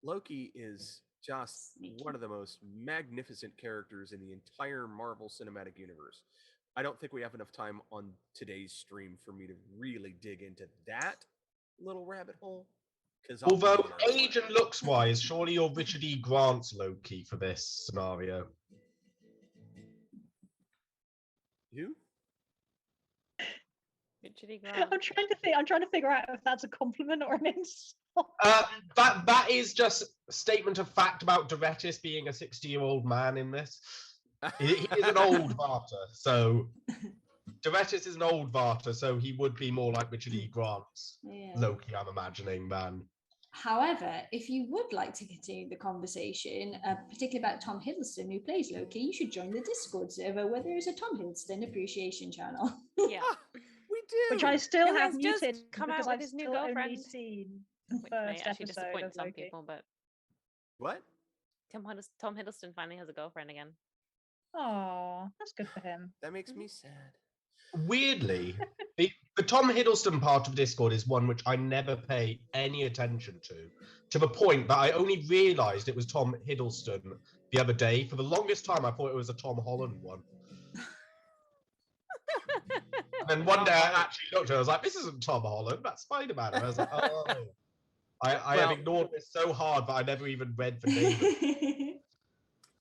Loki is just Sneaky. one of the most magnificent characters in the entire Marvel Cinematic Universe. I don't think we have enough time on today's stream for me to really dig into that little rabbit hole. Although age and looks wise, surely you're Richard E. Grant's Loki for this scenario. Who? Richard E. Grant. I'm trying to figure out if that's a compliment or an insult. That is just a statement of fact about Doretis being a 60-year-old man in this. He is an old Varta, so Doretis is an old Varta, so he would be more like Richard E. Grant's Yeah. Loki, I'm imagining, man. However, if you would like to continue the conversation, particularly about Tom Hiddleston, who plays Loki, you should join the Discord server where there is a Tom Hiddleston appreciation channel. Yeah. We do. Which I still Who have has just muted come out because with I've his new still only girlfriend. seen Which the may first actually episode disappoint of some Loki. people, but What? Tom Hiddleston finally has a girlfriend again. Oh, that's good for him. That makes me sad. Weirdly, the Tom Hiddleston part of Discord is one which I never pay any attention to the point that I only realised it was Tom Hiddleston the other day. For the longest time, I thought it was a Tom Holland one. And then one day I actually looked at it, I was like, this isn't Tom Holland, that's Spider-Man. And I was like, oh. I have ignored this so hard, but I never even read the name.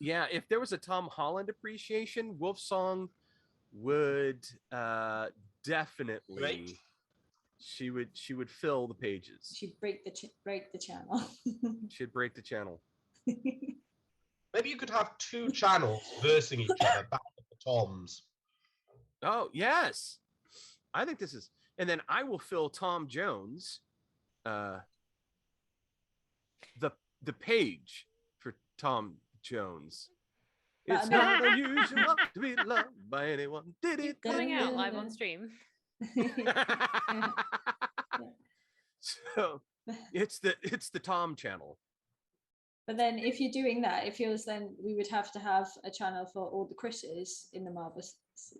Yeah, if there was a Tom Holland appreciation, Wolfsong would definitely Great. she would fill the pages. She'd break the channel. She'd break the channel. Maybe you could have two channels versing each other, back to the Toms. Oh, yes. I think this is, and then I will fill Tom Jones, the page for Tom Jones. But It's I mean- not unusual to be loved by anyone. Did it? Coming out live on stream. So it's the Tom channel. But then if you're doing that, it feels then we would have to have a channel for all the Chris's in the Marvel.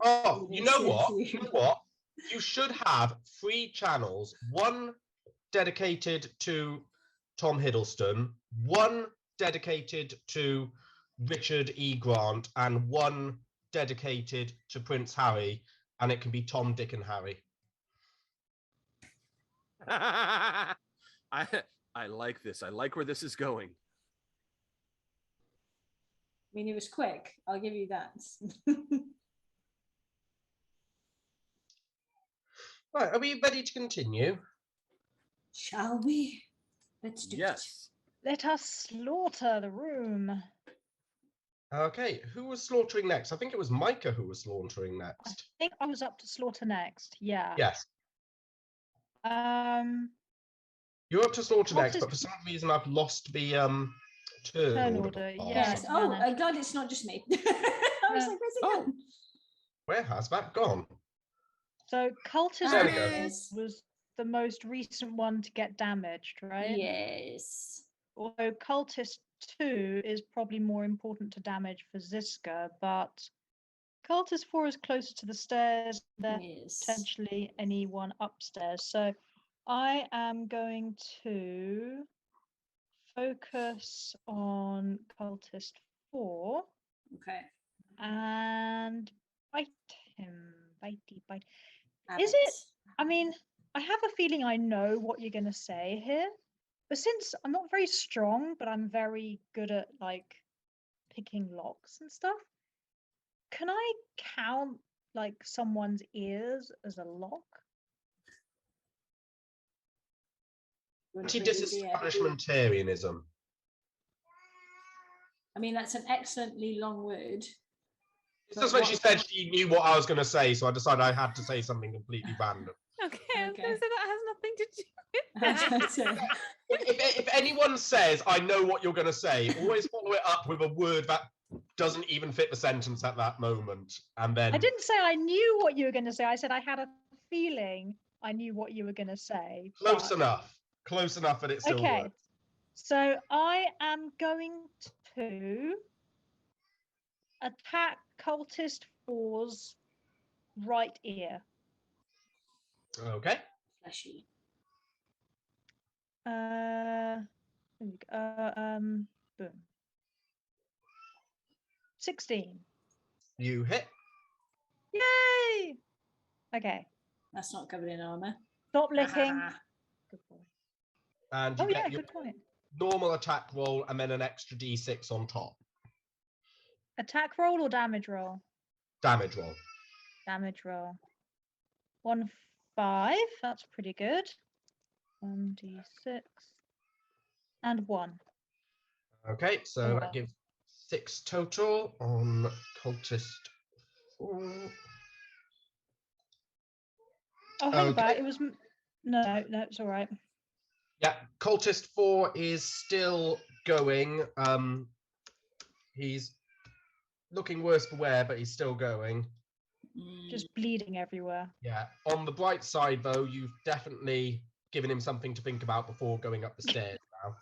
Oh, you know what? CSU. You know what? You should have 3 channels. One dedicated to Tom Hiddleston, one dedicated to Richard E. Grant, and one dedicated to Prince Harry, and it can be Tom, Dick, and Harry. I like this. I like where this is going. I mean, it was quick. I'll give you that. Right, are we ready to continue? Shall we? Let's do it. Yes. Let us slaughter the room. Okay, who was slaughtering next? I think it was Micah who was slaughtering I next. think I was up to slaughter next. Yeah. Yes, you're up to slaughter What next, is- but for some reason I've lost the turn Turn order. order, bar. yeah. Yes. Oh, managed. I'm glad it's not just me. I was Yeah. like, where's it Oh. gone? Where has that gone? So cultist There we go. Yes. was the most recent one to get damaged, right? Yes. Although cultist 2 is probably more important to damage for Ziska, but cultist 4 is closer to the stairs. There Yes. potentially anyone upstairs. So I am going to focus on cultist 4 Okay. and bite him. Bitey, bite. Have Is it? I mean, I have a feeling I know what you're going to say here, but since I'm not very strong, but I'm very good at like picking locks and stuff, can I count like someone's ears as a lock? Anti-disestablishmentarianism. I mean, that's an excellently long word. It's just when she said she knew what I was going to say, so I decided I had to say something completely random. Okay, I was Okay. going to say that has nothing to do with that. If anyone says, I know what you're going to say, always follow it up with a word that doesn't even fit the sentence at that moment. And then I didn't say I knew what you were going to say. I said I had a feeling I knew what you were going to say. close but- enough. Close enough that it still Okay. works. So I am going to attack cultist 4's right ear. Okay. Fleshy. Here we go. Boom. 16. You hit. Yay! Okay. That's not covered in armor. Stop licking. Ah. Good boy. And you Oh get yeah, your good point. normal attack roll and then an extra d6 on top. Attack roll or damage roll? Damage roll. Damage roll. 1 5. That's pretty good. 1d6 and 1. Okay, so Oh, that wow. gives 6 total on cultist 4. Oh, hang back. Okay. It was no, it's all right. Yeah, cultist 4 is still going. He's looking worse for wear, but he's still going. Just bleeding everywhere. Yeah. On the bright side, though, you've definitely given him something to think about before going up the stairs now.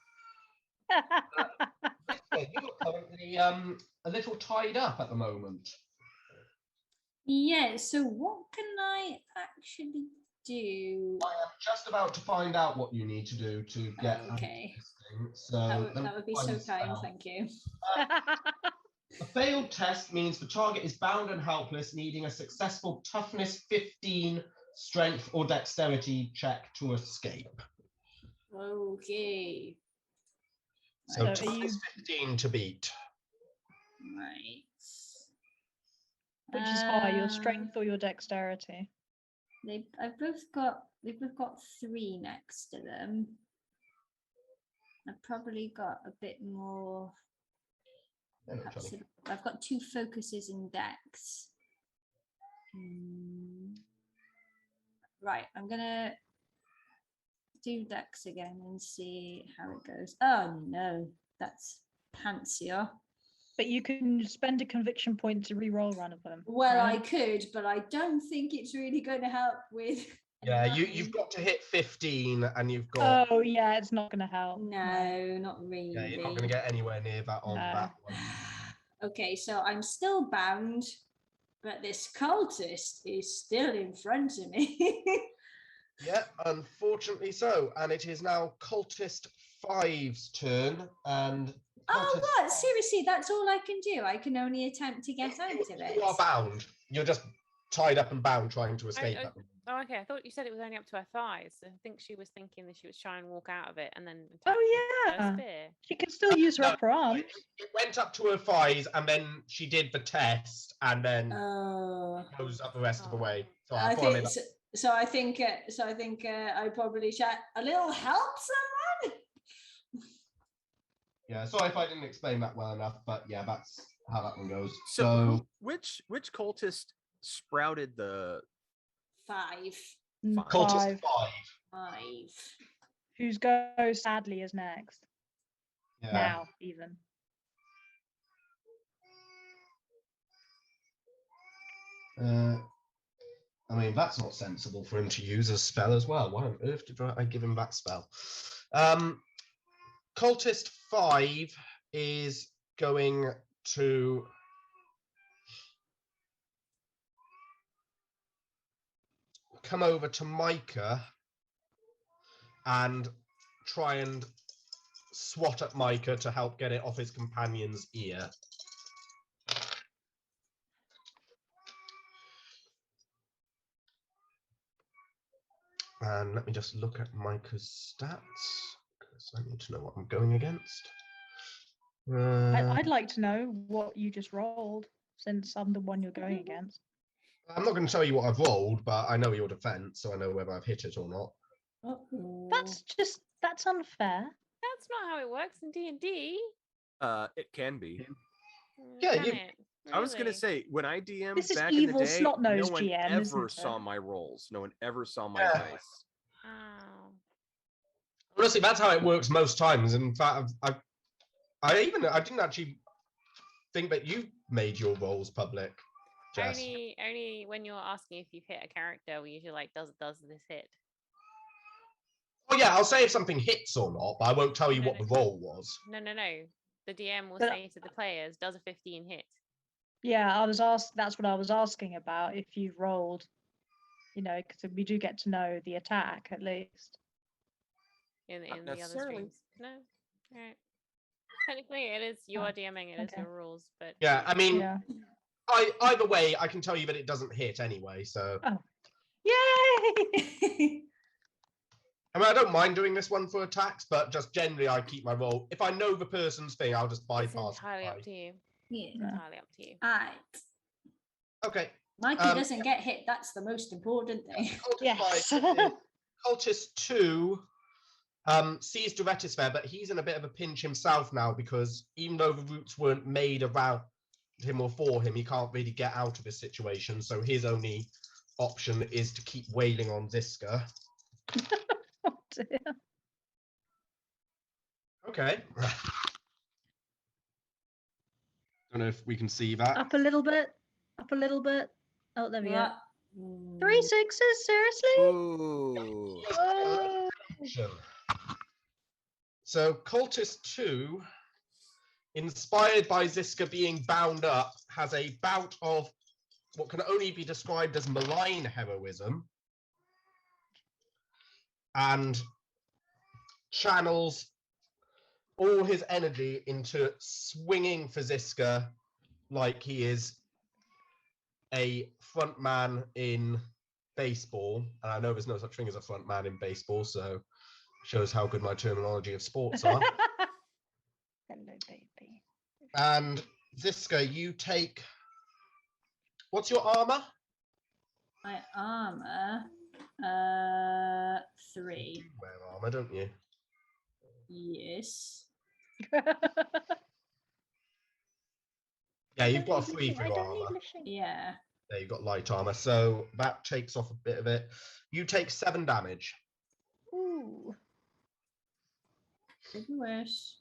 Yeah, you are currently a little tied up at the moment. Yeah, so what can I actually do? I am just about to find out what you need to do to get out of Okay. this thing. So That would be find so the kind, spell. thank you. A failed test means the target is bound and helpless, needing a successful toughness 15, strength, or dexterity check to escape. Okay. So So are toughness 15 to beat. Right. Which is higher, your strength or your dexterity? They've both got 3 next to them. I've probably got a bit more. Hello, Perhaps Johnny. I've got 2 focuses in dex. Right, I'm gonna do Dex again and see how it goes. Oh no, that's pantsier. But you can spend a conviction point to re-roll one of them. Well, I right? could, but I don't think it's really going to help with. Yeah, a you've 9. got to hit 15 and you've got Oh yeah, it's not going to help. No, not really. yeah, you're not going to get anywhere near that on No. that one. Okay, so I'm still bound, but this cultist is still in front of me. Yeah, unfortunately so. And it is now Cultist 5's turn. And Oh, Cultist what? Seriously, that's all I can do. I can only attempt to get out of it. You are bound. You're just tied up and bound trying to escape. Oh, okay. I thought you said it was only up to her thighs. I think she was thinking that she was trying to walk out of it and then attack with Oh her yeah, spear. she can still use her No, upper arm. It went up to her thighs and then she did the test and then goes up the rest of the Oh. way. So I thought I think made so. I think I probably shout a little help, someone. yeah, sorry if I didn't explain that well enough, but yeah, that's how that one goes. So which cultist sprouted the 5. Cultist 5. 5. Whose goes sadly is next. Yeah. Now even. I mean, that's not sensible for him to use a spell as well. Why on earth did I give him that spell? Cultist 5 is going to come over to Micah and try and swat at Micah to help get it off his companion's ear. And let me just look at Micah's stats, because I need to know what I'm going against. I'd like to know what you just rolled, since I'm the one you're going against. I'm not going to tell you what I've rolled, but I know your defense, so I know whether I've hit it or not. That's unfair. That's not how it works in D&D. It can be. Yeah, Can you- it? I was gonna Really? say when I DM This is back in the evil day, no snot-nosed one GM, ever isn't saw it? my rolls. No one ever saw my Yeah. dice. Oh. Honestly, that's how it works most times. In fact, I didn't actually think that you made your rolls public, Jess. Only when you're asking if you've hit a character, we usually like, does this hit? Oh yeah, I'll say if something hits or not, but I won't tell you No, what no. the roll was. No. The DM will But- say to the players, does a 15 hit? Yeah, that's what I was asking about. If you've rolled, because we do get to know the attack at least. In the other necessarily. streams. No. Alright. Technically it is you Oh, are DMing, it is okay. your rules, but Yeah, I mean, Yeah. either way, I can tell you that it doesn't hit anyway. So Yay! I mean, I don't mind doing this one for attacks, but just generally, I keep my roll. If I know the person's thing, I'll just it's bypass. entirely up to you. Yeah. Entirely up to you. Alright. Okay. Mikey doesn't get hit. That's the most important thing. Cultist Yes. 5, Cultist 2 sees Duretisfair, but he's in a bit of a pinch himself now because even though the roots weren't made around him or for him, he can't really get out of this situation. So his only option is to keep wailing on Ziska. Oh, dear. Okay. Don't know if we can see that. Up a little bit. Up a little bit. Oh, there we go. Mm. 3 6s, seriously? Ooh. Oh. Action. So Cultist 2, inspired by Ziska being bound up, has a bout of what can only be described as malign heroism and channels all his energy into swinging for Ziska like he is a front man in baseball. And I know there's no such thing as a front man in baseball, so shows how good my terminology of sports are. Hello, baby. And Ziska, you take. What's your armor? My armor. 3. You wear armor, don't you? Yes. Yeah, you've got a 3 for I your don't need armor. lishing. Yeah. There, you've got light armor, so that takes off a bit of it. You take 7 damage. Ooh. Could be worse.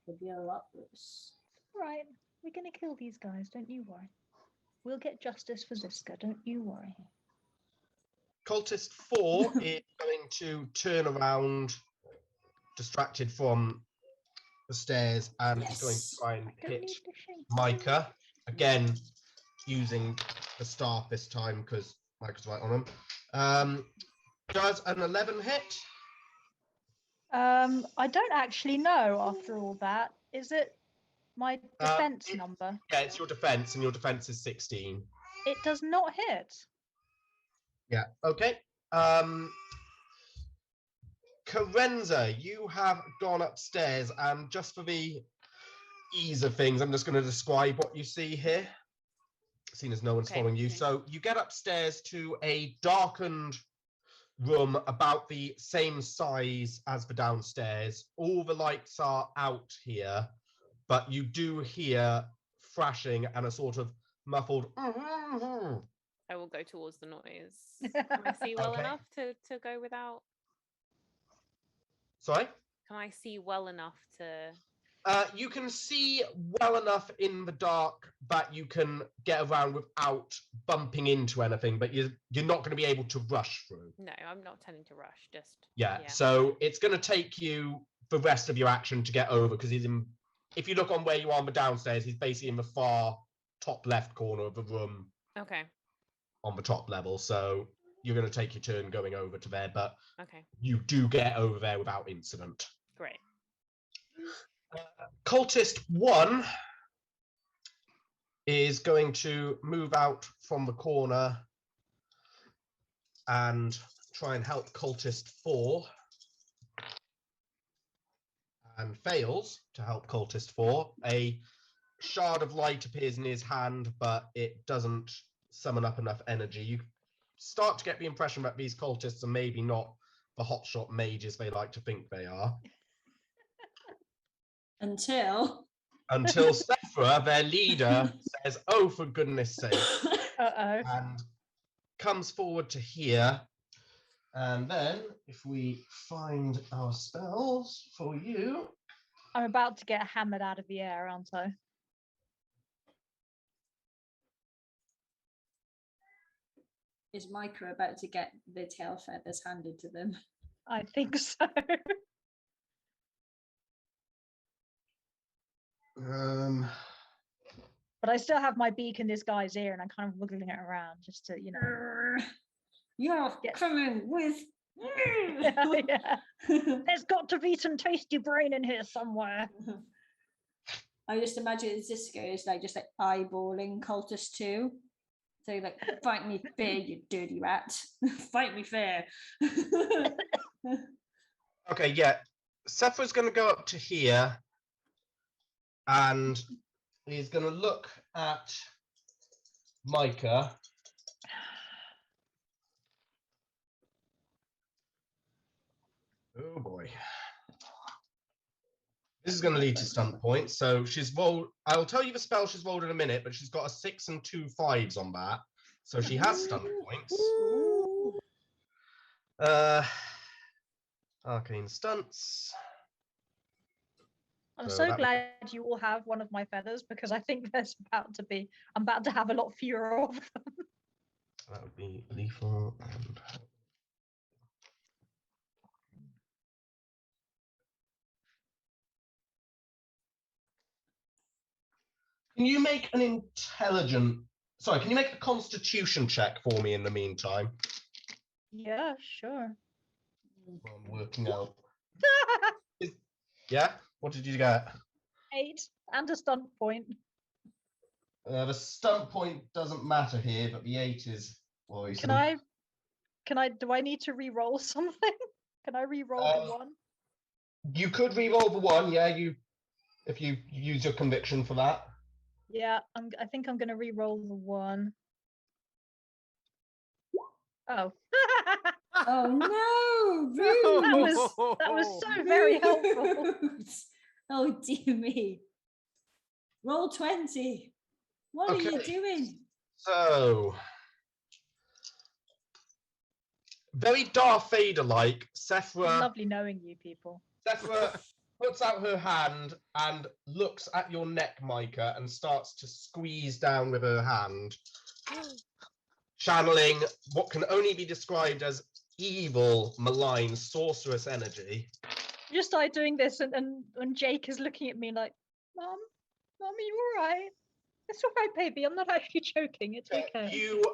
Could be a lot worse. Right, we're gonna kill these guys. Don't you worry. We'll get justice for Ziska. Don't you worry. Cultist 4 is going to turn around, distracted from the stairs, and is going to Yes. try and I don't hit need the shade. Micah. Again, using the staff this time because Micah's right on him. Does an 11 hit? I don't actually know after all that. Is it my defense number? Yeah, it's your defense, and your defense is 16. It does not hit. Yeah, okay. Carenza, you have gone upstairs, and just for the ease of things, I'm just going to describe what you see here, seeing as no one's Okay, following you. okay. So you get upstairs to a darkened room about the same size as the downstairs. All the lights are out here, but you do hear thrashing and a sort of muffled I will go towards the noise. Can I see well Okay. enough to go without? Sorry? Can I see well enough to? You can see well enough in the dark that you can get around without bumping into anything, but you're not going to be able to rush through. No, I'm not tending to rush. Just Yeah, so it's going to take you the rest of your action to get over, because he's in. If you look on where you are on the downstairs, he's basically in the far top left corner of the room Okay. on the top level. So you're going to take your turn going over to there, but Okay. you do get over there without incident. Great. Cultist 1 is going to move out from the corner and try and help Cultist 4, and fails to help Cultist 4. A shard of light appears in his hand, but it doesn't summon up enough energy. You start to get the impression that these cultists are maybe not the hotshot mages they like to think they are. Until Sephra, their leader, says, "Oh, for goodness sake," Uh-oh. and comes forward to here. And then, if we find our spells for you, I'm about to get hammered out of the air, aren't I? is Micah about to get the tail feathers handed to them? I think so. But I still have my beak in this guy's ear, and I'm kind of wiggling it around just to, you know. You're Yeah. coming with Yeah. There's got to be some tasty brain in here somewhere. I just imagine Ziska is like just like eyeballing Cultist 2. So like, fight me fair, you dirty rat. Fight me fair. okay, yeah. Sephra's going to go up to here, and he's going to look at Micah. Oh boy. This is going to lead to stunt points. So she's rolled. I'll tell you the spell she's rolled in a minute, but she's got a 6 and 2 5s on that. So she has stunt points. Arcane stunts. I'm So so that- glad you all have one of my feathers, because I think I'm about to have a lot fewer of them. That would be lethal and. Can you make an can you make a constitution check for me in the meantime? Yeah, sure. While I'm working out. Yeah? What did you get? 8 and a stunt point. The stunt point doesn't matter here, but the 8 is worrisome. Do I need to re-roll something? Can I re-roll the 1? You could re-roll the 1, yeah, if you use your conviction for that. Yeah, I think I'm gonna re-roll the 1. Oh. Oh no, rude. That was so very helpful. Rude. Oh dear me. Roll 20. What are you Okay. doing? So, very Darth Vader-like, It's Sephra lovely knowing you people. puts out her hand and looks at your neck, Micah, and starts to squeeze down with her hand, channeling what can only be described as evil, malign, sorceress energy. Just started doing this, and Jake is looking at me like, Mom, are you all right? It's all right, baby. I'm not actually joking. It's okay. You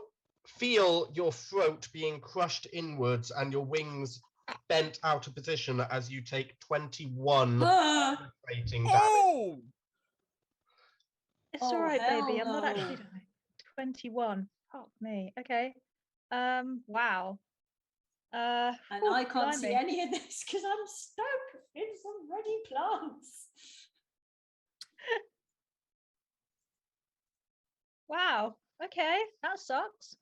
feel your throat being crushed inwards and your wings bent out of position as you take 21 rating damage. Oh, It's all right, baby. I'm not hell actually no. dying. 21. Fuck me. Okay. Wow. And whew, I can't see blimey. any of this because I'm stuck in some ready plants. Wow. Okay. That sucks.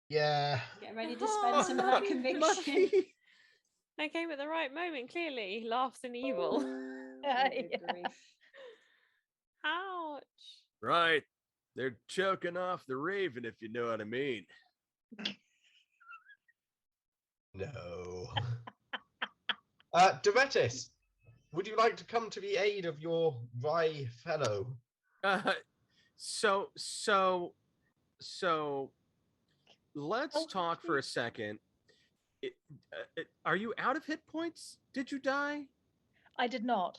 Yeah. Get ready to spend some of that conviction. I came at the right moment, clearly. He laughs in evil. Yeah. Good grief. Ouch. Right. They're choking off the raven, if you know what I mean. No. Durettis, would you like to come to the aid of your Rye fellow? So let's Oh, talk for a second. Are you out of hit points? Did you die? I did not.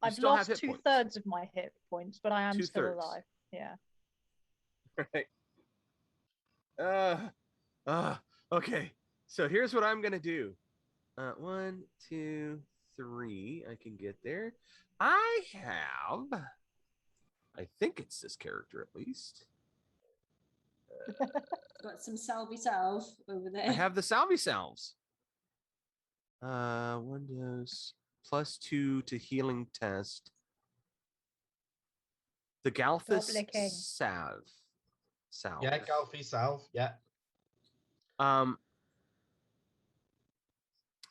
You I've still have lost hit points. 2/3 of my hit points, but I am still 2/3. alive. Yeah. Right. Okay. So here's what I'm gonna do. 1, 2, 3. I can get there. I think it's this character at least. Got some salve over there. I have the salvi salves. Windows +2 to healing test. The Galthus licking. salve. Yeah, Galfy salve. Yeah.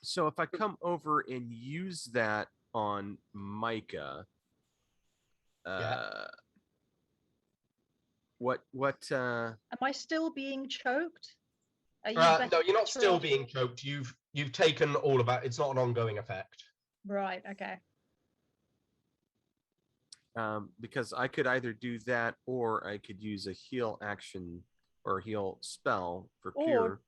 So if I come over and use that on Micah, what Am I still being choked? Are you no, you're not better still off? being choked. You've taken all of that. It's not an ongoing effect. Right. Okay. because I could either do that or I could use a heal action or a heal spell for Or, cure.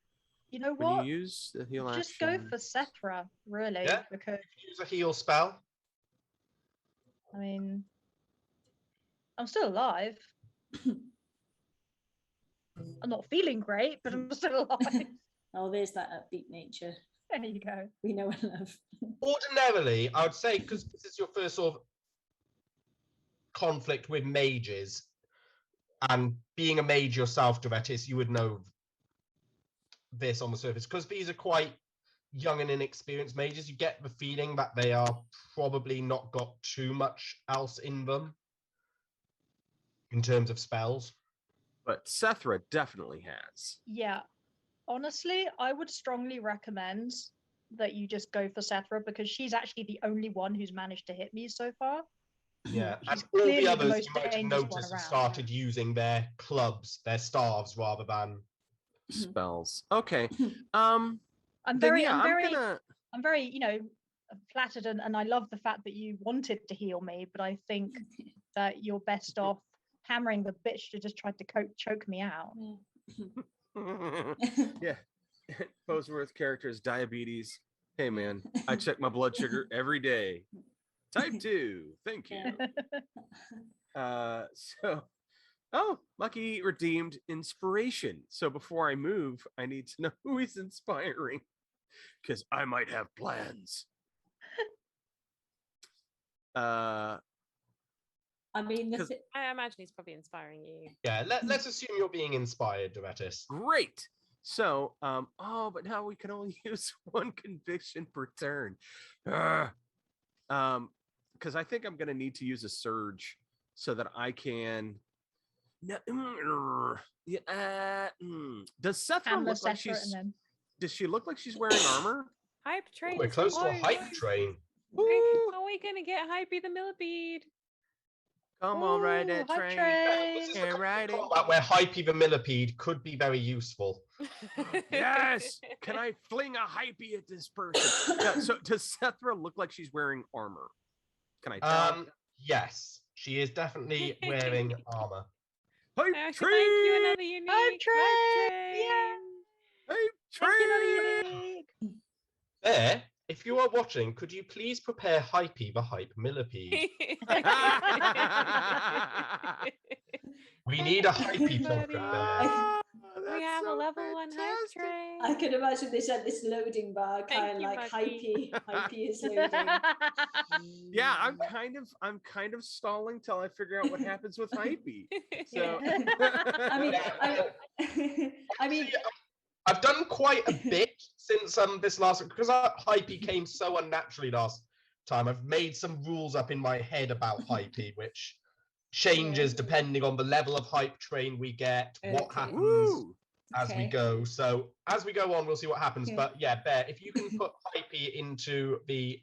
You know When what? you use the heal Just action, go for Sethra, really, Yeah. because Use a heal spell. I mean, I'm still alive. I'm not feeling great, but I'm still alive. Oh, there's that upbeat nature There you go. we know and love. Ordinarily, I would say, because this is your first sort of conflict with mages, and being a mage yourself, Durettis, you would know this on the surface. Because these are quite young and inexperienced mages, you get the feeling that they are probably not got too much else in them in terms of spells. but Sethra definitely has. Yeah. Honestly, I would strongly recommend that you just go for Sethra because she's actually the only one who's managed to hit me so far. Yeah, She's and all clearly the the others most you might have dangerous one noticed have around, started using their clubs, their staves, rather than Spells. Okay. I'm then very, yeah, I'm very, gonna. I'm very, flattered and I love the fact that you wanted to heal me, but I think that you're best off hammering the bitch to just try to choke me out. Yeah. Poseworth characters, diabetes. Hey man, I check my blood sugar every day. Type 2. Thank you. Lucky redeemed inspiration. So before I move, I need to know who he's inspiring. Because I might have plans. I mean, I imagine he's probably inspiring you. yeah. Let's assume you're being inspired, Durettis. Great. So, but now we can only use one conviction per turn. Because I think I'm gonna need to use a surge so that I can. Does Sethra Hammer look like Sethra she's? and then Does she look like she's wearing armor? Hype train. We're is close to a close. hype train. Are we gonna get Hypey the millipede? Come on, ride Ooh, that hype train. This is Yeah, the kind right. of combat where Hypey the millipede could be very useful. Yes. Can I fling a hypey at this person? Yeah, so does Sethra look like she's wearing armor? Can I tell? Yes, she is definitely wearing armor. Hype I train! thank you, another unique Hype train! Hype Thank you, another train! unique. There, if you are watching, could you please prepare Hypey the hype millipede? We need a Hypey token there. Ah, We that's have a so level 1 hype fantastic. train. I can imagine this at this loading bar, Thank kind of you, like Bucky. hypey is loading. Yeah, I'm kind of stalling till I figure out what happens with hypey. So I mean, I mean, I've done quite a bit since this last, because Hypey came so unnaturally last time. I've made some rules up in my head about Hypey, which changes depending on the level of hype train we get, what Okay. happens Woo! as we Okay. go. So as we go on, we'll see what happens. Okay. But yeah, Bear, if you can put Hypey into the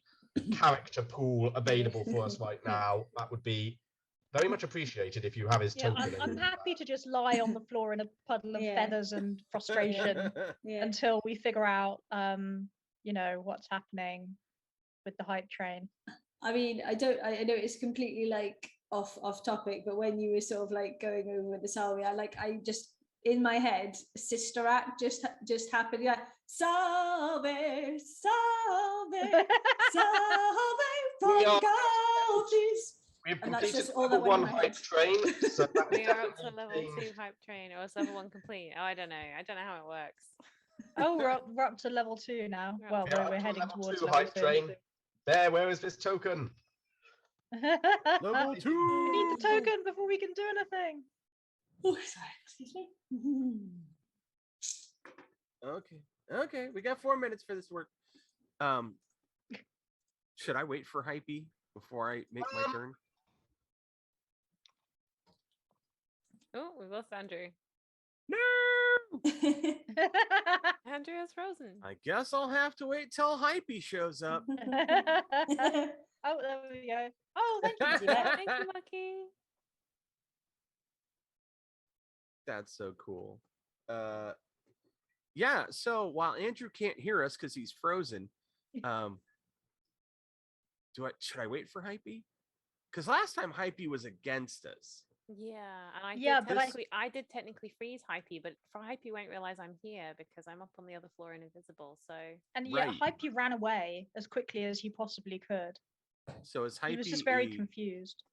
character pool available for us right now, that would be very much appreciated if you have his Yeah, token. I'm happy to just lie on the floor in a puddle of Yeah. feathers and frustration yeah. until we figure out, what's happening with the hype train. I mean, I know it's completely like off topic, but when you were sort of like going over with the salvia, I just in my head, Sister Act just happened. Yeah, salve, salve, salve We from are- Galtis. We've And that's completed just all level that went in 1 my hype head. train. So that We is are up to definitely level something- 2 hype train, or is level 1 complete? Oh, I don't know. I don't know how it works. Oh, we're up to level 2 now. We're up Well, to Yeah, we're up to heading level towards 2 level hype 2. train. There, where is this token? Level 2. We need the token before we can do anything. Oh, sorry, excuse me. Okay, we got 4 minutes for this to work. Should I wait for hypey before I make my turn? Oh, we lost Andrew. No. Andrew is frozen. I guess I'll have to wait till hypey shows up. Oh, there we go. Oh, thank you. Yeah, thank you, Lucky. That's so cool. Yeah, so while Andrew can't hear us because he's frozen, should I wait for hypey? Because last time hypey was against us. Yeah, and I Yeah, did but I did technically freeze Hypey, but Hypey won't realize I'm here because I'm up on the other floor and invisible. So And yeah, Right. Hypey ran away as quickly as he possibly could. So is hypey? He was just very confused.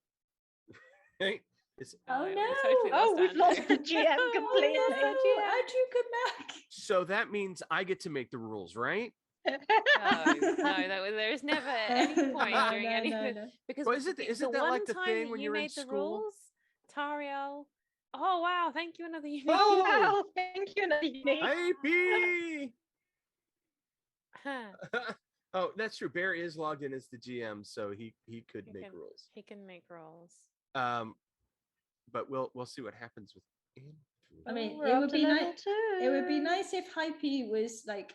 Is- Oh, we no. totally Oh, we've lost Andrew. the GM completely. Oh, no, Andrew, come back. so that means I get to make the rules, right? No, there is never any point No, during no, any no, of no. because Well, isn't that one like the time thing that when you you're in made the school? rules, Tariel. Oh wow, thank you, another unique. Oh wow, thank you, Nadine. Hypey! Huh. Oh, that's true. Bear is logged in as the GM, so he could He make can- rules. He can make rolls. But we'll see what happens with Andrew. I mean, We're it up would to be level nice. 2. It would be nice if Hypey was like,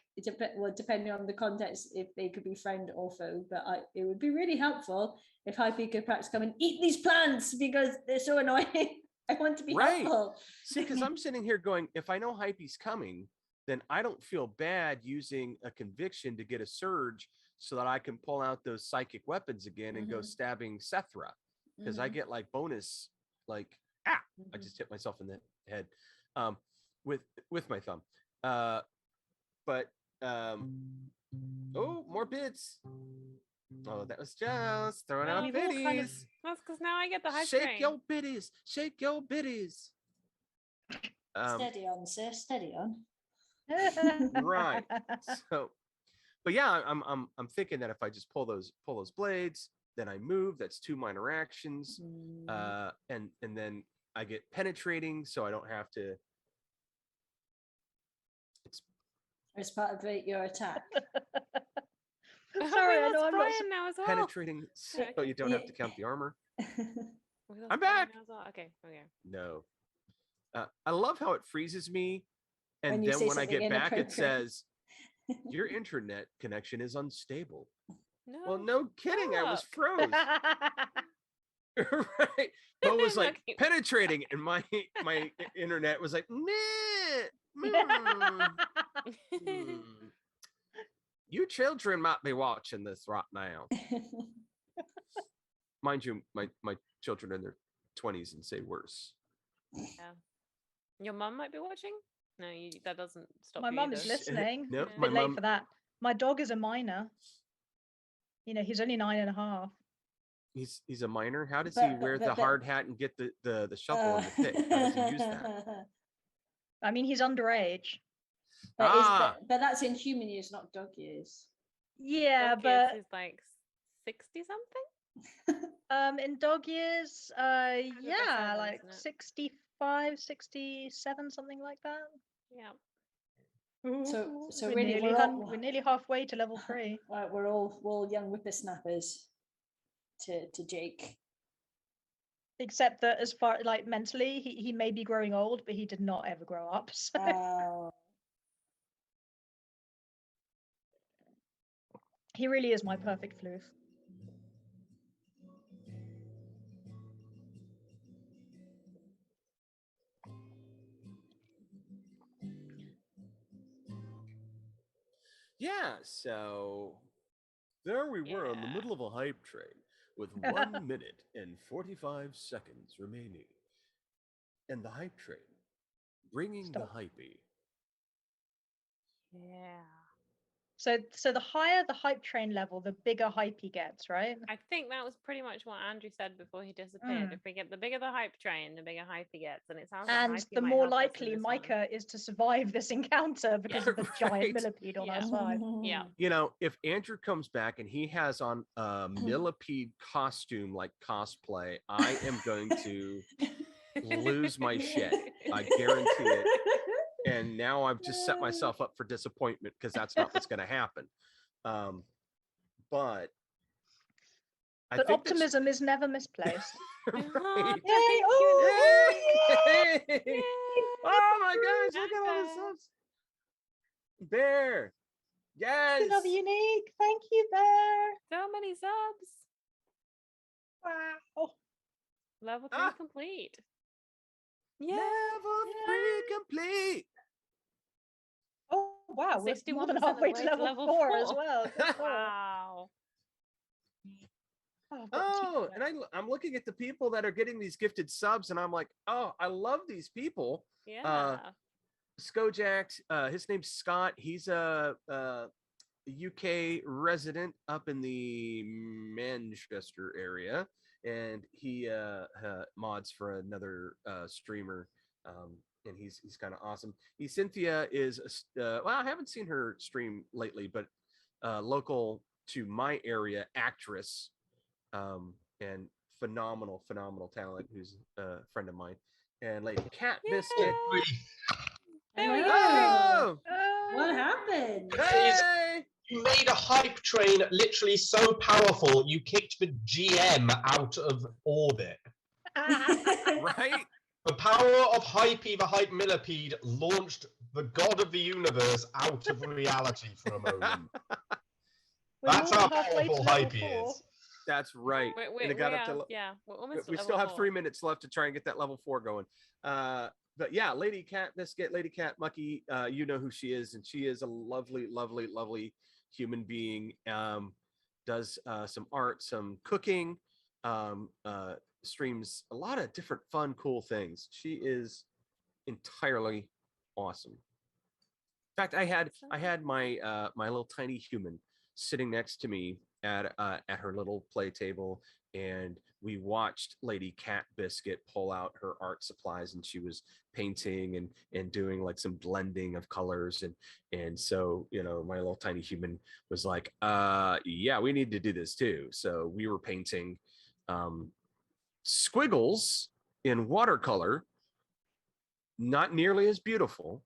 depending on the context, if they could be friend or foe. But it would be really helpful if Hypey could perhaps come and eat these plants because they're so annoying. I want to be Right. helpful. See, because I'm sitting here going, if I know hypey's coming, then I don't feel bad using a conviction to get a surge so that I can pull out those psychic weapons again and go Mhm. stabbing Sethra. Because I get like bonus, like, I just hit myself in the head with my thumb. Oh, more bids. Oh, that was just throwing Well, out we've all kind of- biddies. That's because now I get the hype Shake train. your biddies. Shake your biddies. Steady on, sir. Steady on. Right. So, but yeah, I'm thinking that if I just pull those blades, then I move. That's 2 minor actions, and then I get penetrating, so I don't have to. As part of your attack. Oh, Sorry, we I know lost I'm not. Brian now as well. Penetrating, so Okay. you don't have to count the armor. We lost I'm Brian back. now as well. Okay. No. I love how it freezes me, and When you then say when I something get back, it inappropriate. says your internet connection is unstable. No. Well, no kidding, I was fuck. froze. Right. Mo was like Looking- penetrating, and my internet was like, meh, hmm. You children might be watching this right now. Mind you, my children in their 20s and say worse. Yeah. Your mum might be watching. No, that doesn't stop. My you mum is either. listening. No, It's a my bit late mum. for that. My dog is a minor. You know, he's only 9.5. He's a minor. How does But- he but- wear but- the but- hard hat and get the shovel and the pick? How does he use that? I mean, he's underage. Ah. But that's in human years, not dog years. Yeah, Dog years but is like 60 something. in dog years, Seven, yeah, like isn't it? 65, 67, something like that. Yeah. So we're really, nearly we're all, we're nearly halfway to level 3. we're all young whippersnappers to Jake. Except that as far like mentally, he may be growing old, but he did not ever grow up. So he really is my perfect floof. Yeah, so there we were in the Yeah. middle of a hype train with 1 minute and 45 seconds remaining. And the hype train bringing Stop. the hypey. Yeah. So the higher the hype train level, the bigger hype he gets, right? I think that was pretty much what Andrew said before he disappeared. Mm. If we get the bigger the hype train, the bigger hype he gets, and it sounds like And Hypey the might more help us in likely this one. Micah is to survive this encounter because of the Right. giant millipede on Yeah. our side. Yeah. You know, if Andrew comes back and he has on a millipede costume like cosplay, I am going to lose my shit. I guarantee it. And now I've just set myself up for disappointment because that's not what's going to happen. But I But think optimism is never misplaced. right. Thank Yay! you. Oh, Yay! Oh my gosh, look at all this Bear. subs. Bear. Yes. Another unique. Thank you, Bear. So many subs. Wow. Level 3 Ah. complete. Yeah. Level 3 complete. Oh wow, we're more than 61% of the halfway way to to level level 4 as 4. well. Good call. Wow. Oh, I've got the Oh, teeth and I'm looking at the people that are getting these gifted subs, and I'm like, oh, I love these people. Yeah. Skojax, his name's Scott. He's a UK resident up in the Manchester area, and he mods for another streamer, and he's kind of awesome. Cynthia is well, I haven't seen her stream lately, but local to my area actress, and phenomenal talent, who's a friend of mine, and Lady Cat Biscuit. There we go. Oh, What Oh. happened? hey! You made a hype train literally so powerful, you kicked the GM out of orbit. Right? The power of Hypey the Hype Millipede launched the god of the universe out of reality for a moment. We're That's more how than halfway to powerful level Hypey 4. is. That's right. We And it got up to are, yeah, we're almost we at still level have 4. 3 minutes left to try and get that level 4 going. But yeah, Lady Cat Biscuit, Lady Cat Mucky, you know who she is, and she is a lovely human being. Does some art, some cooking, streams a lot of different fun, cool things. She is entirely awesome. In fact, I had my my little tiny human sitting next to me at her little play table, and we watched Lady Cat Biscuit pull out her art supplies, and she was painting and doing like some blending of colors, and so, you know, my little tiny human was like, yeah, we need to do this too. So we were painting squiggles in watercolor, not nearly as beautiful,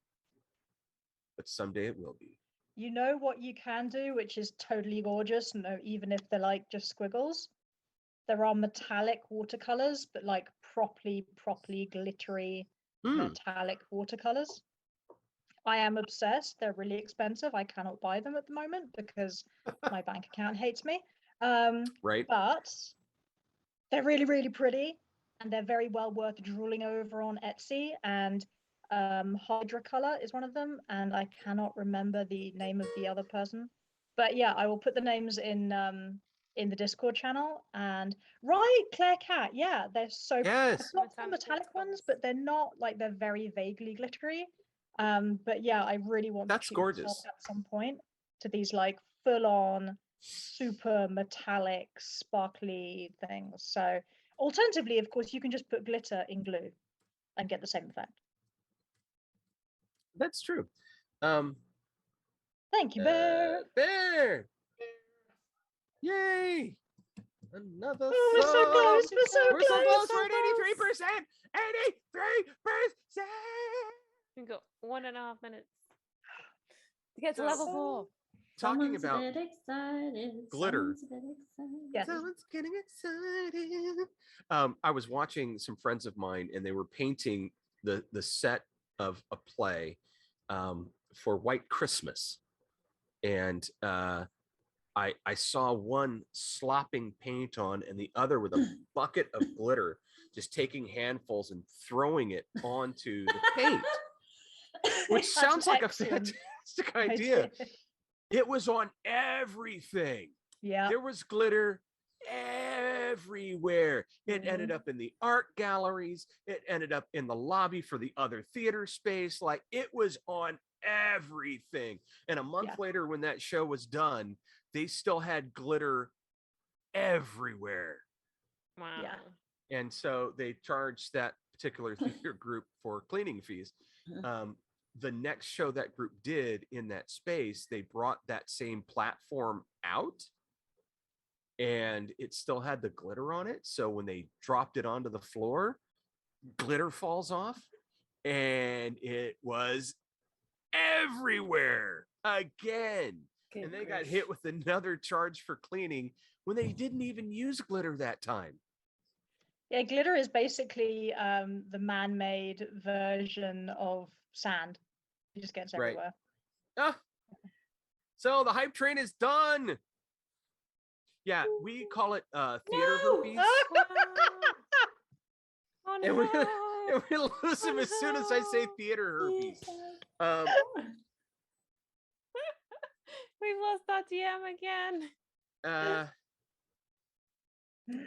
but someday it will be. You know what you can do, which is totally gorgeous, no, even if they're like just squiggles? There are metallic watercolors, but like properly glittery metallic watercolors. I am obsessed. They're really expensive. I cannot buy them at the moment because my bank account hates me. Right? But They're really, really pretty, and they're very well worth drooling over on Etsy. And Hydra Color is one of them, and I cannot remember the name of the other person. But yeah, I will put the names in the Discord channel. And right, Claire Cat, yeah, they're so. Yes. I've got some metallic ones, but they're not like they're very vaguely glittery. But yeah, I really want That's to treat myself gorgeous. at some point to these like full-on super metallic sparkly things. So alternatively, of course, you can just put glitter in glue and get the same effect. That's true. Thank you, Bear. Bear. Yay! Another Oh, we're so close. We're so We're so close. close. so We're at close. 83%. 83%. We've got 1.5 minutes to get to level 4. Talking Someone's about a bit excited. glitter. Someone's a bit excited. Yes. someone's getting excited. I was watching some friends of mine, and they were painting the set of a play for White Christmas, and I saw one slopping paint on, and the other with a bucket of glitter, just taking handfuls and throwing it onto the paint, which That's sounds like a excellent fantastic idea. It was on everything. Yeah. There was glitter everywhere. It ended up in the art galleries. It ended up in the lobby for the other theater space. Like, it was on everything. And a month later, when that show was done, they still had glitter everywhere. Wow. Yeah. And so they charged that particular theater group for cleaning fees. The next show that group did in that space, they brought that same platform out, and it still had the glitter on it. So when they dropped it onto the floor, glitter falls off, and it was everywhere again. And they got hit with another charge for cleaning when they didn't even use glitter that time. Yeah, glitter is basically the man-made version of sand. It just gets Right. everywhere. Ah, so the hype train is done. Yeah, we call it theater herpes. Oh, And we, no. and we lose him as soon as I say theater herpes. We've lost our DM again.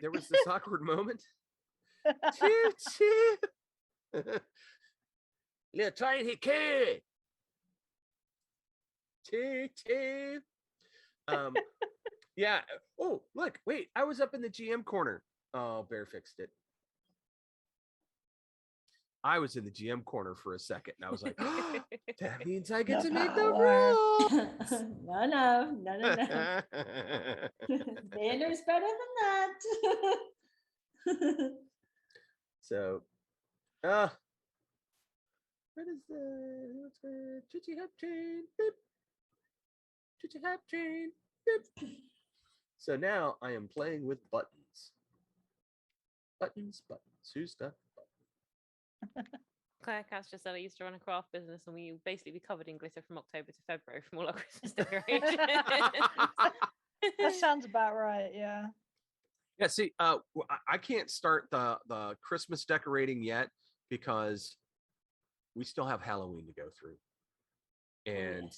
There was this awkward moment. Choo choo. Little tiny kid. Choo choo. Yeah. Oh, look, wait. I was up in the GM corner. Oh, Bear fixed it. I was in the GM corner for a second, and I was like, oh, that means I get to make the rules. No. Xander's better than that. So, what is the what's the Chitchy Hop Train? Beep. Chitchy Hop Train. Beep. So now I am playing with buttons. Buttons. Who's stuff? Claire Cass just said I used to run a craft business, and we basically be covered in glitter from October to February from all our Christmas decorations. That sounds about right. Yeah. Yeah, see, I can't start the Christmas decorating yet because we still have Halloween to go through, and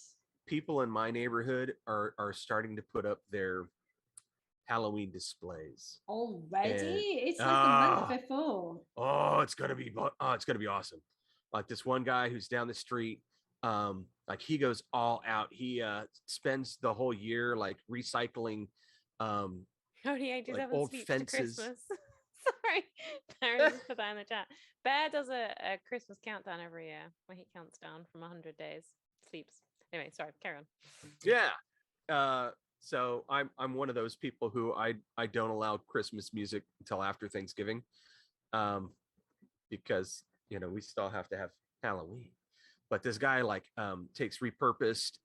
people in my neighborhood are starting to put up their Halloween displays already. And, it's like a month before. Oh, it's gonna be awesome. Like this one guy who's down the street, like he goes all out. He spends the whole year like recycling. Only ages like haven't old sleeps fences. to Christmas. Sorry, Darren just put that in the chat. Bear does a Christmas countdown every year where he counts down from 100 days, sleeps. Anyway, sorry, carry on. Yeah. So I'm one of those people who I don't allow Christmas music until after Thanksgiving, because we still have to have Halloween. But this guy like takes repurposed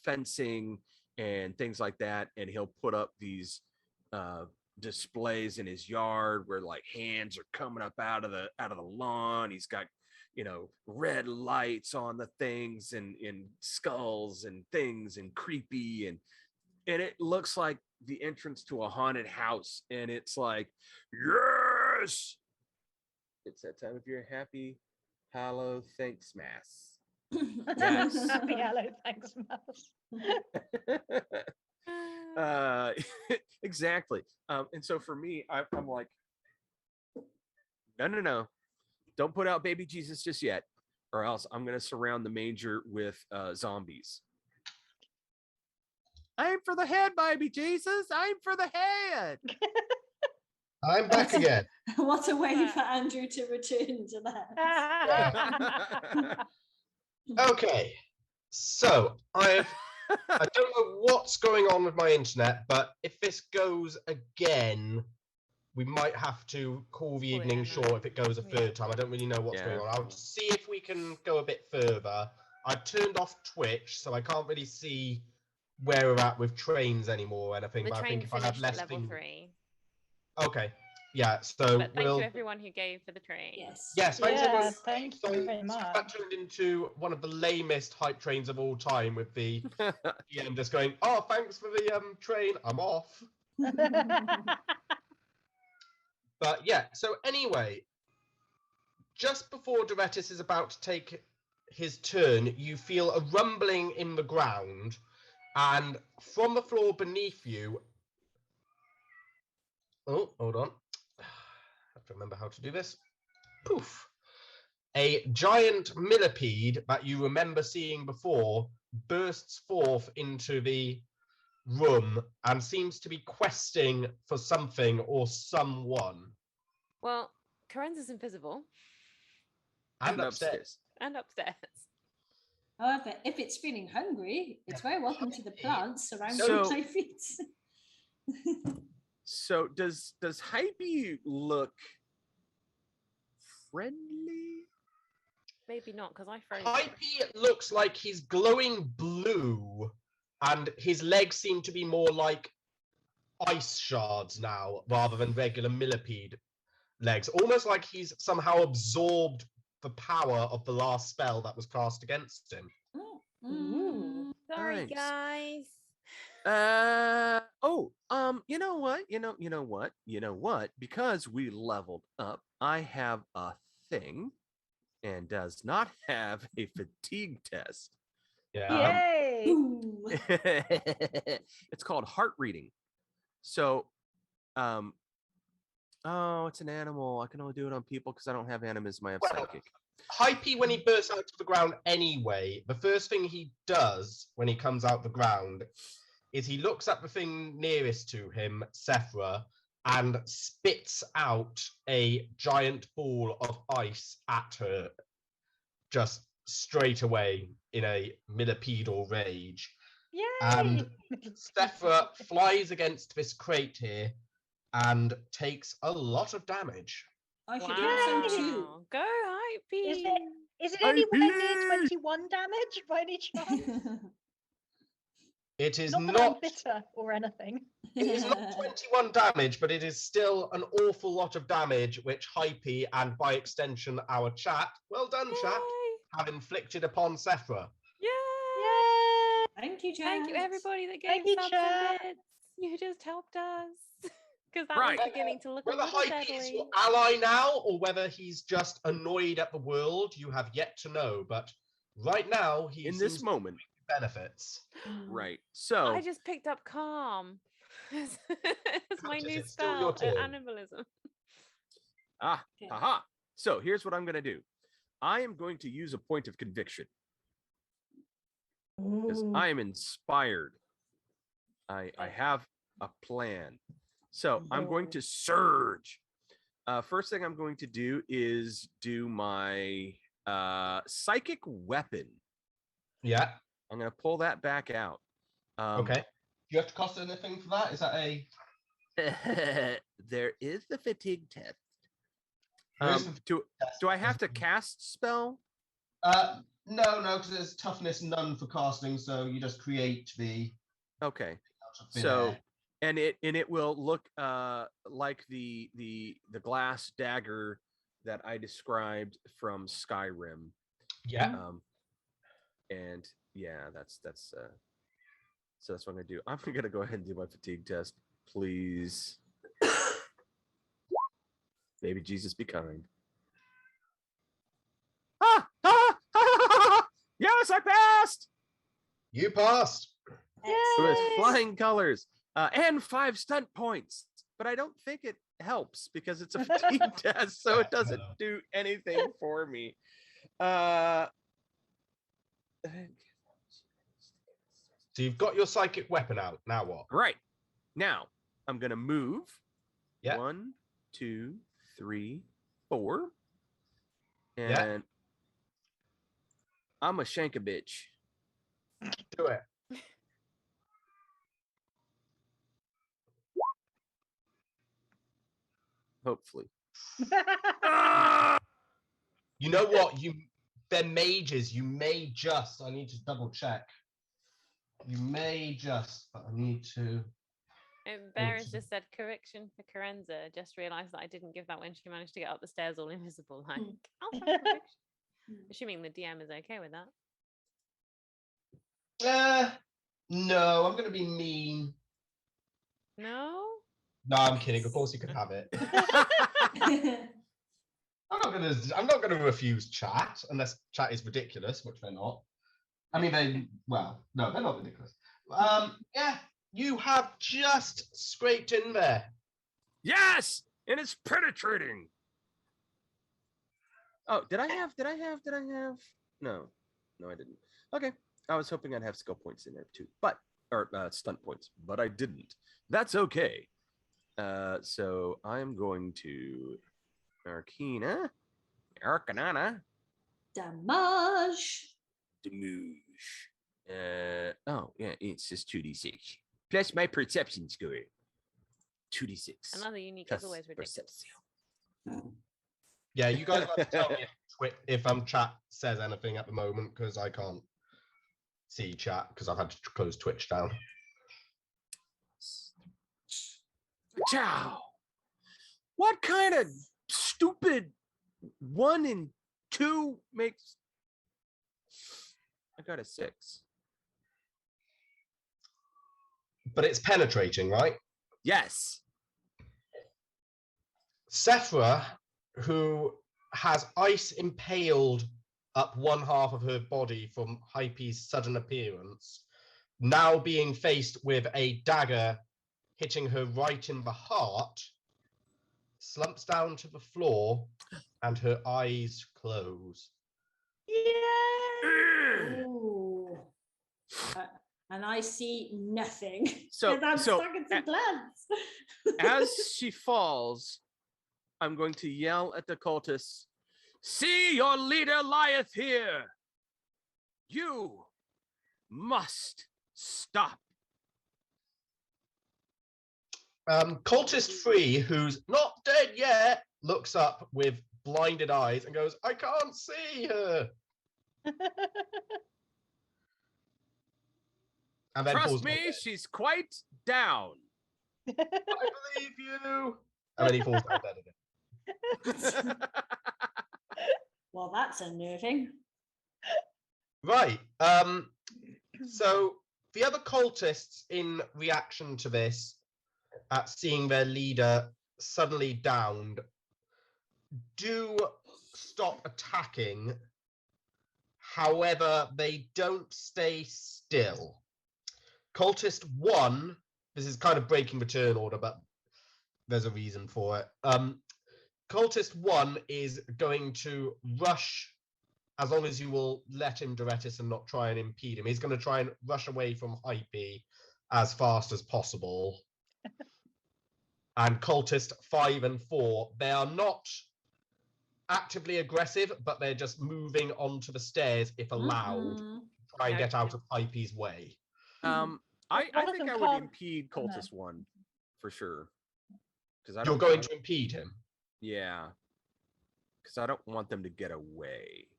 fencing and things like that, and he'll put up these displays in his yard where like hands are coming up out of the lawn. He's got red lights on the things and skulls and things and creepy and it looks like the entrance to a haunted house, and it's like, yes, it's that time of year. Happy Hallow Thanks Mass. Yes. Happy Hello, thanks, Mouse. uh exactly. And so for me, I'm like, no, don't put out baby Jesus just yet, or else I'm gonna surround the manger with zombies. I'm for the head, baby Jesus. I'm for the head. I'm back again. What a way Yeah. for Andrew to return to that. Okay, so I don't know what's going on with my internet, but if this goes again, we might have to call the Call it evening in short then. if it goes a Yeah. third time. I don't really know what's going Yeah. on. I'll see if we can go a bit further. I've turned off Twitch, so I can't really see where we're at with trains anymore or anything. The But I train think if I have finished at less level things. 3. Okay. Yeah, so But thank we'll. you everyone who gave for the train. Yes. Yes, thanks Yeah, everyone. thank So you very that much. turned into one of the lamest hype trains of all time, with the GM just going, "Oh, thanks for the train. I'm off." But yeah, so anyway, just before Doretis is about to take his turn, you feel a rumbling in the ground, and from the floor beneath you. Oh, hold on. I have to remember how to do this. Poof. A giant millipede that you remember seeing before bursts forth into the room and seems to be questing for something or someone. Well, Karen's invisible And upstairs. and upstairs. However, if it's feeling hungry, it's very welcome to the plants surrounding So- my feet. So does Hype look friendly? Maybe not, because I froze. Hypey looks like he's glowing blue, and his legs seem to be more like ice shards now, rather than regular millipede legs. Almost like he's somehow absorbed the power of the last spell that was cast against him. Ooh. Sorry, Nice. guys. You know what? Because we leveled up, I have a thing, and does not have a fatigue test. Yeah. Yay! Ooh. It's called heart reading. So, it's an animal. I can only do it on people because I don't have animism. I have Well, psychic. Hypey, when he bursts out of the ground anyway, the first thing he does when he comes out the ground is he looks at the thing nearest to him, Sephra, and spits out a giant ball of ice at her, just straight away in a millipedal rage. Yay! And Sephra flies against this crate here and takes a lot of damage. I should have some too. Wow. Go, Hypey. Is it anywhere near Hypey! 21 damage by any chance? It is Not that I'm not. bitter or anything. It is not 21 damage, but it is still an awful lot of damage, which Hypey and by extension our chat, well done, chat, Yay. have inflicted upon Sephra. Yay. Yay! Thank you, Chad. Thank you, everybody that Thank gave you, subs chat. and bits. You just helped us. Because that Right. was beginning to look a Whether little Hypey is deadly. your ally now or whether he's just annoyed at the world, you have yet to know. But right now, he In this seems moment, to reap benefits. right? So I just picked up calm. It's my Countess, new it's still your spell, turn. animalism. Okay. haha. So here's what I'm gonna do. I am going to use a point of conviction because Ooh. I am inspired. I have a plan. So I'm going to surge. First thing I'm going to do is do my psychic weapon. Yeah. I'm going to pull that back out. Okay. Do you have to cost anything for that? Is that a? There is the fatigue test. There is the Do I have to cast spell? No, because there's toughness none for casting, so you just create the. Okay. out of thin So air. and it will look like the glass dagger that I described from Skyrim. Yeah. And yeah, that's So that's what I'm gonna do. I'm gonna go ahead and do my fatigue test, please. Baby Jesus, be kind. Yes, I passed. You passed. It was Excellent. flying colors and 5 stunt points, but I don't think it helps because it's a fatigue test, so it doesn't do anything for me. So you've got your psychic weapon out. Now what? Right. Now I'm gonna move. Yeah. 1, 2, 3, 4. And Yeah. I'm a shank a bitch. Do it. Hopefully. You know what? They're mages. You may just. I need to double check. You may just, but I need to. Barris just said correction for Carenza. Just realised that I didn't give that when she managed to get up the stairs all invisible. Like, I'll have correction. Assuming the DM is okay with that. No, I'm gonna be mean. No? No, I'm kidding. Of course you can have it. I'm not gonna refuse chat unless chat is ridiculous, which they're not. I mean, no, they're not ridiculous. Yeah, you have just scraped in there. Yes, and it's penetrating. Oh, did I have? No, I didn't. Okay, I was hoping I'd have skill points in there too, or stunt points, but I didn't. That's okay. So I'm going to Arcana. Damage. Oh yeah, it's just 2d6 plus my perception score. 2d6. Another unique plus is always ridiculous. perception. Yeah, you guys have to tell me if chat says anything at the moment because I can't see chat because I've had to close Twitch down. Ciao. What kind of stupid 1 and 2 makes? I got a 6. But it's penetrating, right? Yes. Sephra, who has ice impaled up one half of her body from Hype's sudden appearance, now being faced with a dagger hitting her right in the heart, slumps down to the floor and her eyes close. Yeah. Ooh. And I see nothing. So- 'Cause I'm so, stuck in some plants. As she falls, I'm going to yell at the cultists, "See, your leader lieth here. You must stop." Cultist 3, who's not dead yet, looks up with blinded eyes and goes, "I can't see her." And then Trust falls me, down. she's quite down. I believe you. And then he falls down dead again. Well, that's unnerving. Right. So the other cultists, in reaction to this, at seeing their leader suddenly downed, do stop attacking. However, they don't stay still. Cultist 1, this is kind of breaking the turn order, but there's a reason for it. Cultist 1 is going to rush, as long as you will let him direct us and not try and impede him. He's going to try and rush away from Hype as fast as possible. And Cultist 5 and 4, they are not actively aggressive, but they're just moving onto the stairs if allowed, Mhm. try and get out of Hype's way. I One of think them I would can't- impede no. Cultist 1 for sure. Because You're going to impede him. Yeah. Because I don't want them to get away.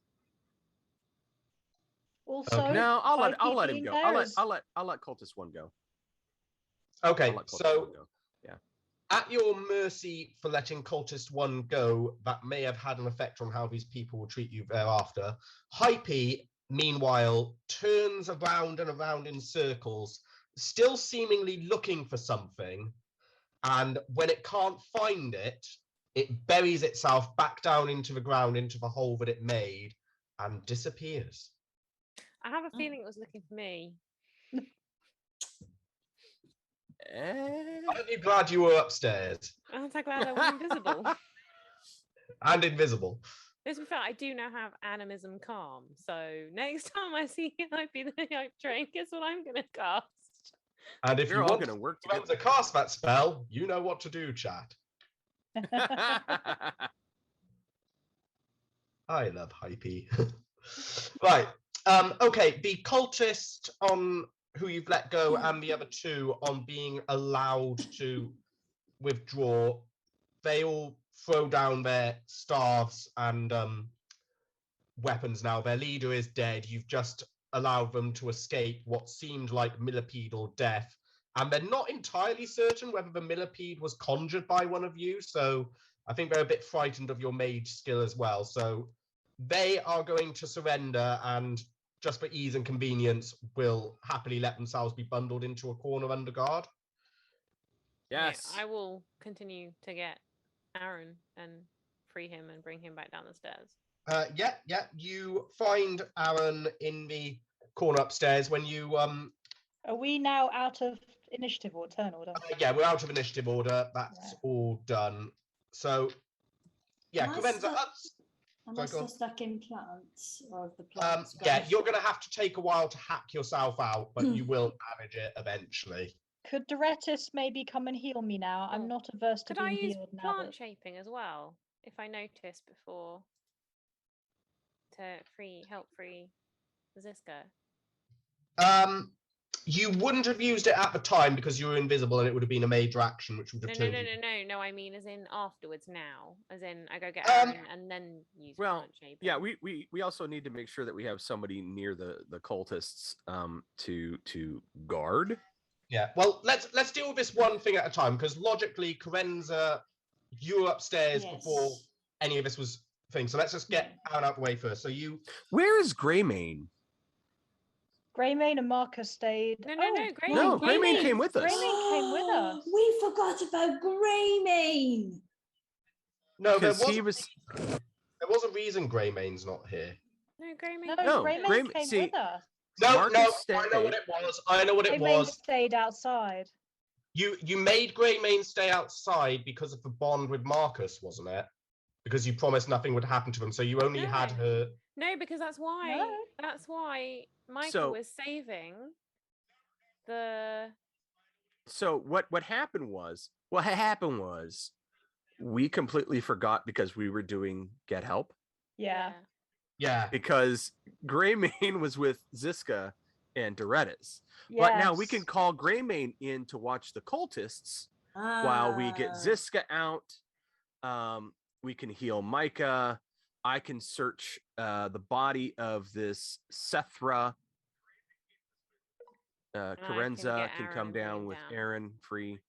Also, No, I'll let him being go. there I'll is- let Cultist 1 go. Okay, I'll let Cultist so 1 go. at your mercy for letting Cultist 1 go, that may have had an effect on how these people will treat you thereafter. Hype, meanwhile, turns around and around in circles, still seemingly looking for something, and when it can't find it, it buries itself back down into the ground, into the hole that it made, and disappears. I have a feeling it was looking for me. Aren't you glad you were upstairs I'm so glad I was invisible. and invisible? To be fair, I do now have animism calm. So next time I see Hype the Hype Train, guess what I'm going to cast? And if We're you all want going to work to together. cast that spell, you know what to do, chat. I love Hypey. Right. Okay. The cultist on who you've let go and the other two on being allowed to withdraw, they all throw down their staves and weapons now. Their leader is dead. You've just allowed them to escape what seemed like millipedal death. And they're not entirely certain whether the millipede was conjured by one of you. So I think they're a bit frightened of your mage skill as well. So they are going to surrender and just for ease and convenience will happily let themselves be bundled into a corner under guard. Yes. I will continue to get Aaron and free him and bring him back down the stairs. Yeah. You find Aaron in the corner upstairs when you Are we now out of initiative or turn order? yeah, we're out of initiative order. That's Yeah. all done. So yeah, Am I Carenza stuck- up. Am Sorry, I go still on. stuck in plants, or have the plants Yeah, gone? you're going to have to take a while to hack yourself out, but you will manage it eventually. Could Doretis maybe come and heal me now? Oh. I'm not averse to Could I being use healed now. plant That... shaping as well, if I notice before, to help free Ziska? You wouldn't have used it at the time because you were invisible, and it would have been a major action, which would have turned you. No. I mean, as in afterwards. Now, as in I go get Aaron and then use plant shaping. Yeah, we also need to make sure that we have somebody near the cultists to guard. Yeah, well, let's deal with this one thing at a time, because logically, Carenza, you were upstairs before any of this was thing. So let's just get Aaron out the way first. So you. Where is Greymane? Greymane and Marcus stayed. No, Greymane. No, Greymane came with us. Greymane came with us. We forgot about Greymane. No, there Because was a reason Greymane's not here. No, Greymane. No, Greymane came with us. No, Marcus I know what it was. I know what it was. Stayed outside. You made Greymane stay outside because of the bond with Marcus, wasn't it? Because you promised nothing would happen to him, so you only had her. No, because that's why. No. That's why Michael was saving the. So what happened was we completely forgot because we were doing Get Help. Yeah. Yeah. Because Greymane was with Ziska and Doretis. Yes. But now we can call Greymane in to watch the cultists while we get Ziska out. We can heal Micah. I can search the body of this Sethra. Carenza can come down with Aaron free.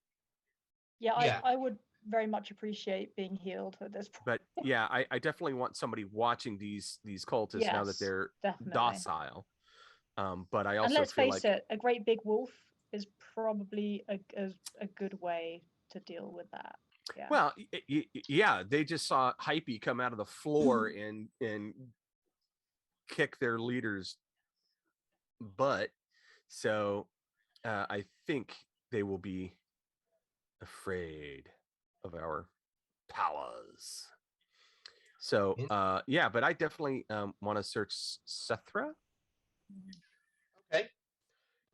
Yeah, I would very much appreciate being healed at this point. But yeah, I definitely want somebody watching these cultists now that they're docile. But I also and let's feel face it, a great big wolf is probably a good way to deal with that. Yeah. Well, yeah, they just saw Hypey come out of the floor and kick their leader's butt. So I think they will be afraid of our powers. So yeah, but I definitely want to search Sethra. Okay.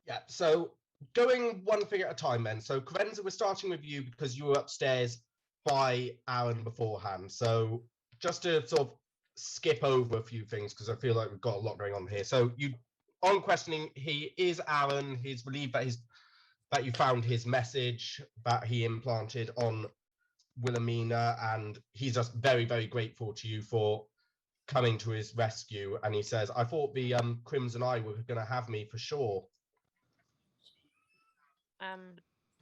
Yeah, so going one thing at a time then. So Carenza, we're starting with you because you were upstairs by Aaron beforehand. So just to sort of skip over a few things because I feel like we've got a lot going on here. So you, on questioning, he is Aaron. He's relieved that you found his message that he implanted on Wilhelmina, and he's just very, very grateful to you for coming to his rescue. And he says, I thought the Crimson Eye were going to have me for sure.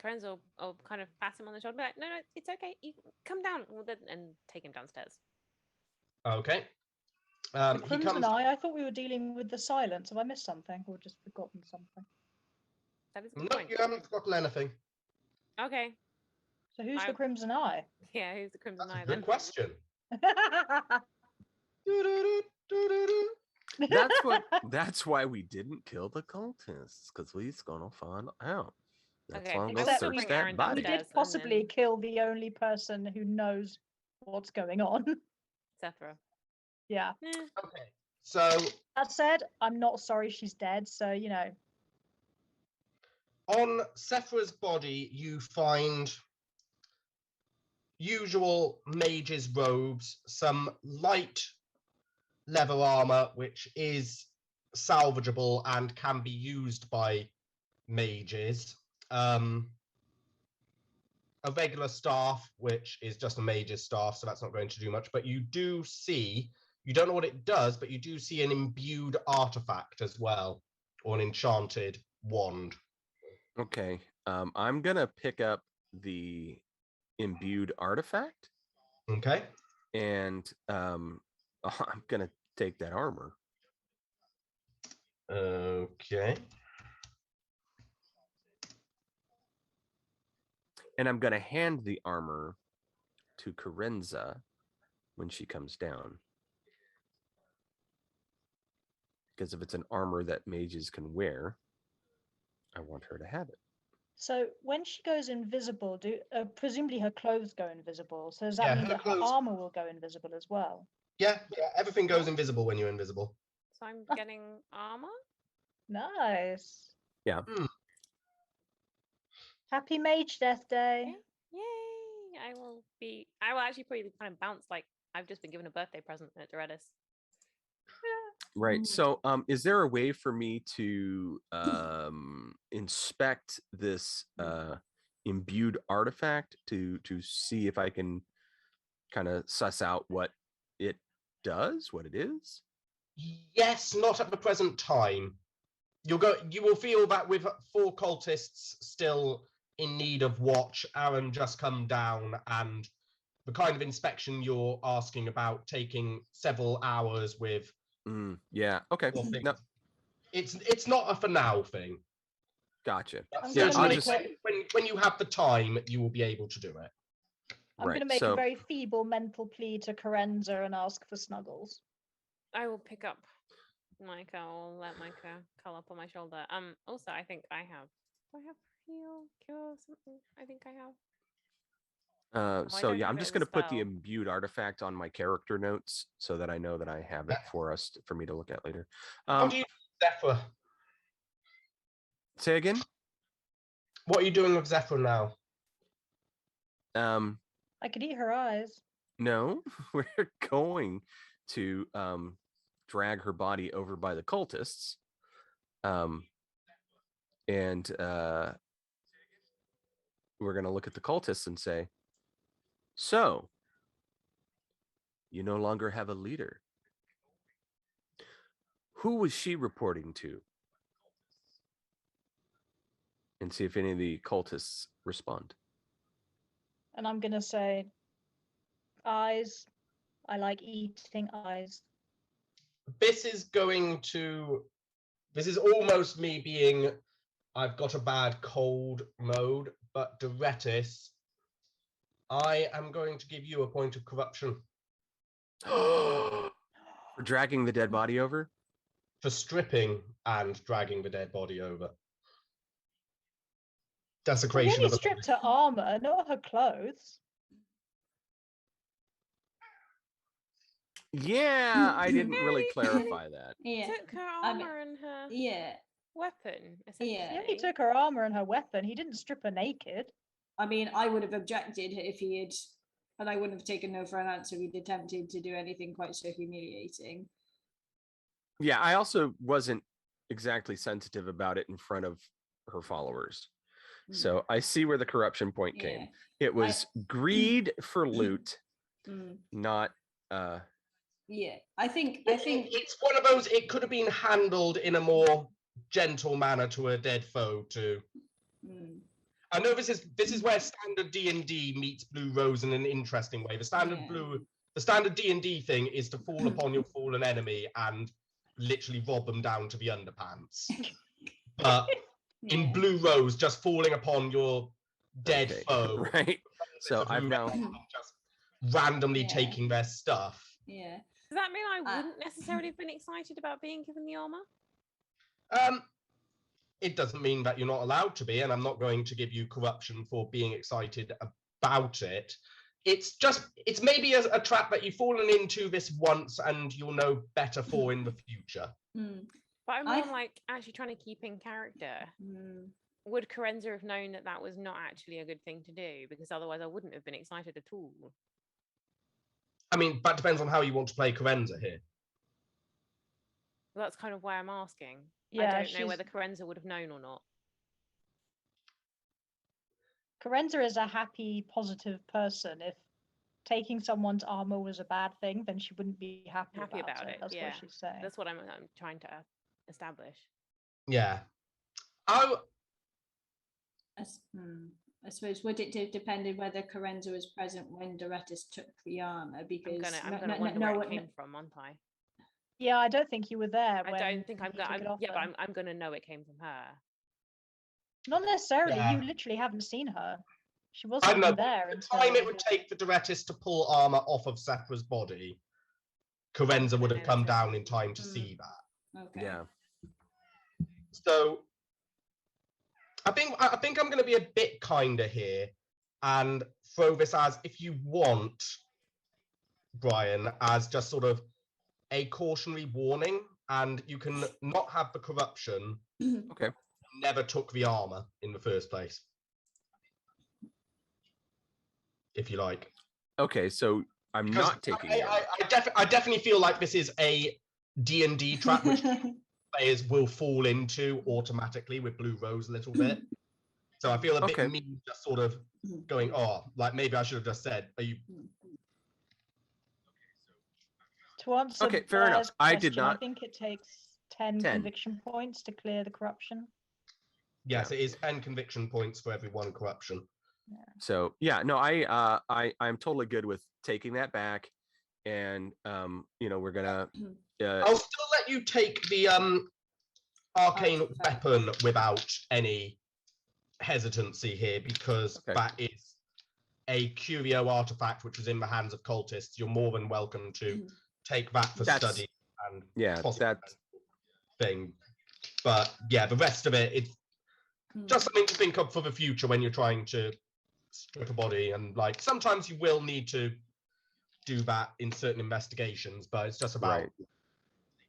Carenza will kind of pass him on the shoulder, be like, no, it's okay. You come down and take him downstairs. Okay. The Crimson Eye, I thought we were dealing with the Silence. Have I missed something or just forgotten something? That is a good No, point. you haven't forgotten anything. Okay. So who's the I- Crimson Eye? Yeah, who's the Crimson That's a Eye good then? question. That's why we didn't kill the cultists, because we's gonna find out. That's Okay, why I'm I gonna will search bring that Aaron body. We downstairs. did possibly then- kill the only person who knows what's going on. Sephra. Yeah. Eh, Okay. So That said, I'm not sorry she's dead, so you know. on Sephra's body, you find usual mage's robes, some light leather armor, which is salvageable and can be used by mages. A regular staff, which is just a mage's staff, so that's not going to do much. But you do see, you don't know what it does, but you do see an imbued artifact as well, or an enchanted wand. Okay. I'm gonna pick up the imbued artifact, Okay. and I'm gonna take that armor. Okay. And I'm gonna hand the armor to Carenza when she comes down. Because if it's an armor that mages can wear, I want her to have it. So when she goes invisible, do presumably her clothes go invisible. So does that Yeah, mean her that clothes- her armor will go invisible as well? Yeah, everything goes invisible when you're invisible. So I'm getting armor? Nice. Yeah. Happy Mage Death Day. Yay! I will actually probably kind of bounce like I've just been given a birthday present at Doretis. Right. So is there a way for me to inspect this imbued artifact to see if I can kind of suss out what it does, what it is? Yes, not at the present time. You will feel that with 4 cultists still in need of watch, Aaron just come down, and the kind of inspection you're asking about taking several hours with. Yeah. Okay. Well, things. No, It's not a for now thing. gotcha. But I'm Yeah, gonna I'll make just- when you have the time, you will be able to do it. I'm Right, going to make so- a very feeble mental plea to Carenza and ask for snuggles. I will pick up Micah. I'll let Micah curl up on my shoulder. Also, I think I have. Do I have heal, cure, something? I think I have. I So don't yeah, have I'm it just as a gonna put the spell. imbued artifact on my character notes so that I know that I have it for me to look at later. What do you do with Zephyr? Say again. What are you doing with Zephyr now? I could eat her eyes. No, we're going to drag her body over by the cultists, and we're gonna look at the cultists and say, "So, you no longer have a leader. Who was she reporting to?" And see if any of the cultists respond. And I'm going to say, eyes. I like eating eyes. This is almost me being I've got a bad cold mode, but Doretis, I am going to give you a point of corruption For dragging the dead body over? for stripping and dragging the dead body over. We Desecration only of a stripped her armor, not her clothes. Yeah, I didn't really clarify that. Yeah. Took her I mean- armor and her Yeah. weapon. He Yeah. only took her armor and her weapon. He didn't strip her naked. I mean, I would have objected if he had, and I wouldn't have taken no for an answer if he'd attempted to do anything quite so humiliating. Yeah, I also wasn't exactly sensitive about it in front of her followers. So I see where the corruption point Yeah. came. It was greed for loot, Mm. not Yeah. I think It's one of those, it could have been handled in a more gentle manner to a dead foe too. mm, I know this is where standard D&D meets Blue Rose in an interesting way. The standard D&D thing is to fall upon your fallen enemy and literally rob them down to the underpants. But in Yeah. Blue Rose just falling upon your dead Okay, foe. right. So Of I've who now. just randomly Yeah. taking their stuff. Yeah. Does that mean I Uh, wouldn't necessarily have been excited about being given the armor? It doesn't mean that you're not allowed to be, and I'm not going to give you corruption for being excited about it. It's maybe a trap that you've fallen into this once and you'll know better for in the future. Mm. But I'm I- more like actually trying to keep in character. Mm. Would Carenza have known that that was not actually a good thing to do? Because otherwise I wouldn't have been excited at all. I mean, that depends on how you want to play Carenza here. Well, that's kind of why I'm asking. Yeah, I don't know she's- whether Carenza would have known or not. Carenza is a happy, positive person. If taking someone's armor was a bad thing, then she wouldn't be happy about it. That's yeah. what she's saying. That's what I'm trying to establish. Yeah. I suppose would it have depended whether Carenza was present when Doretis took the armor? Because I'm gonna wonder where it came from, aren't I? Yeah, I don't think you were there. I when don't think I'm he gonna. took it off Yeah, but her. I'm gonna know it came from her. Not necessarily. Yeah. You literally haven't seen her. She I wasn't don't know. even there. The until- time it would take for Doretis to pull armor off of Sephra's body, Carenza would have come down in time to see that. Okay. Yeah. So I think I'm going to be a bit kinder here and throw this as, if you want, Brian, as just sort of a cautionary warning, and you can not have the corruption. Okay. Never took the armor in the first place, if you like. Okay, so I'm Because not taking it. I definitely feel like this is a D&D trap which players will fall into automatically with Blue Rose a little bit. So I feel a bit Okay. mean just sort of going, oh, like maybe I should have just said, are you? To answer Okay, fair enough. Blair's I did question, not- I think it takes 10 10. conviction points to clear the corruption. Yes, it is 10 conviction points for every one corruption. So yeah, no, I'm totally good with taking that back, and we're gonna. I'll still let you take the arcane weapon without any hesitancy here, because Okay. that is a curio artifact which was in the hands of cultists. You're more than welcome to take that for That's- study and Yeah, possible that thing. But yeah, the rest of it, it's just something to think of for the future when you're trying to strip a body. And like sometimes you will need to do that in certain investigations, but it's just about Right.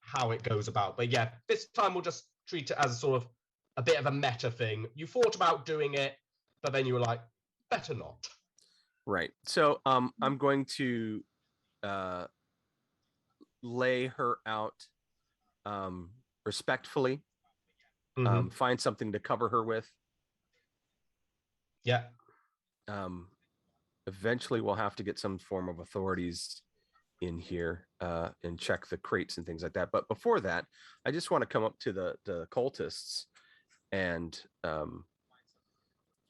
how it goes about. But yeah, this time we'll just treat it as a sort of a bit of a meta thing. You thought about doing it, but then you were like, better not. right. So I'm going to lay her out respectfully. Mhm. Find something to cover her with. Yeah. Eventually we'll have to get some form of authorities in here and check the crates and things like that. But before that, I just want to come up to the cultists and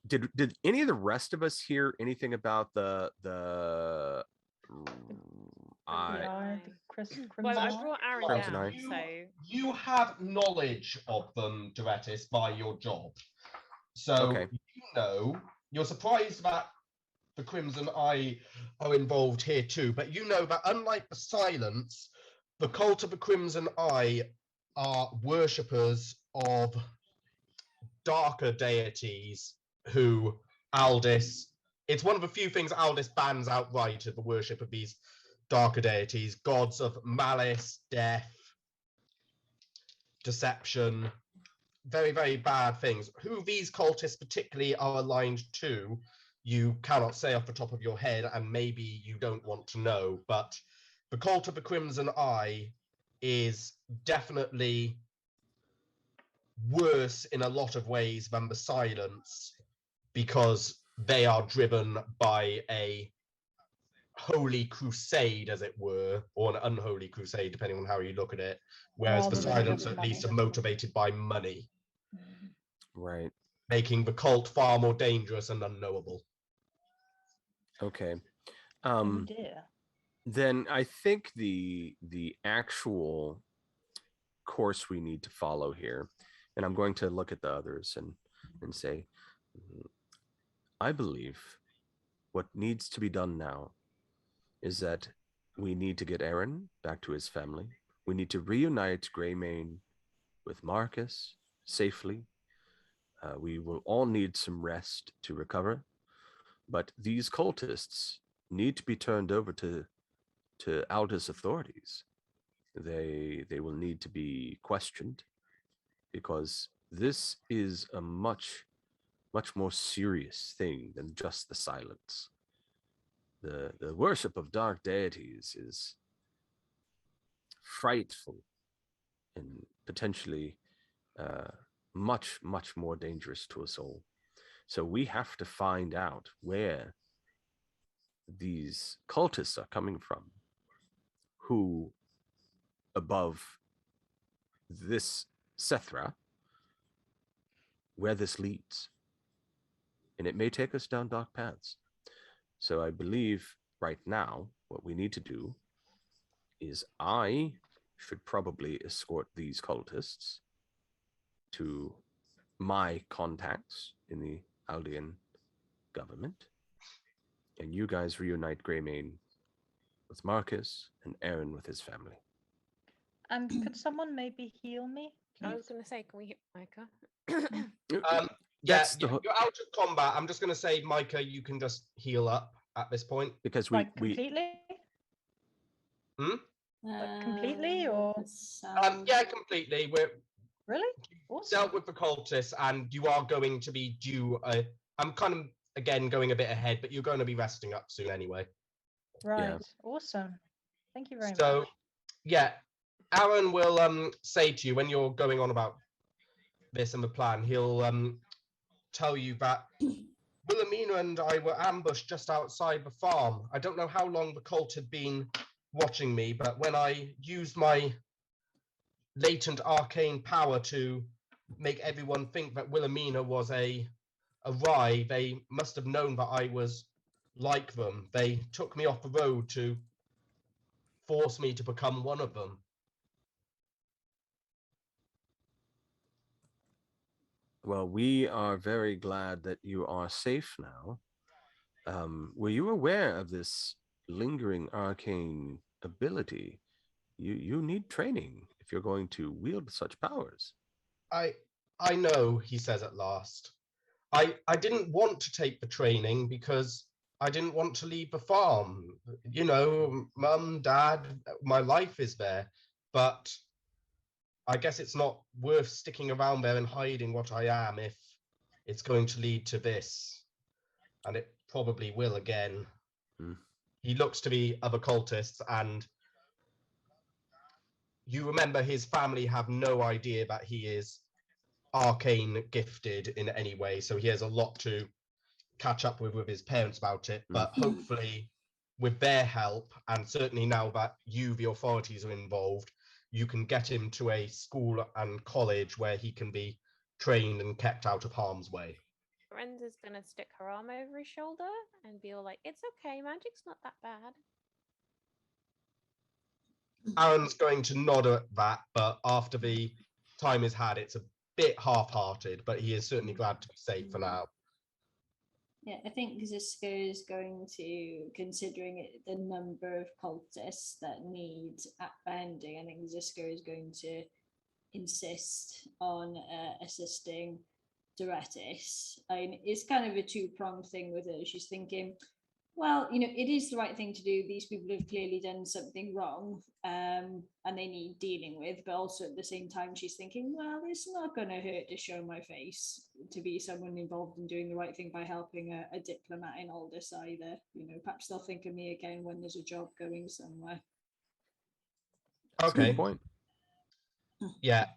did any of the rest of us hear anything about the The eye, the crimson Well, I eye. brought Aaron Crimson down, Eye. so You have knowledge of them, Doretis, by your job. So Okay. you're surprised that the Crimson Eye are involved here too, but you know that unlike the Silence, the cult of the Crimson Eye are worshippers of darker deities who Aldis, it's one of the few things Aldis bans outright of the worship of these darker deities, gods of malice, death, deception, very, very bad things. Who these cultists particularly are aligned to, you cannot say off the top of your head, and maybe you don't want to know, but the cult of the Crimson Eye is definitely worse in a lot of ways than the Silence, because they are driven by a holy crusade, as it were, or an unholy crusade, depending on how you look at it, whereas the Rather than Silence just at least are money. motivated by money, right? making the cult far more dangerous and unknowable. Okay. Oh dear. Then I think the actual course we need to follow here And I'm going to look at the others and say, I believe what needs to be done now is that we need to get Aaron back to his family. We need to reunite Greymane with Marcus safely. We will all need some rest to recover. But these cultists need to be turned over to Aldous authorities. They will need to be questioned, because this is a much more serious thing than just the silence. The worship of dark deities is frightful and potentially much more dangerous to us all. So we have to find out where these cultists are coming from, who above this Sethra, where this leads. And it may take us down dark paths. So I believe right now what we need to do is I should probably escort these cultists to my contacts in the Aldean government, and you guys reunite Greymane with Marcus and Aaron with his family. And could someone maybe heal me? I was please? going to say, can we hit Micah? Yeah, That's the you're out of combat. I'm just going to say, Micah, you can just heal up at this point. because Like completely? completely, or- Yeah, completely. We're Really? dealt Awesome. with the cultists, and you are going to be due. I'm kind of again going a bit ahead, but you're going to be resting up soon anyway. Right. Awesome. Thank you very So, much. yeah, Aaron will say to you when you're going on about this and the plan. He'll tell you that Wilhelmina and I were ambushed just outside the farm. I don't know how long the cult had been watching me, but when I used my latent arcane power to make everyone think that Wilhelmina was a rye, they must have known that I was like them. They took me off the road to force me to become one of them. Well, we are very glad that you are safe now. Were you aware of this lingering arcane ability? You need training if you're going to wield such powers. I know, he says at last. I didn't want to take the training because I didn't want to leave the farm. You know, mum, dad, my life is there. But I guess it's not worth sticking around there and hiding what I am if it's going to lead to this. And it probably will again. He looks to the other cultists, and you remember his family have no idea that he is arcane gifted in any way, so he has a lot to catch up with his parents about it. But hopefully with their help, and certainly now that you, the authorities, are involved, you can get him to a school and college where he can be trained and kept out of harm's way. Lorenza's going to stick her arm over his shoulder and be all like, it's okay, magic's not that bad. Aaron's going to nod at that, but after the time is had, it's a bit half-hearted, but he is certainly glad to be safe for now. Yeah, I think Ziska is going to, considering the number of cultists that need upending, I think Ziska is going to insist on assisting Doretis. I mean, it's kind of a two-pronged thing with her. She's thinking, well, you know, it is the right thing to do. These people have clearly done something wrong, and they need dealing with. But also at the same time, she's thinking, well, it's not going to hurt to show my face, to be someone involved in doing the right thing by helping a diplomat in Aldous either. You know, perhaps they'll think of me again when there's a job going somewhere. Okay. Good point. Yeah.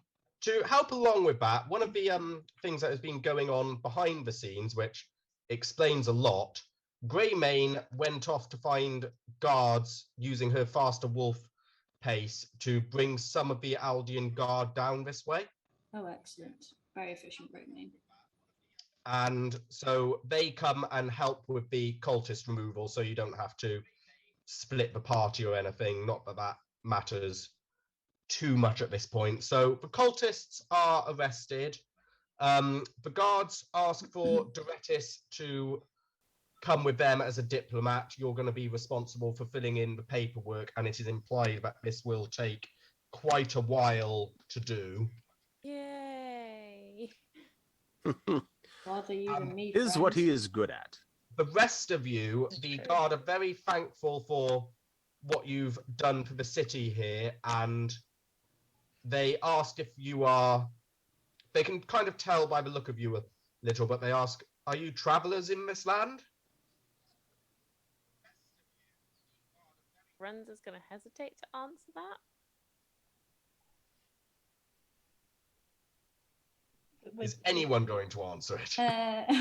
To help along with that, one of the things that has been going on behind the scenes, which explains a lot, Greymane went off to find guards using her faster wolf pace to bring some of the Aldean guard down this way. Oh, excellent. Very efficient, Greymane. And so they come and help with the cultist removal, so you don't have to split the party or anything. Not that that matters too much at this point. So the cultists are arrested. The guards ask for Doretis to come with them as a diplomat. You're going to be responsible for filling in the paperwork, and it is implied that this will take quite a while to do. Yay! Rather you than me. Is what he friends. is good at. The rest of you, It's the true. guard, are very thankful for what you've done for the city here, and they ask if you are. They can kind of tell by the look of you a little, but they ask, "Are you travelers in this land?" Renza's going to hesitate to answer that. Is anyone going to answer it?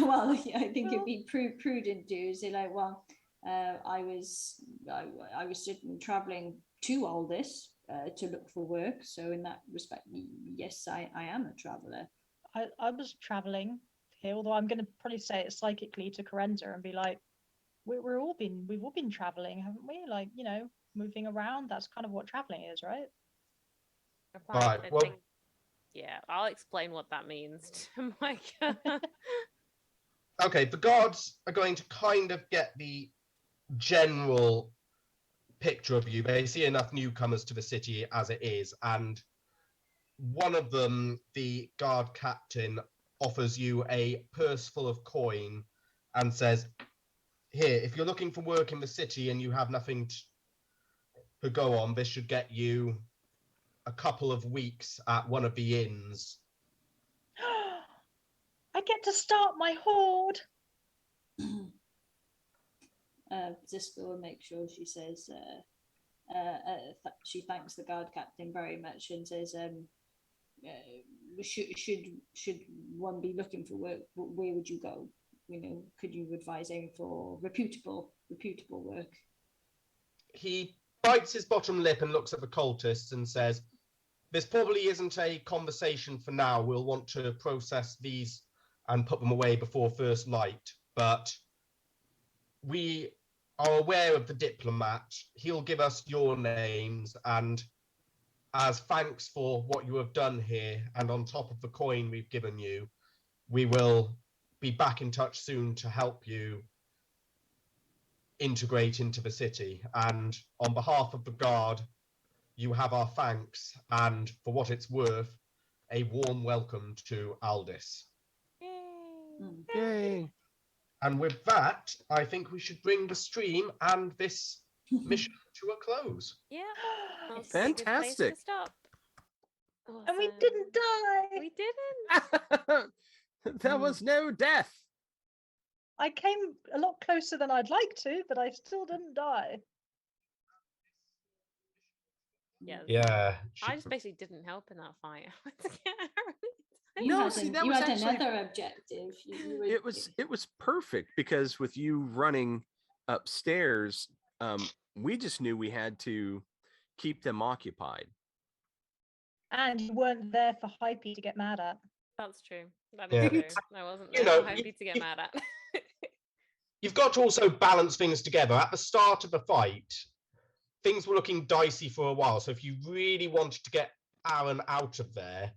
Well, yeah, I think it'd be prudent to say like, well, I was certainly traveling to Aldous to look for work. So in that respect, yes, I am a traveler. I was traveling here, although I'm going to probably say it psychically to Karenza and be like, we've all been traveling, haven't we? Like, you know, moving around. That's kind of what traveling is, right? Right, I well- think, yeah, I'll explain what that means to Micah. Okay, the guards are going to kind of get the general picture of you. They see enough newcomers to the city as it is, and one of them, the guard captain, offers you a purse full of coin and says, "Here, if you're looking for work in the city and you have nothing to go on, this should get you a couple of weeks at one of the inns." I get to start my horde. Ziska will make sure she says she thanks the guard captain very much and says, should one be looking for work, where would you go? You know, could you advise aiming for reputable work? He bites his bottom lip and looks at the cultists and says, "This probably isn't a conversation for now. We'll want to process these and put them away before first light. But we are aware of the diplomat. He'll give us your names, and as thanks for what you have done here, and on top of the coin we've given you, we will be back in touch soon to help you integrate into the city. And on behalf of the guard, you have our thanks, and for what it's worth, a warm welcome to Aldous." Yay! Yay. And with that, I think we should bring the stream and this mission to a close. Yeah. that's Yes. a good place to Fantastic. stop. And we Awesome. didn't die. We didn't. There was no death. I came a lot closer than I'd like to, but I still didn't die. Yeah. Yeah. I just basically didn't help in that fight. You No, had see, an- that you was had actually- another objective. You were- It was perfect because with you running upstairs, we just knew we had to keep them occupied. And you weren't there for Hypey to get mad at. That's true. That Yeah. is true. I wasn't You there know, happy to get mad at. You've got to also balance things together. At the start of the fight, things were looking dicey for a while. So if you really wanted to get Aaron out of there,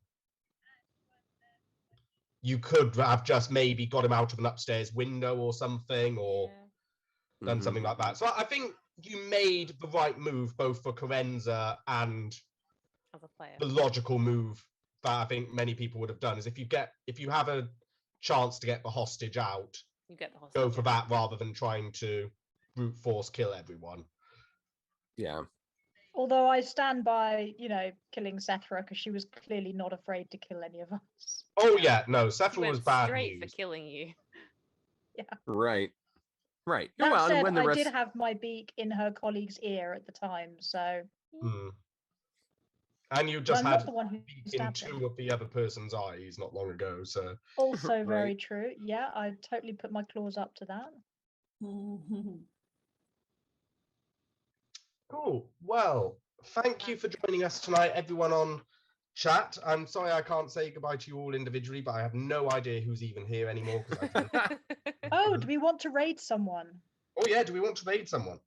you could have just maybe got him out of an upstairs window or something, or Yeah. done Mhm. something like that. So I think you made the right move, both for Carenza and As a player. the logical move that I think many people would have done. Is if you have a chance to get the hostage out, You get the hostage. go for that rather than trying to brute force kill everyone. Yeah. Although I stand by, you know, killing Sethra because she was clearly not afraid to kill any of us. Oh Yeah. yeah, no, She Sephra went was bad straight news. for killing you. Right. Right. That well, and said, when the I rest did have my beak in her colleague's ear at the time, so Hmm. And you but just I'm not had the one who beak in stabbed him. two of the other person's eyes not long ago. So Also very Right. true. Yeah, I totally put my claws up to that. cool. Well, thank you for joining us tonight, everyone on chat. I'm sorry I can't say goodbye to you all individually, but I have no idea who's even here anymore. 'Cause I Oh, do we want to raid someone? Oh yeah, do we want to raid someone?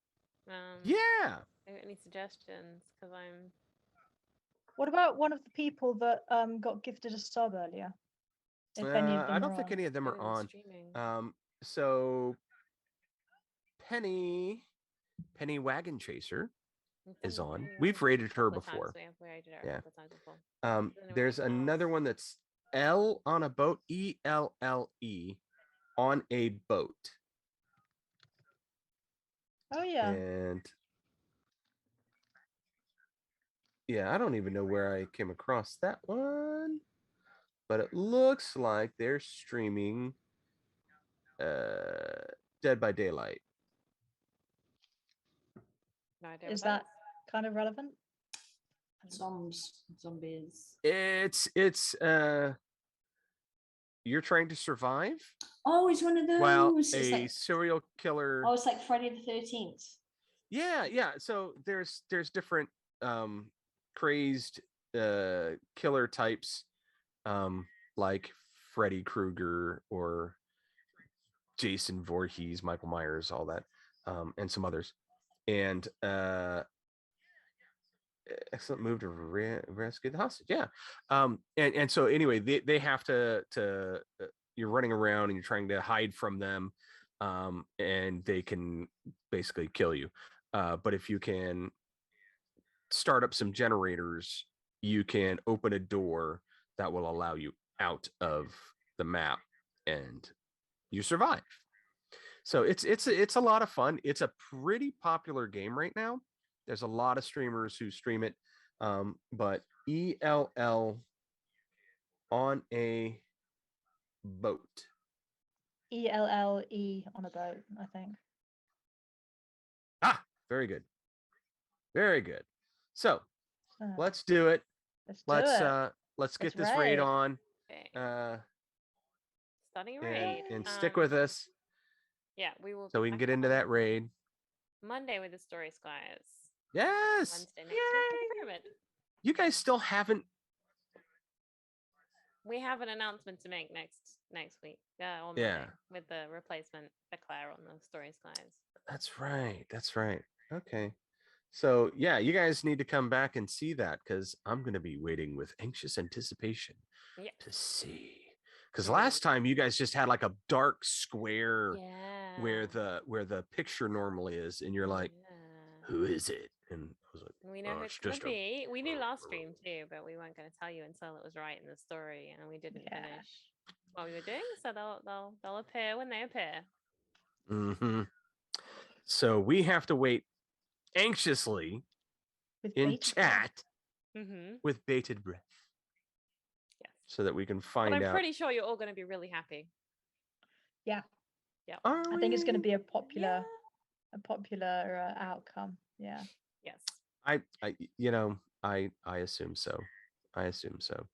Yeah. Any suggestions? Because I'm What about one of the people that got gifted a sub earlier? If any of them I don't are think on. any of them are Anyone's on. streaming. So Penny Wagon Chaser We've is done on. Penny We've Wagon rated a her couple of times. before. We have rated her Yeah. a couple of times before. Doesn't know There's anyone another else. one that's L on a boat, ELLE on a boat. Oh yeah. And yeah, I don't even know where I came across that one, but it looks like they're streaming Dead by Daylight. No idea Is what that that kind of relevant? Zombies. It's you're trying to survive Oh, it's one of those. while It's a like, serial killer. oh, it's like Friday the 13th. Yeah. So there's different crazed killer types, like Freddy Krueger or Jason Voorhees, Michael Myers, all that, and some others. And excellent move to rescue the hostage. Yeah. And so anyway, they have to you're running around and you're trying to hide from them, and they can basically kill you. But if you can start up some generators, you can open a door that will allow you out of the map, and you survive. So it's a lot of fun. It's a pretty popular game right now. There's a lot of streamers who stream it, but ELL on a boat. ELLE on a boat, I think. Ah, very good, very good. So Uh, let's do it. let's Let's get Let's this raid raid. on. Okay. Starting a And, raid. and stick with us Yeah, we will. so be we can back get into that on raid. Monday with the Story Squires. Yes. Wednesday next week with the Pyramid. You guys still haven't. We have an announcement to make next week. On Yeah. Monday with the replacement for Claire on the Story Squires. That's right. That's right. Okay. So yeah, you guys need to come back and see that because I'm going to be waiting with anxious anticipation Yeah. to see. Because Yeah. last time you guys just had like a dark square Yeah. where the picture normally is, and you're like, Yeah. who is it? And I was like, We know who it's it's gonna just a- be. We knew last stream too, but we weren't going to tell you until it was right in the story, and we didn't Yeah. finish what we were doing. So they'll appear when they appear. Mhm. So we have to wait anxiously with in bated breath. chat Mm-hmm. with bated breath Yes. so that we can But find I'm out. pretty sure you're all going to be really happy. Are I think it's going to we? be a popular outcome. Yeah. Yes. I assume so. I assume so.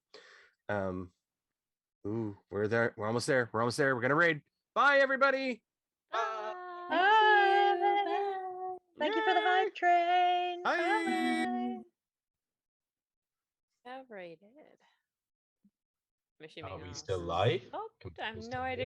Ooh, we're there. We're almost there. We're almost there. We're gonna raid. Bye, everybody. Bye. Thank you for the hype train. Bye. Bye. Rated. I'm assuming Are we I'll- still live? Oh, I have Computer's no still idea